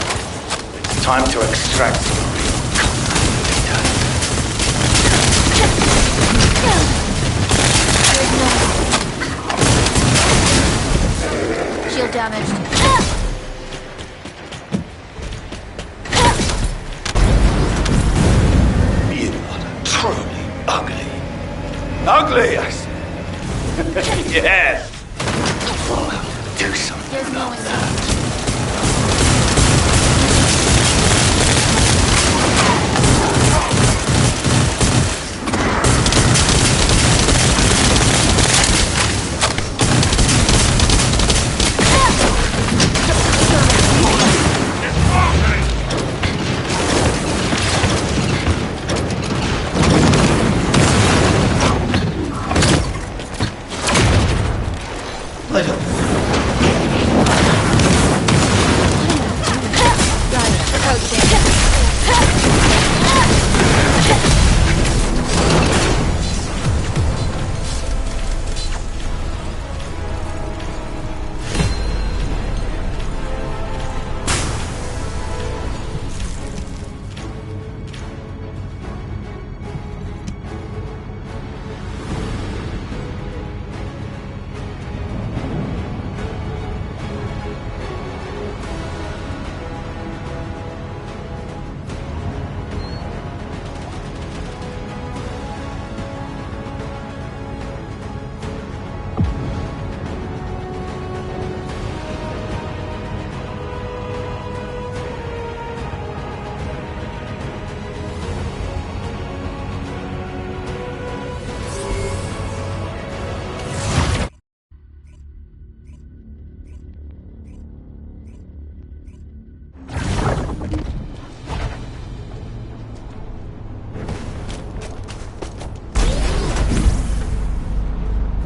It's time to extract Shield damaged. You are truly ugly. Ugly, I say. Yes. We'll have to do something about that.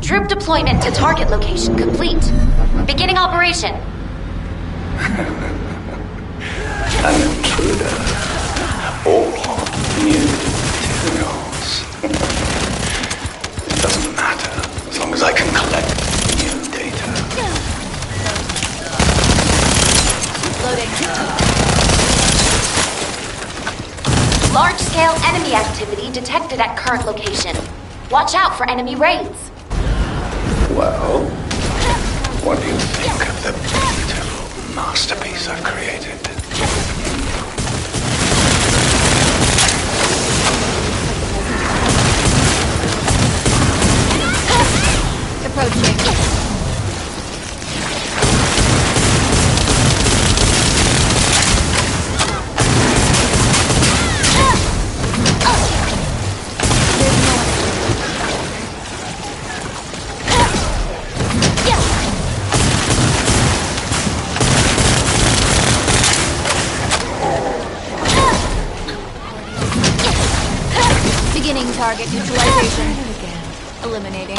Troop deployment to target location complete. Beginning operation. An intruder. All new materials. It doesn't matter, as long as I can collect new data. Loading. Large-scale enemy activity detected at current location. Watch out for enemy raids. Well, what do you think of the beautiful masterpiece I created? Approaching. Beginning target neutralization. Eliminating.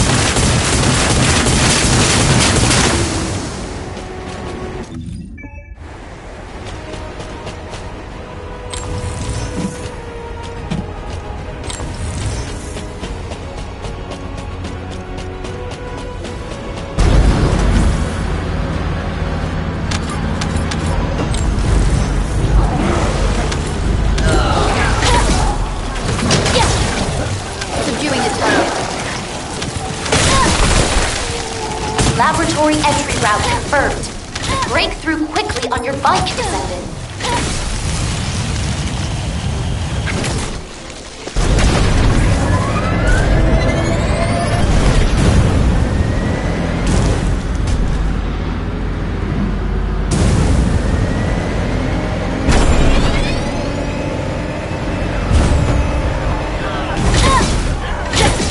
Laboratory entry route confirmed. Break through quickly on your bike, Descendant.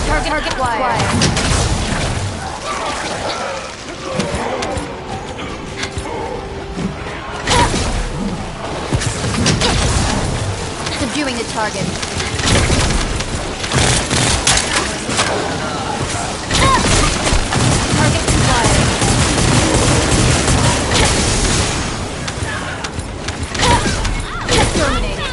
Target acquired. Subduing the target. Target acquired. Exterminating.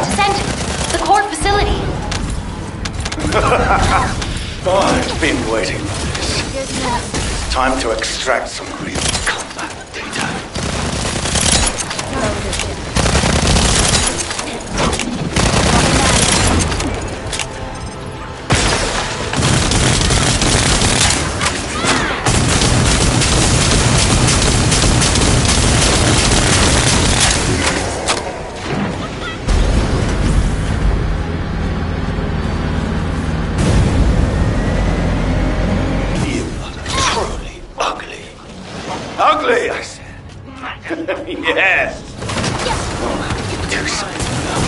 Descent! The core facility! I've been waiting for this. It's time to extract some real combat data. Ugly, I said. Yes. Do something about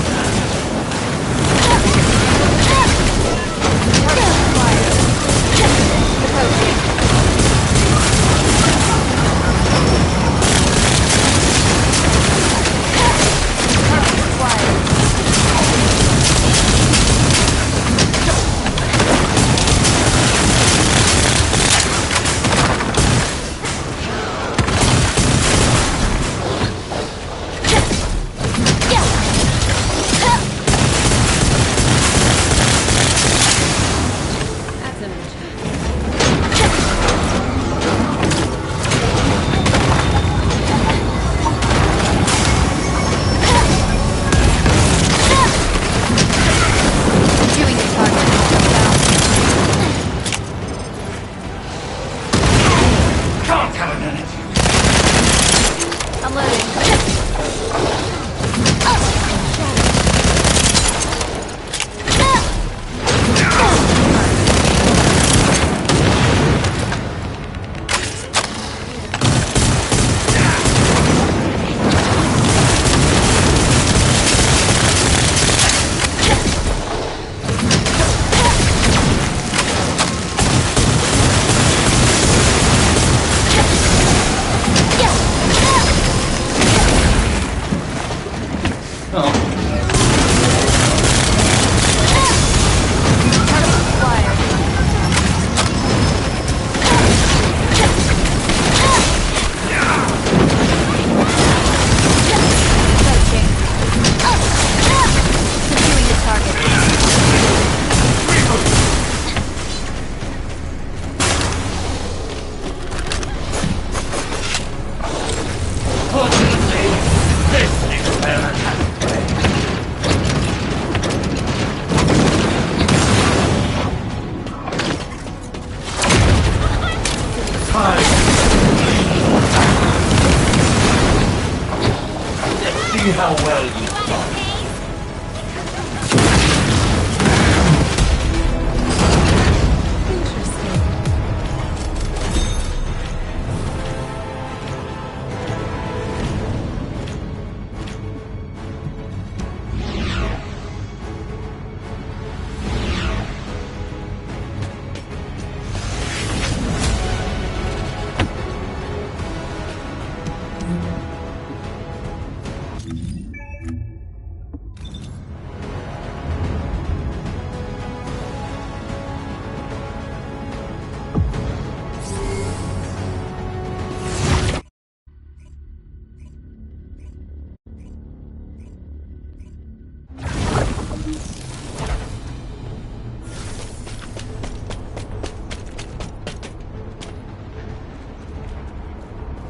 how well you've done.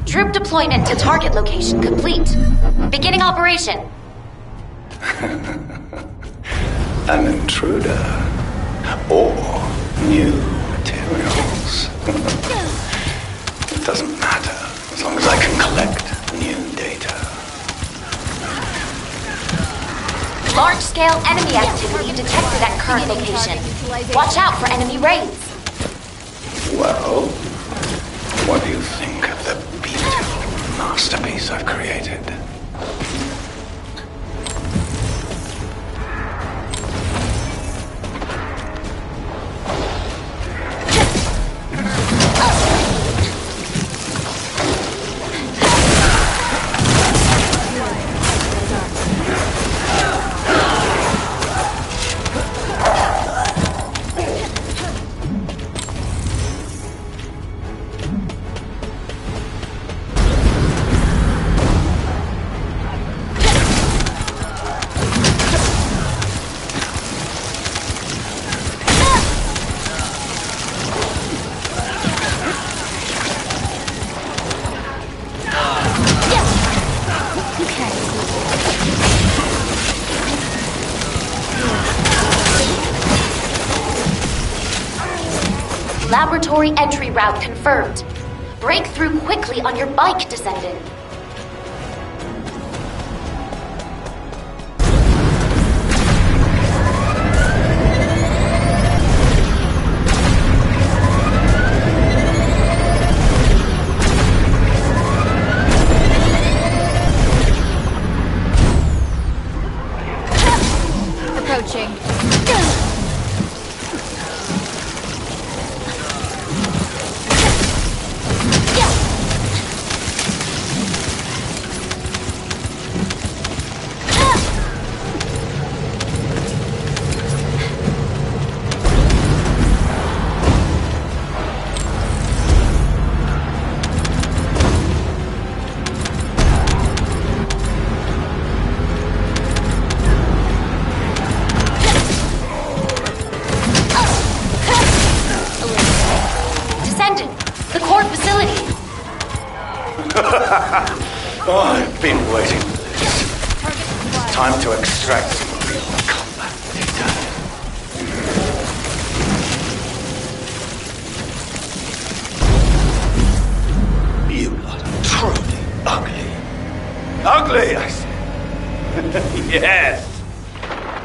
Troop deployment to target location complete. Beginning operation. An intruder. Or new materials. It doesn't matter, as long as I can collect new data. Large-scale enemy activity detected at current location. Watch out for enemy raids. Well, what do you think of the beautiful masterpiece I've created? Laboratory entry route confirmed. Break through quickly on your bike, Descendant. Approaching. Oh, I've been waiting for this. It's time to extract some real combat data. You lot are truly ugly. Ugly, I said. Yes.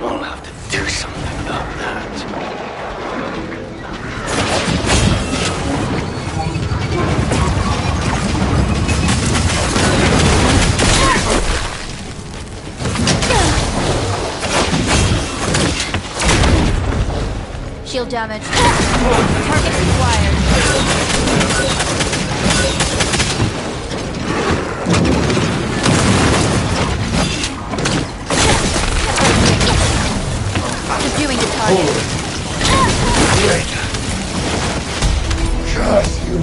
We'll have to do something about that. Shield damage. Target acquired. Subduing the target. Great. Just you.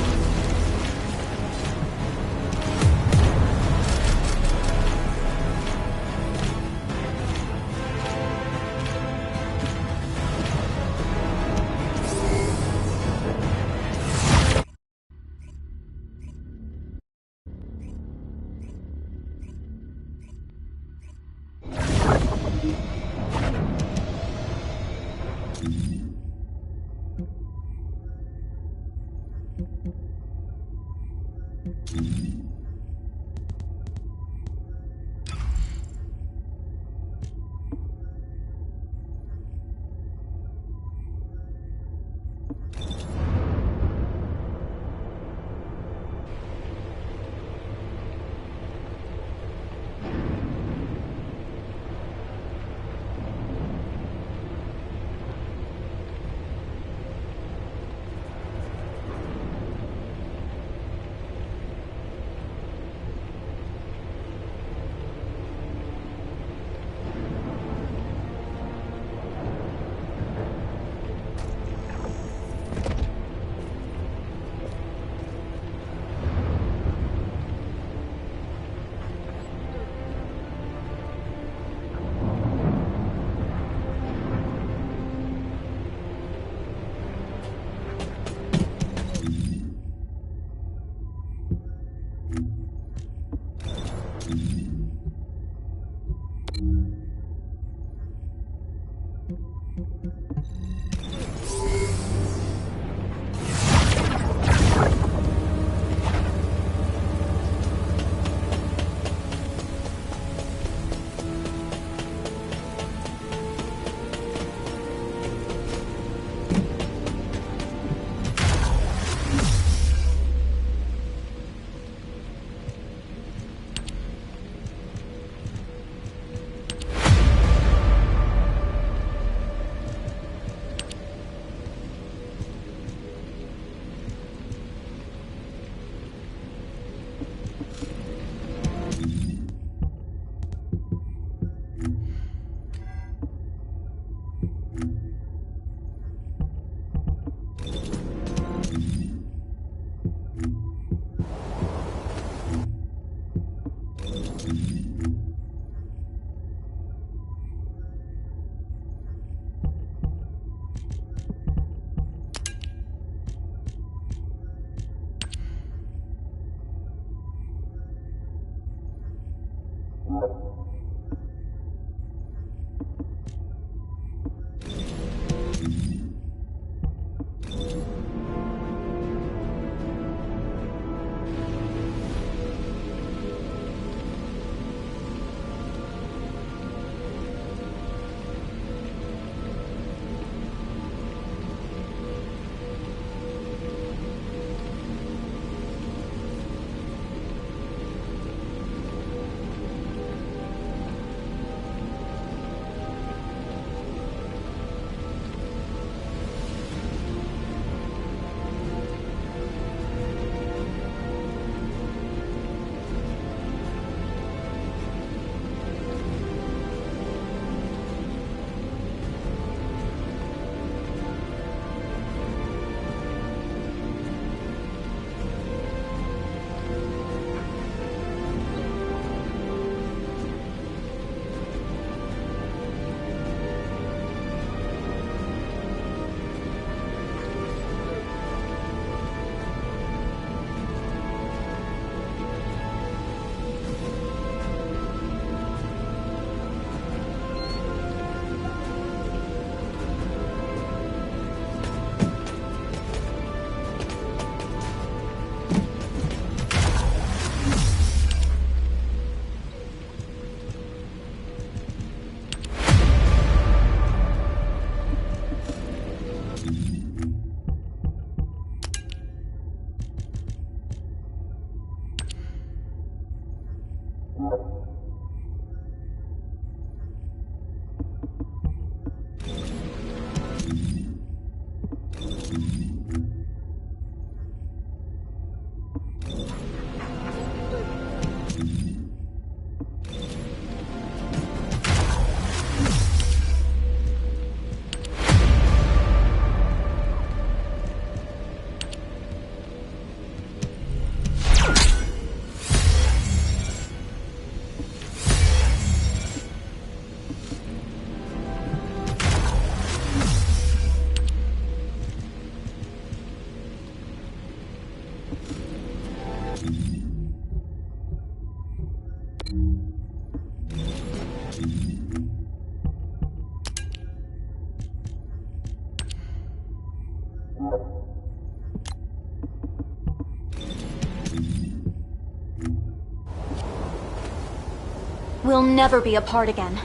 We'll never be apart again.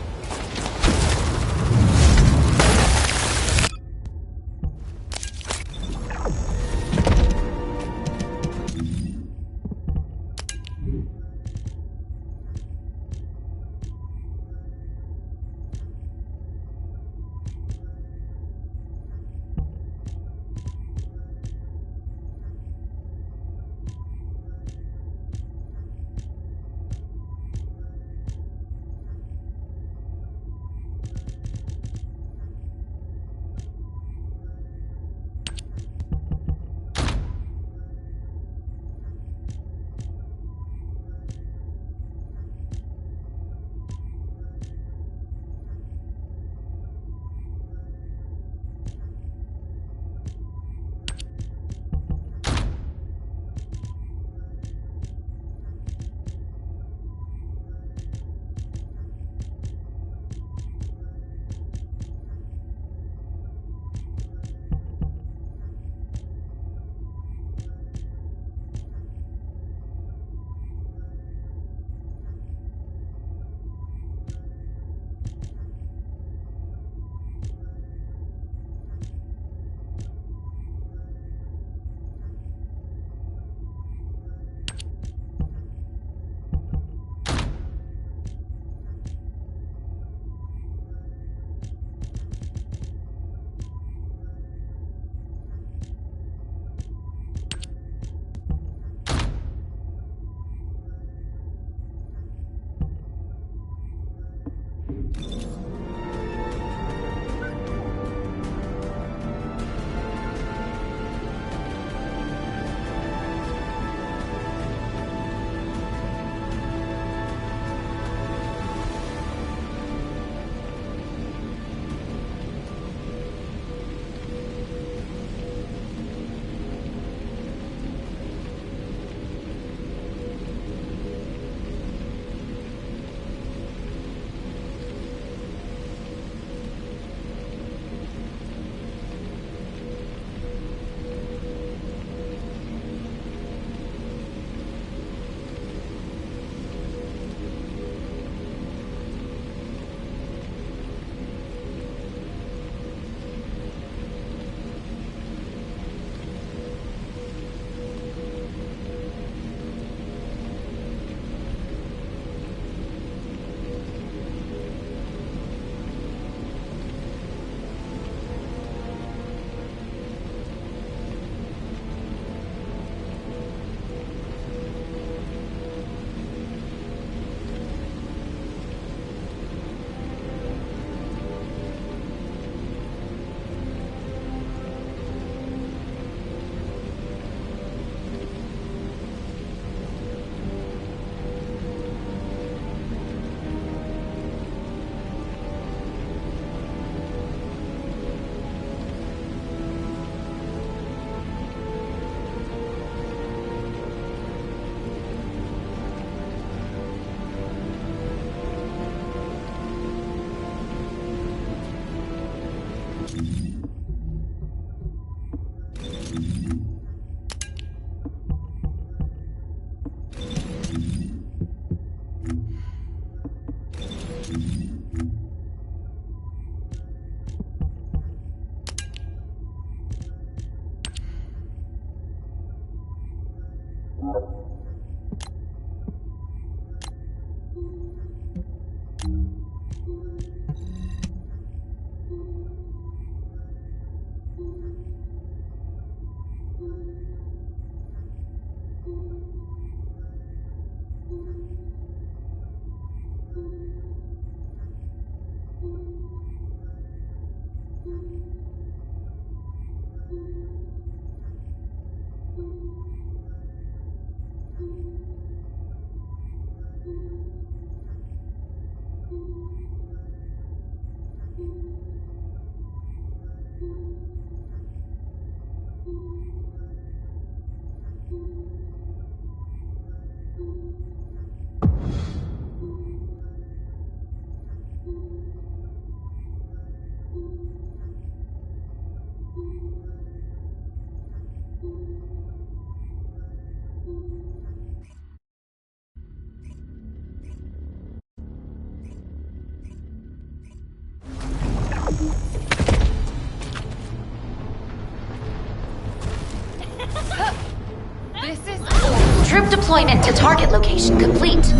deployment to target location complete.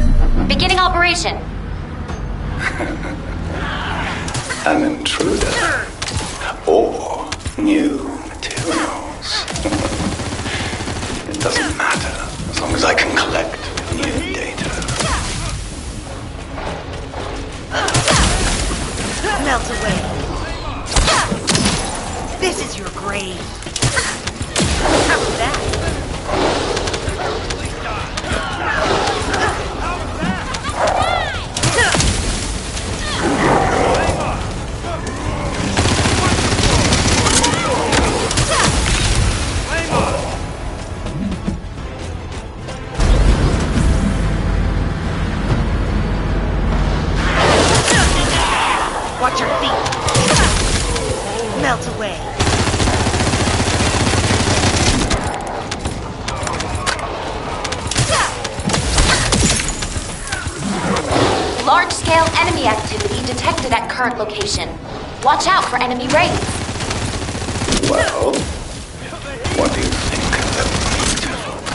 Beginning operation. An intruder. Or new materials. It doesn't matter, as long as I can collect new data. Melt away. This is your grave. How was that? Watch your feet. Melt away. Large-scale enemy activity detected at current location. Watch out for enemy raids. Well, what do you think of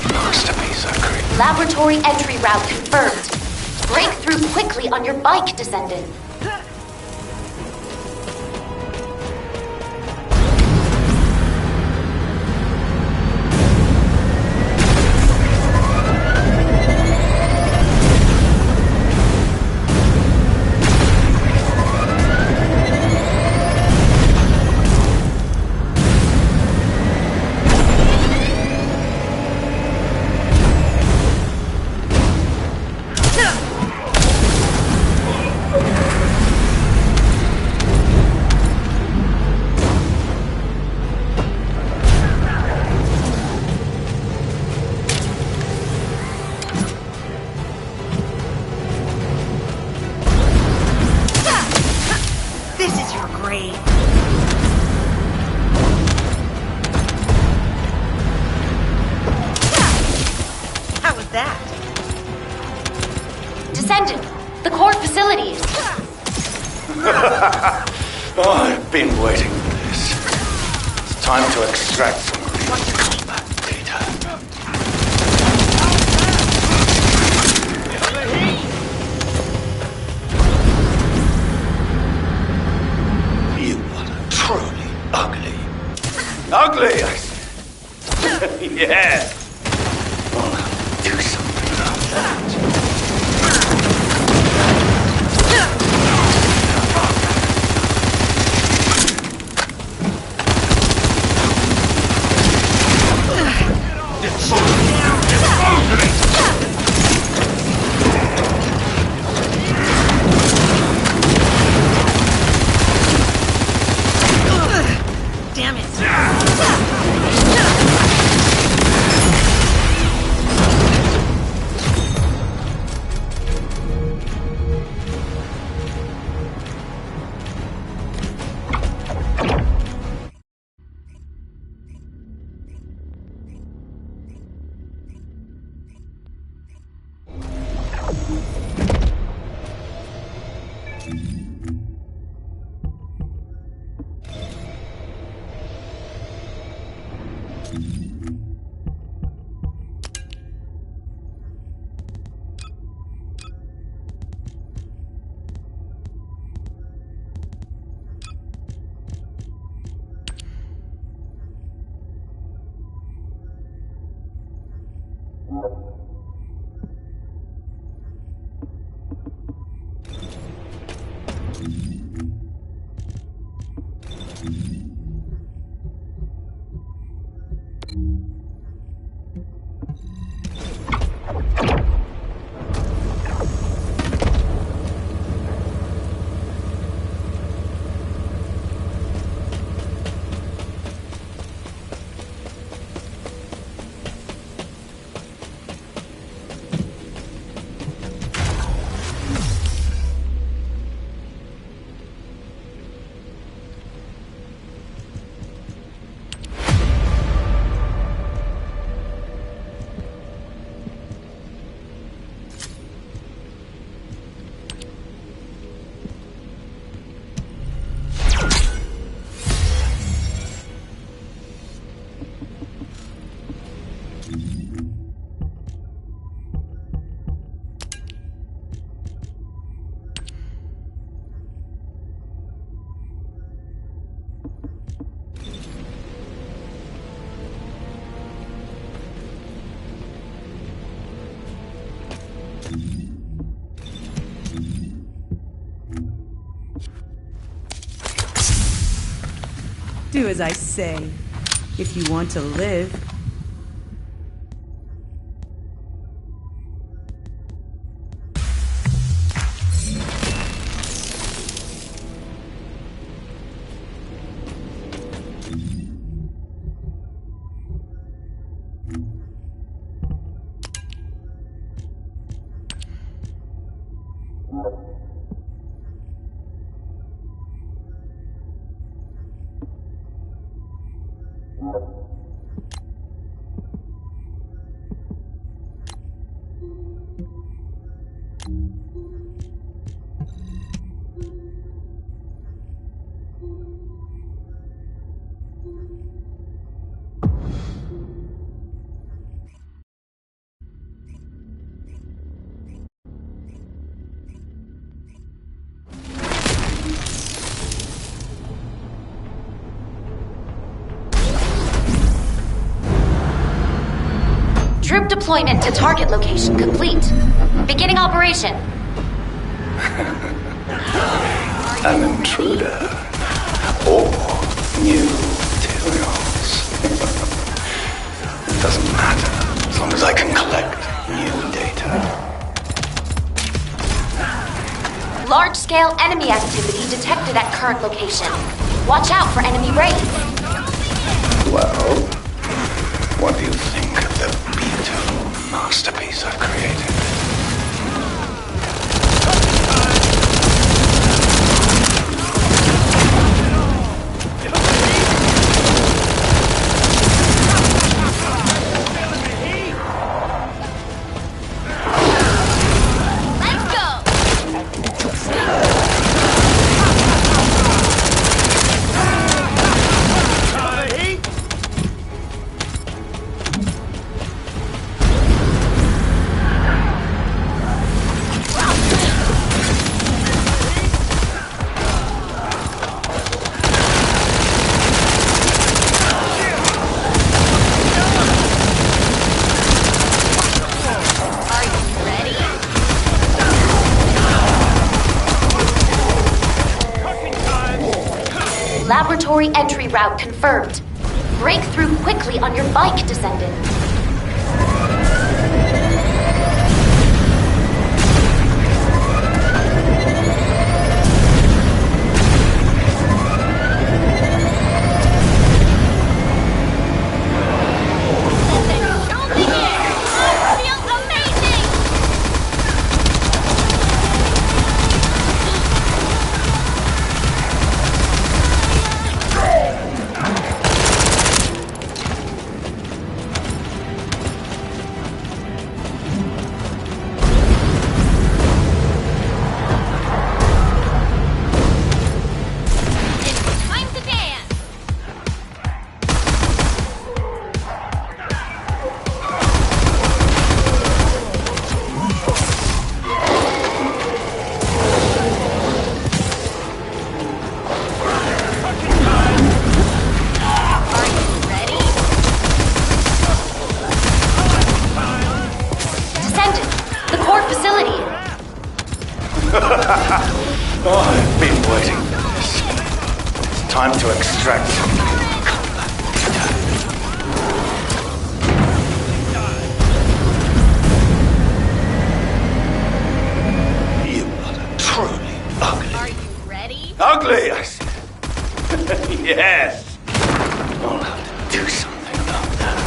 the masterpiece I created? Laboratory entry route confirmed. Break through quickly on your bike, Descendant. This is your grave. How was that? Descendant, the core facilities. Oh, I've been waiting for this. It's time to extract some of the combat data. You are truly ugly. Ugly, I said. Yeah. I'll have to do something about that. Damn it. Do as I say, if you want to live. Troop deployment to target location complete. Beginning operation. An intruder. Or new materials. It doesn't matter, as long as I can collect new data. Large-scale enemy activity detected at current location. Watch out for enemy raids. Well, what do you think of the Beetle masterpiece I've created? Laboratory entry route confirmed. Break through quickly on your bike, Descendant. I've been waiting for this. It's time to extract something. You are truly ugly. Are you ready? Ugly, I said. Yes. I'll have to do something about that.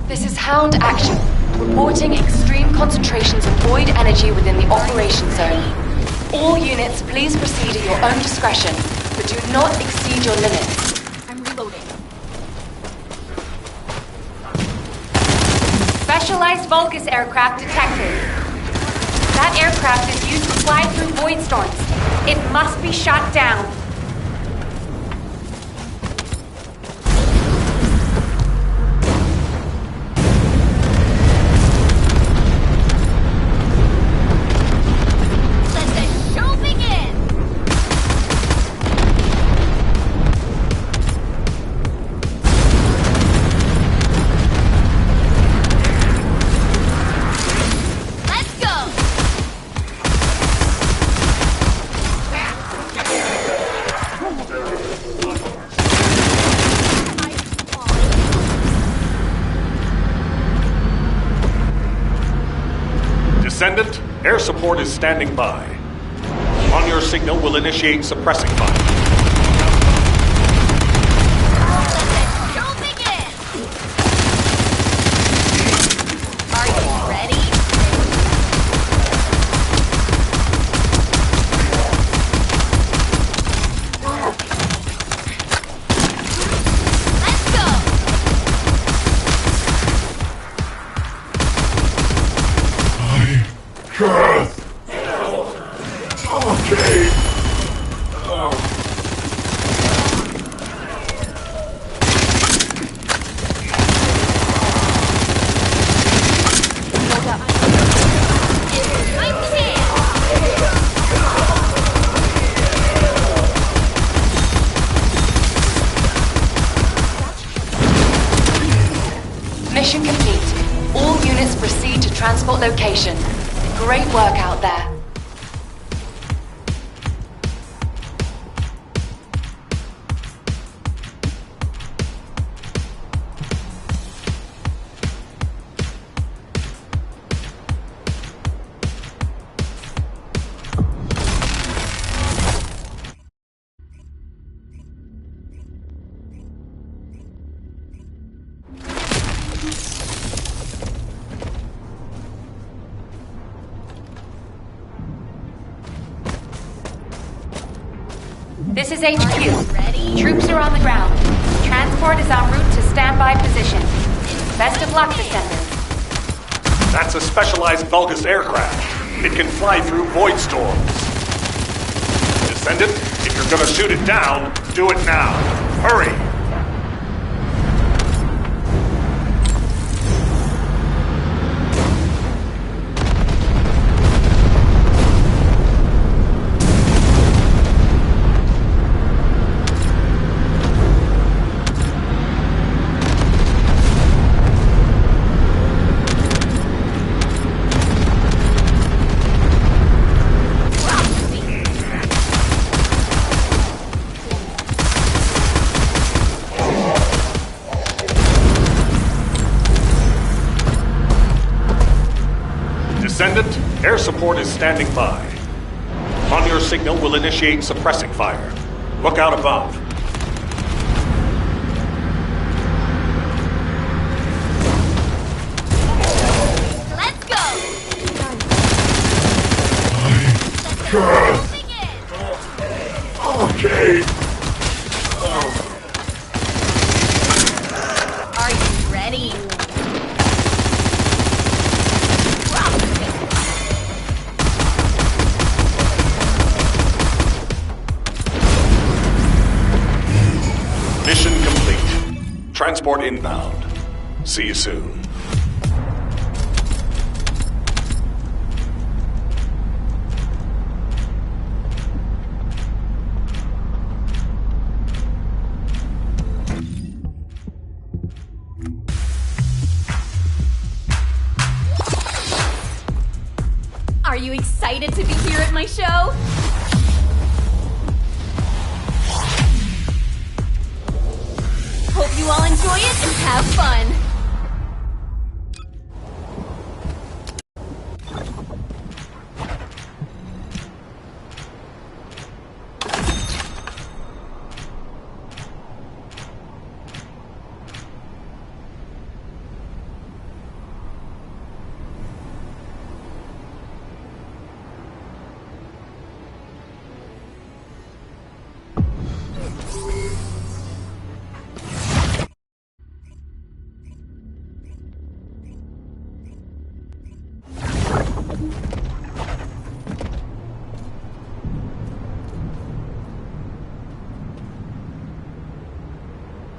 This is Hound Action, reporting extreme concentrations of void energy within the operation zone. All units, please proceed at your own discretion, but do not exceed your limits. I'm reloading. Specialized Vulgus aircraft detected. That aircraft is used to fly through void storms. It must be shot down. Descendant, air support is standing by. On your signal, we'll initiate suppressing fire. Are you ready? Let's go! Okay. Mission complete. All units proceed to transport location. Great work out there. This is HQ. Troops are on the ground. Transport is en route to standby position. Best of luck, Descendants. That's a specialized Vulgus aircraft. It can fly through void storms. Descendant, if you're gonna shoot it down, do it now. Hurry! Descendant, air support is standing by. On your signal, we'll initiate suppressing fire. Look out above. Let's go! Okay. Are you ready? Mission complete. Transport inbound. See you soon. Are you excited to be here at my show? Hope you all enjoy it and have fun.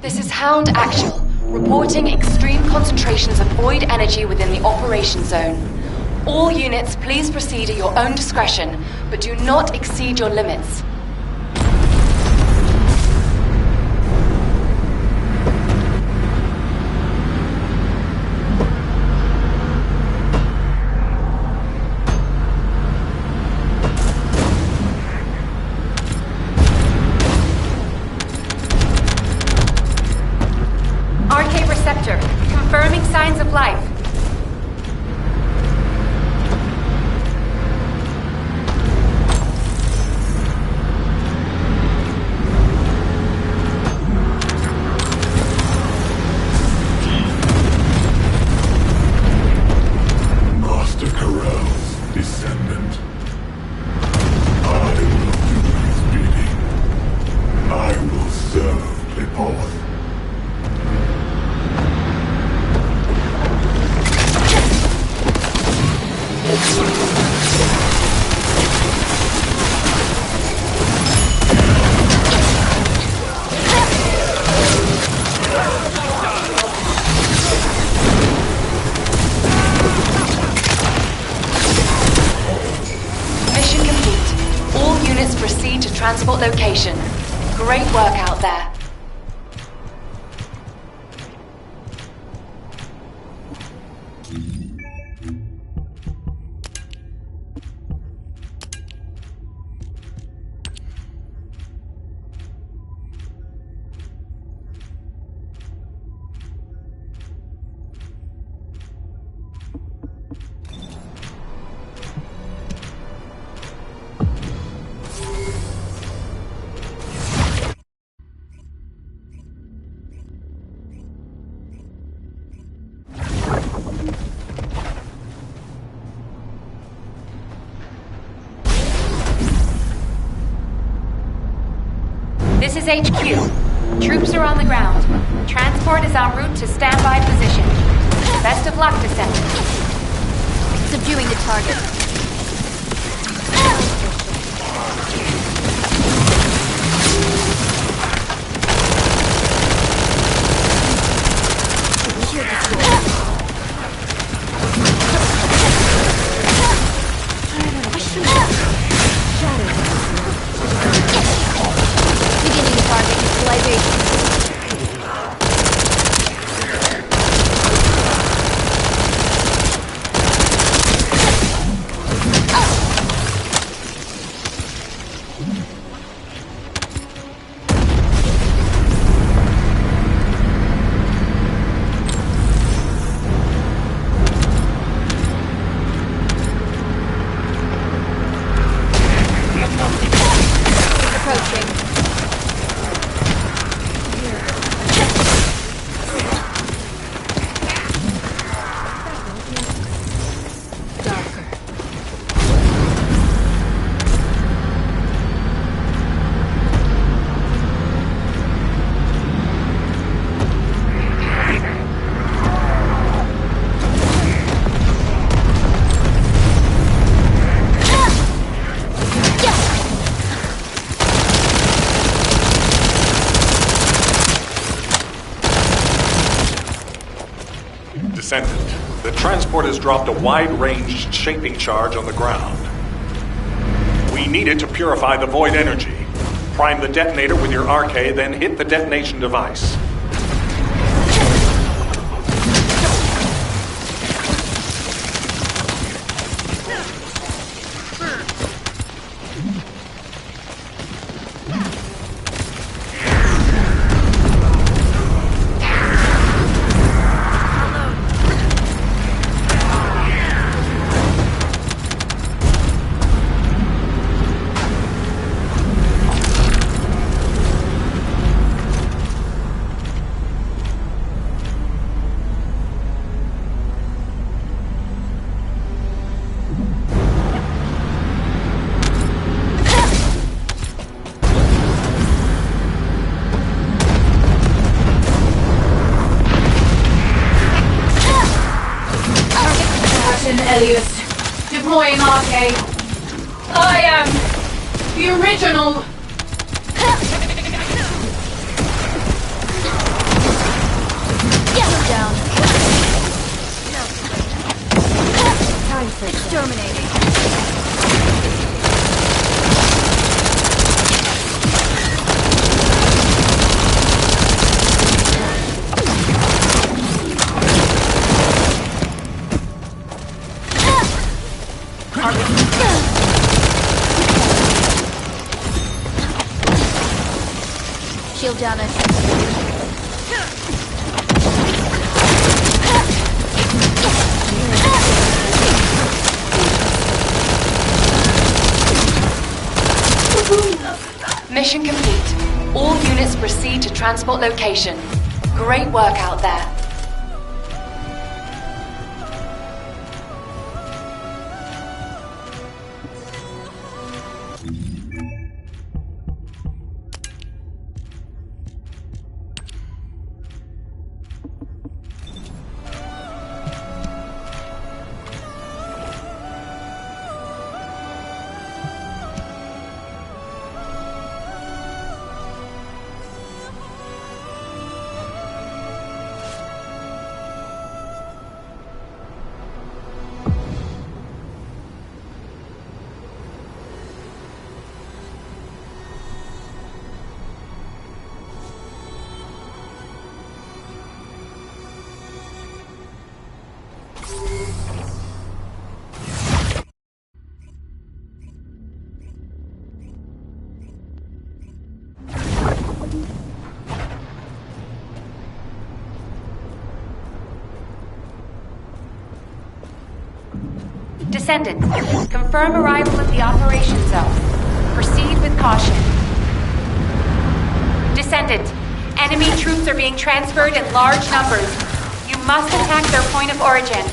This is Hound Actual, reporting extreme concentrations of void energy within the operation zone. All units, please proceed at your own discretion, but do not exceed your limits. Confirming signs of life. Master Corell's descendant. I will do his bidding. I will serve Lepoth. Mission complete. All units proceed to transport location. Great work out there. This is HQ. Troops are on the ground. Transport is en route to standby position. Best of luck, Descendant. Subduing the target. Beginning the target neutralization. Descendant, the transport has dropped a wide-ranged shaping charge on the ground. We need it to purify the void energy. Prime the detonator with your RK, then hit the detonation device. Elias, deploying RK. I am the original. Down. Time for exterminating. Shield down it. Mission complete. All units proceed to transport location. Great work out there. Descendants, confirm arrival at the operation zone. Proceed with caution. Descendant, enemy troops are being transferred in large numbers. You must attack their point of origin.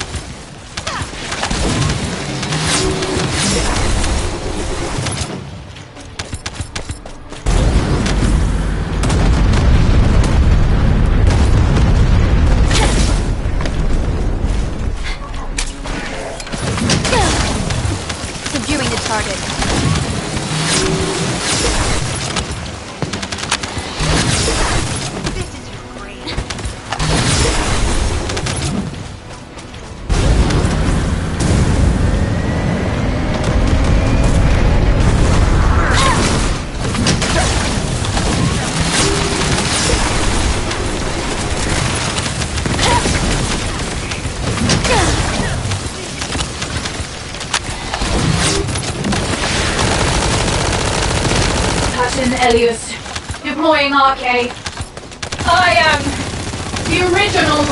Subduing the target. Elias, deploying RK. I am the original.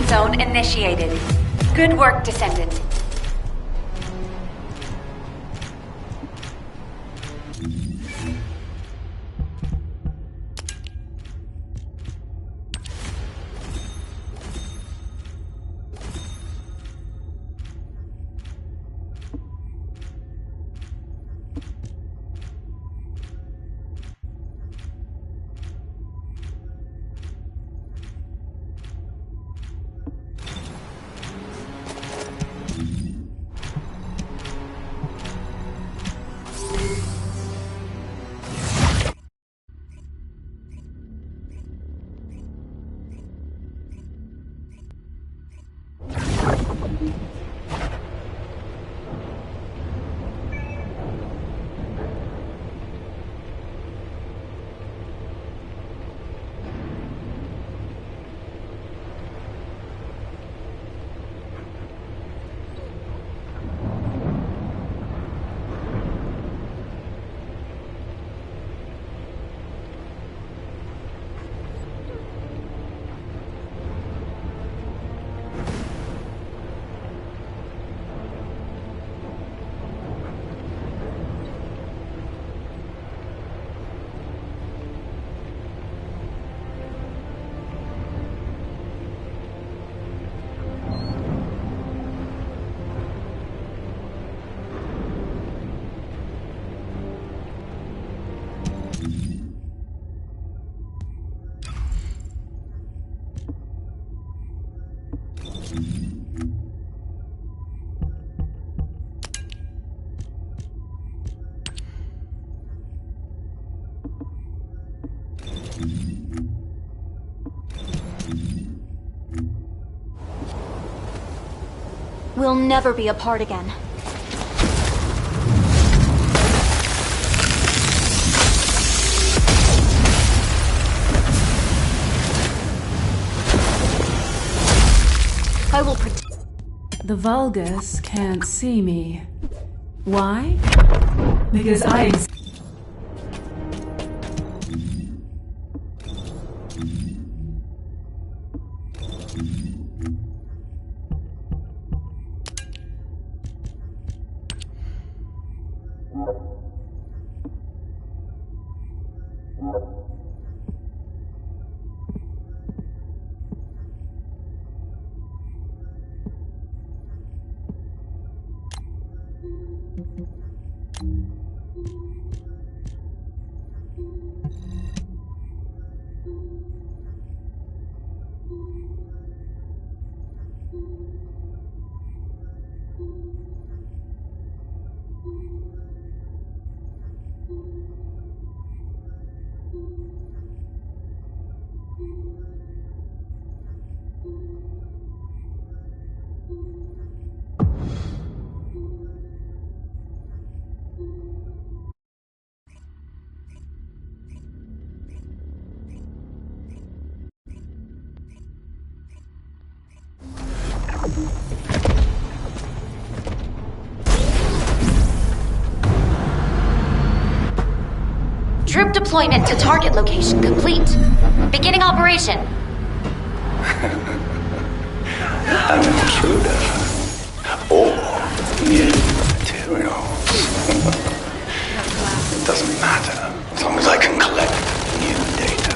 zone initiated. Good work, Descendant. We'll never be apart again. I will protect. The Vulgus can't see me. Why? Because I Troop deployment to target location complete. Beginning operation. I'm an intruder. Or new materials. It doesn't matter, as long as I can collect new data.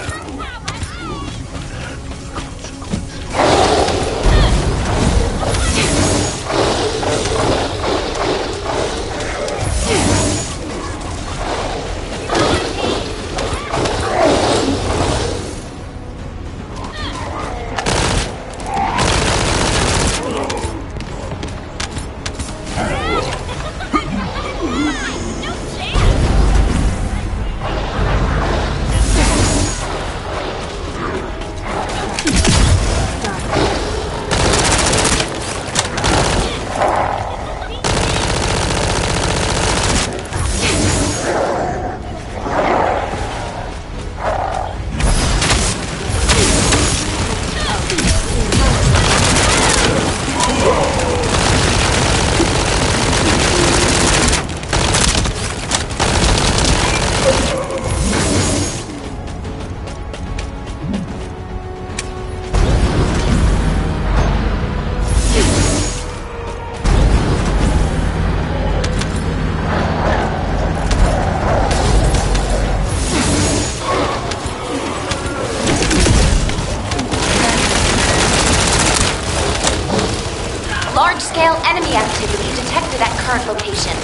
large-scale enemy activity detected at current location.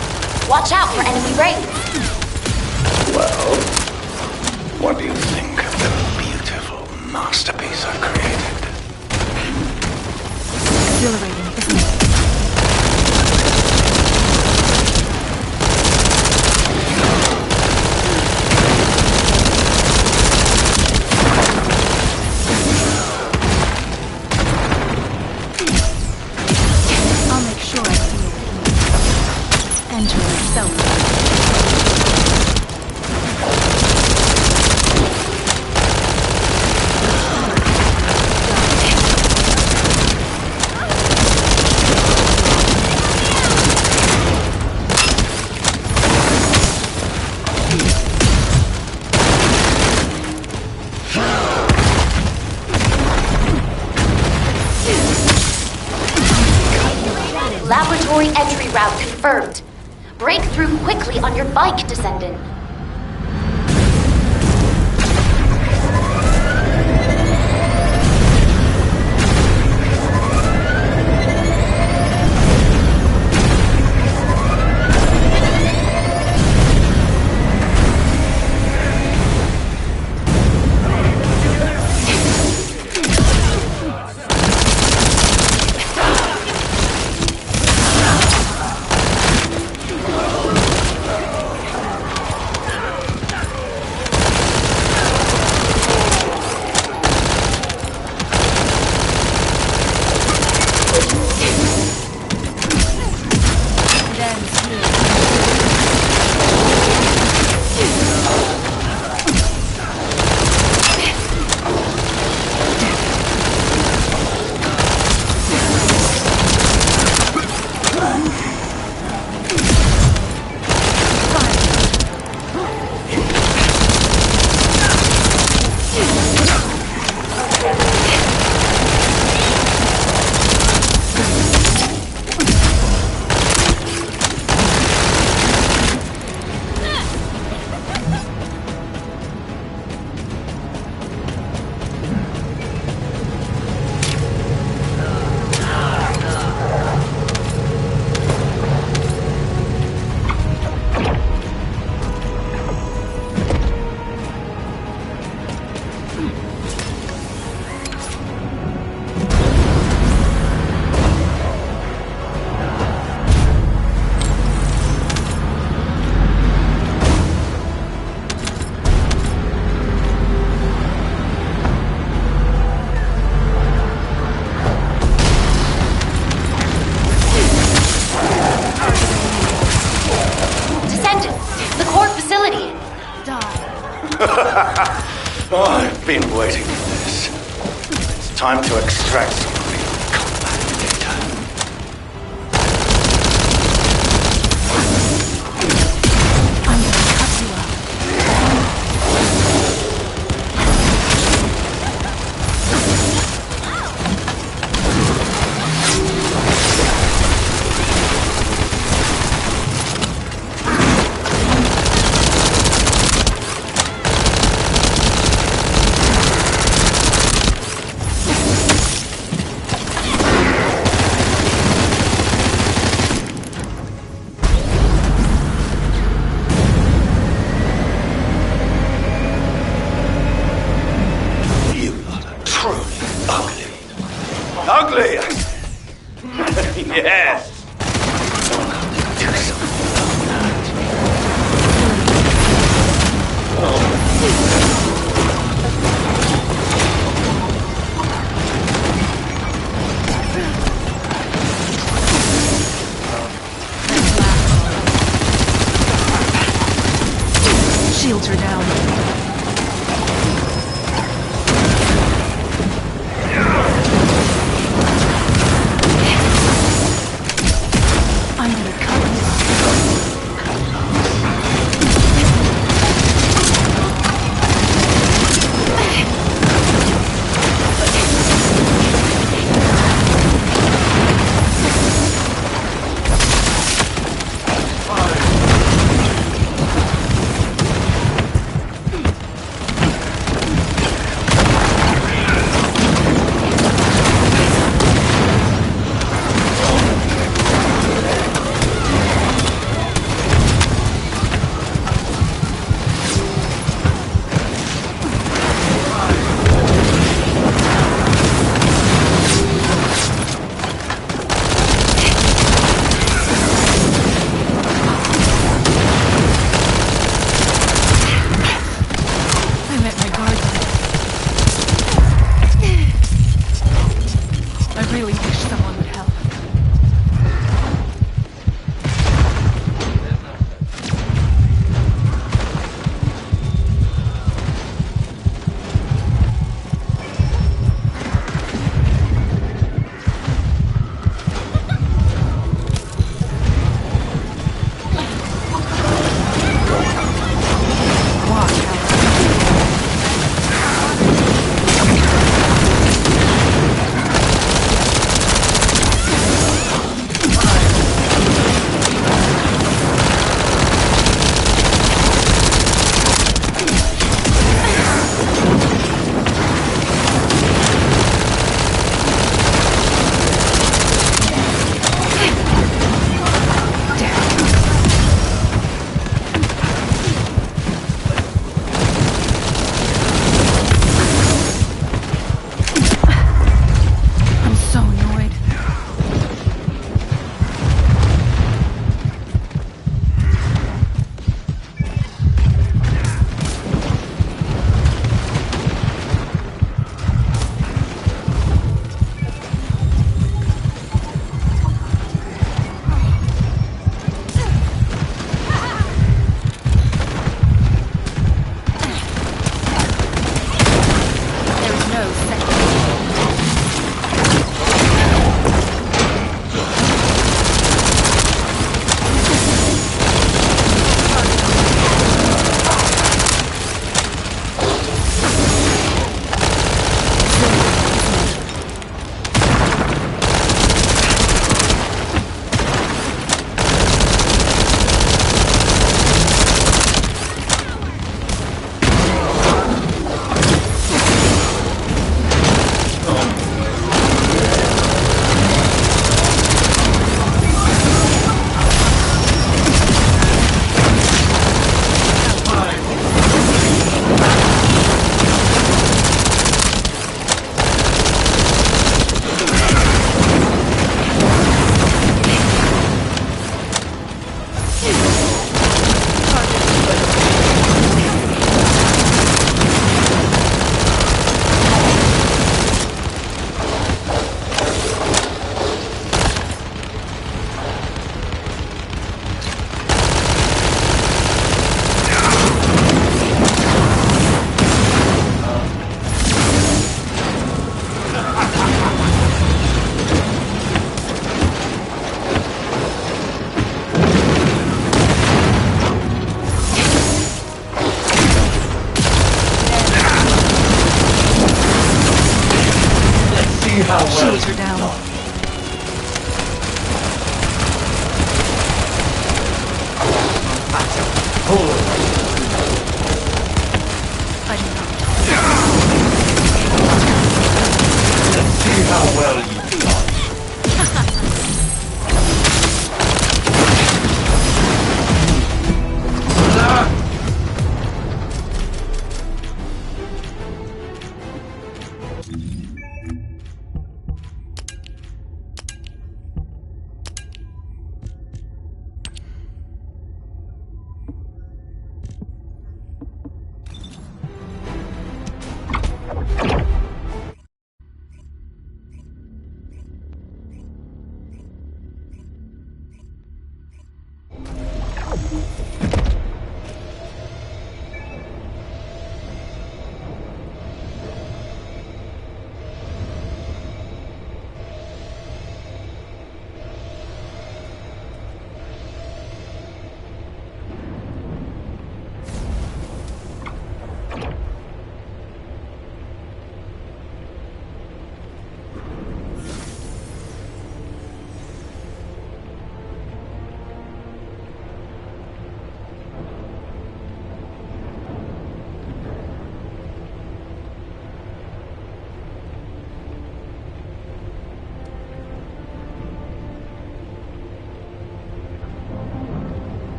Watch out for enemy raids. Well, what do you think of the beautiful masterpiece I created? Exhilarating, isn't it? I'll make sure I see it. Enter yourself. Laboratory entry route confirmed. Break through quickly on your bike, Descendant. I've been waiting for this. It's time to extract some real combat data. I'm gonna cut you up. Ugly! Yes! I'll have to do something about that. Shields her down. see how well Shields are down. Let's see how well you dodge.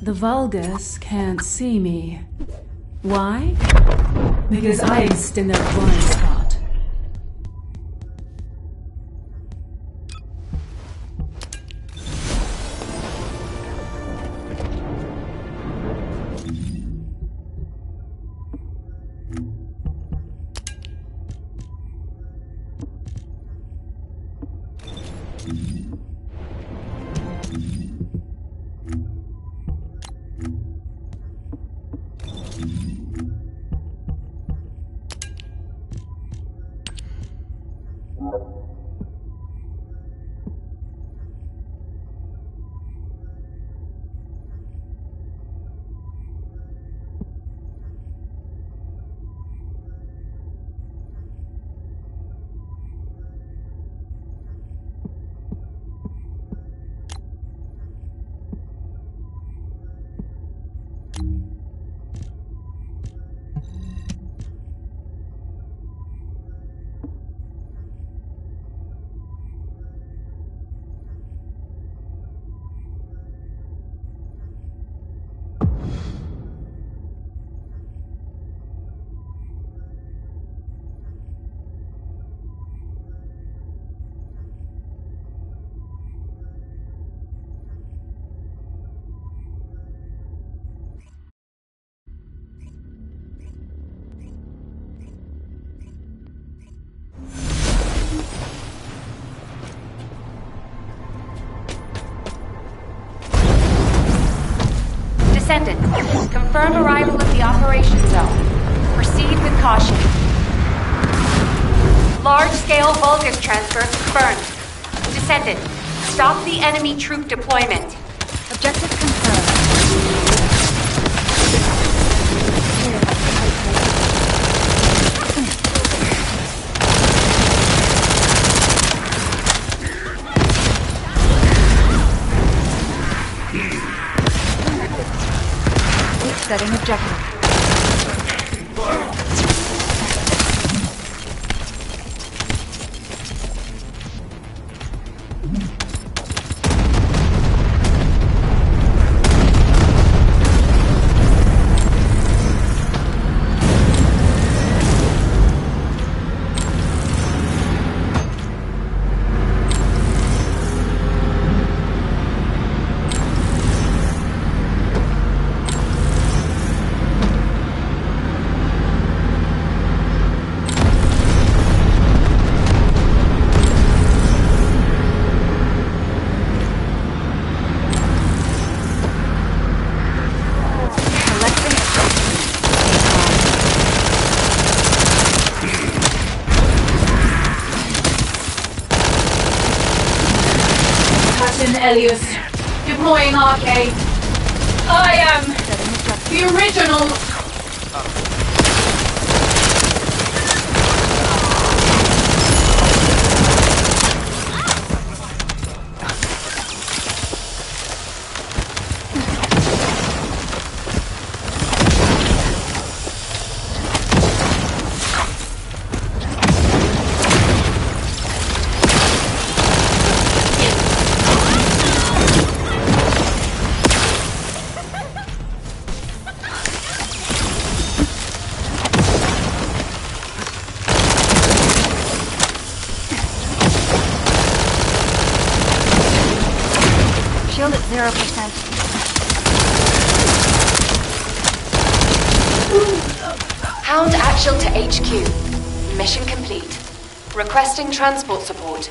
The Vulgus can't see me. Why? Because I exist in their blind spot. Descendant, confirm arrival at the operation zone. Proceed with caution. Large-scale Vulgus transfer confirmed. Descendant, stop the enemy troop deployment. Objective confirmed. Setting objective. Elias, deploying arcade. I am the original. Shield at 0%. Hound actual to HQ. Mission complete. Requesting transport support.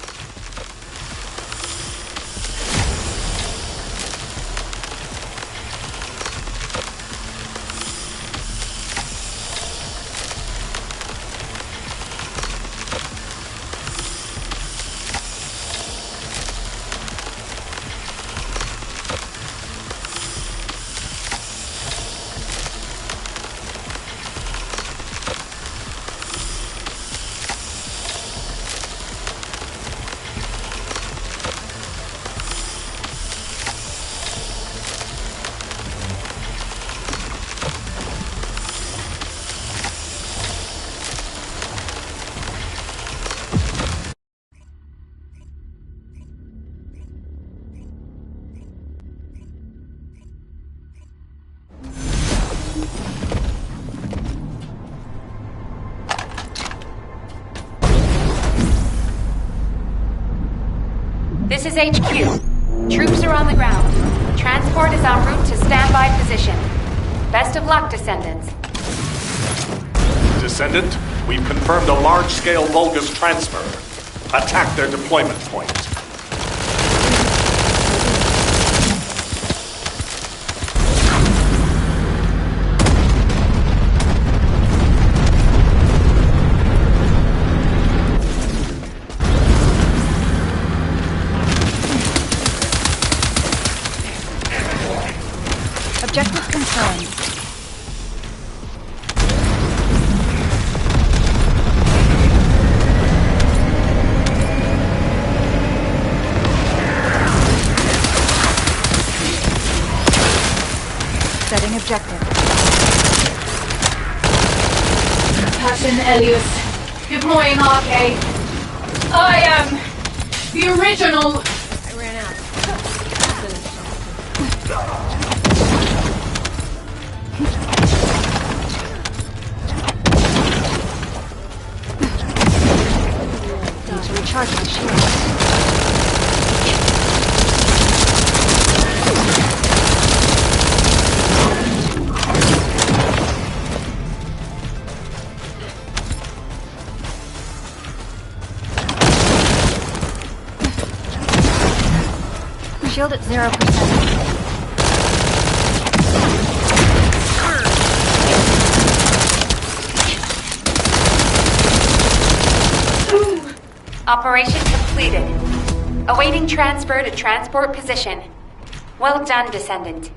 This is HQ. Troops are on the ground. Transport is en route to standby position. Best of luck, Descendants. Descendant, we've confirmed a large-scale Vulgus transfer. Attack their deployment point. Objective confirmed. Setting objective. Captain Elias, deploying arcade. I am the original. I ran out. Need to recharge my shield. Shield at 0%. Operation completed. Awaiting transfer to transport position. Well done, Descendant.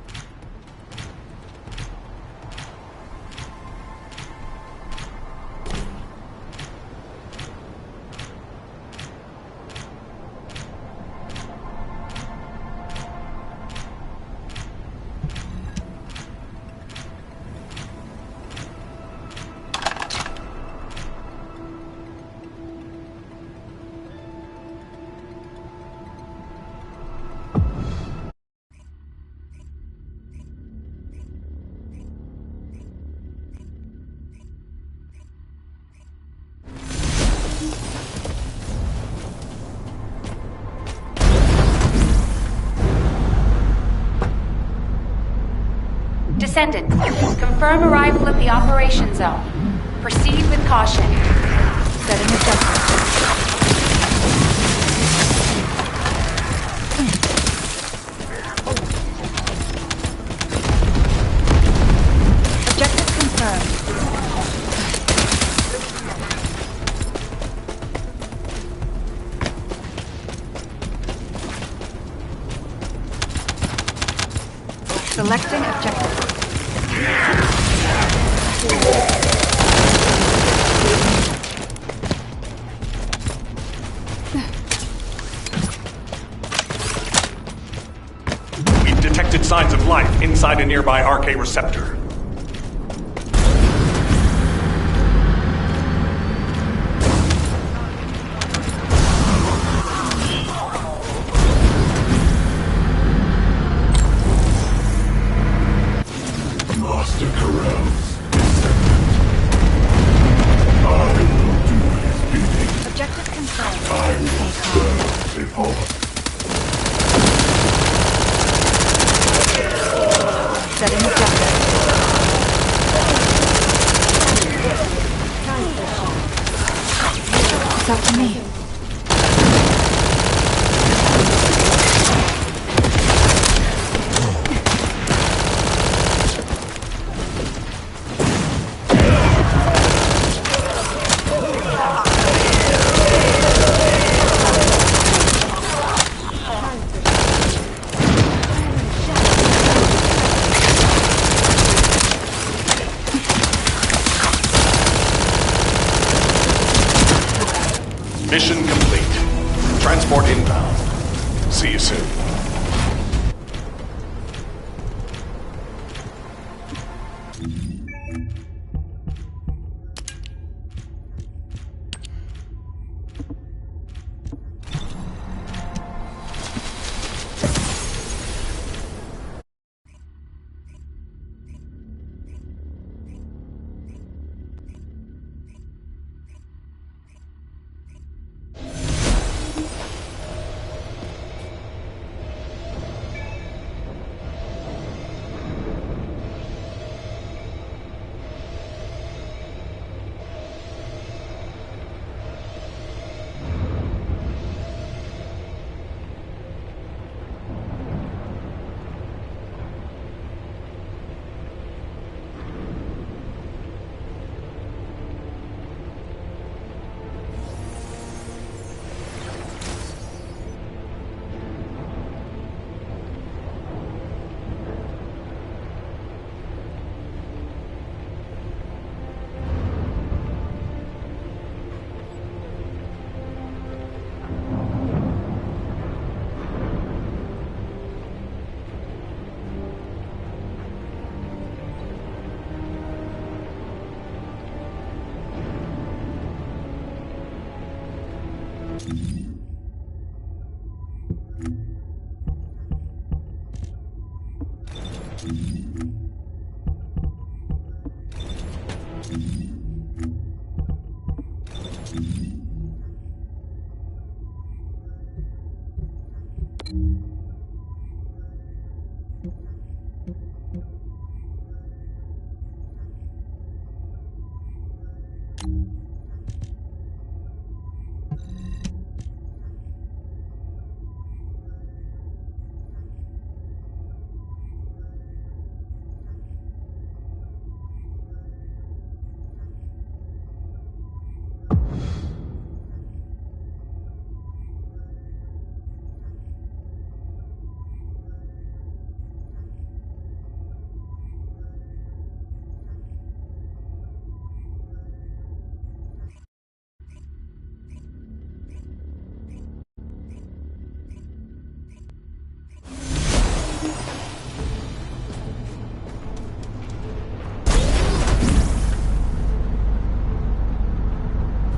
Descendants, confirm arrival at the operation zone. Proceed with caution. Setting objective. Objective confirmed. Selecting objective. We've detected signs of life inside a nearby RK receptor. Master Corrals. I will do his bidding. Objective confirmed. I will serve before. Setting objective. It's up to me. Mission complete. Transport inbound. See you soon.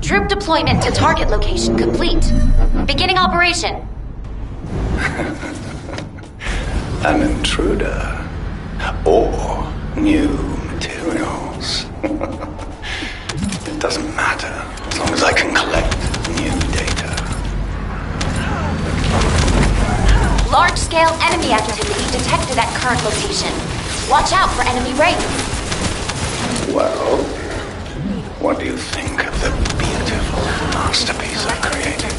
Troop deployment to target location complete. Beginning operation. An intruder. Or new materials. It doesn't matter, as long as I can collect new data. Large-scale enemy activity detected at current location. Watch out for enemy raids. Well, what do you think of the beautiful masterpiece I created?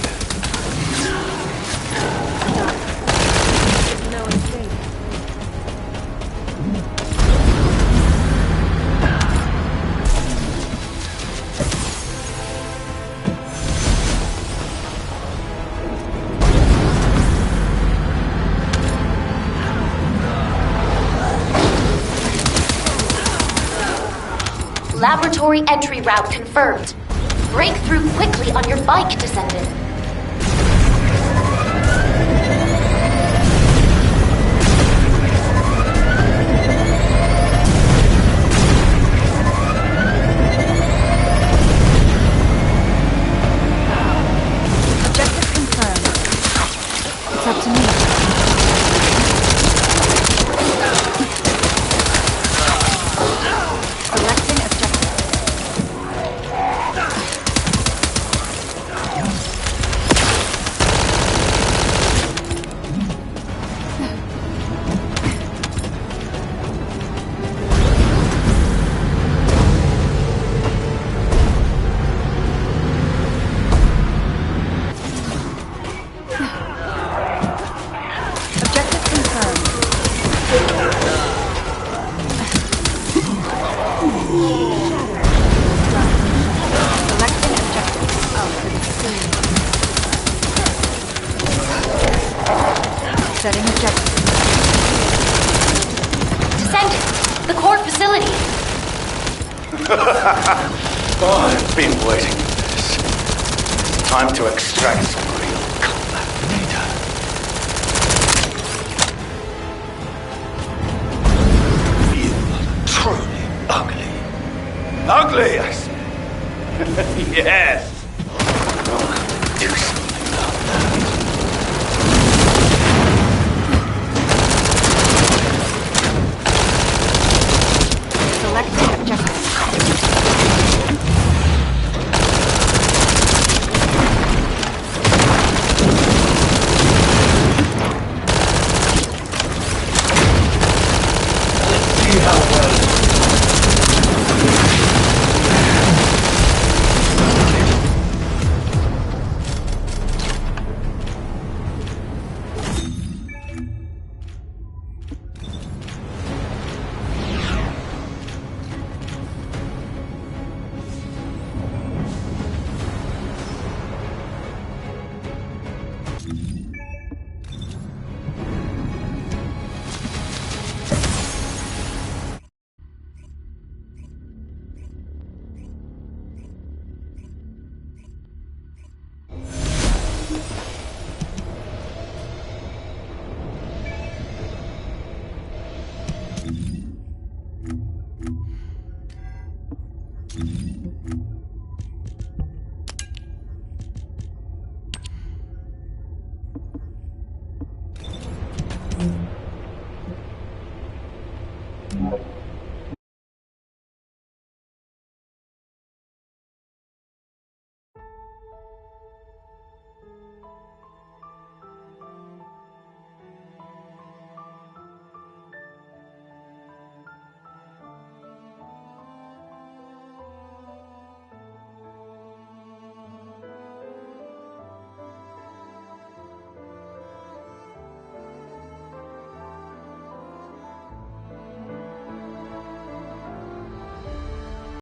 Laboratory entry route confirmed. Break through quickly on your bike, Descendant. Objective confirmed. It's up to me. Selecting objective. Objective confirmed. Selecting objective. Setting objective. Descendant, the core facility. Oh, I've been waiting for this. It's time to extract some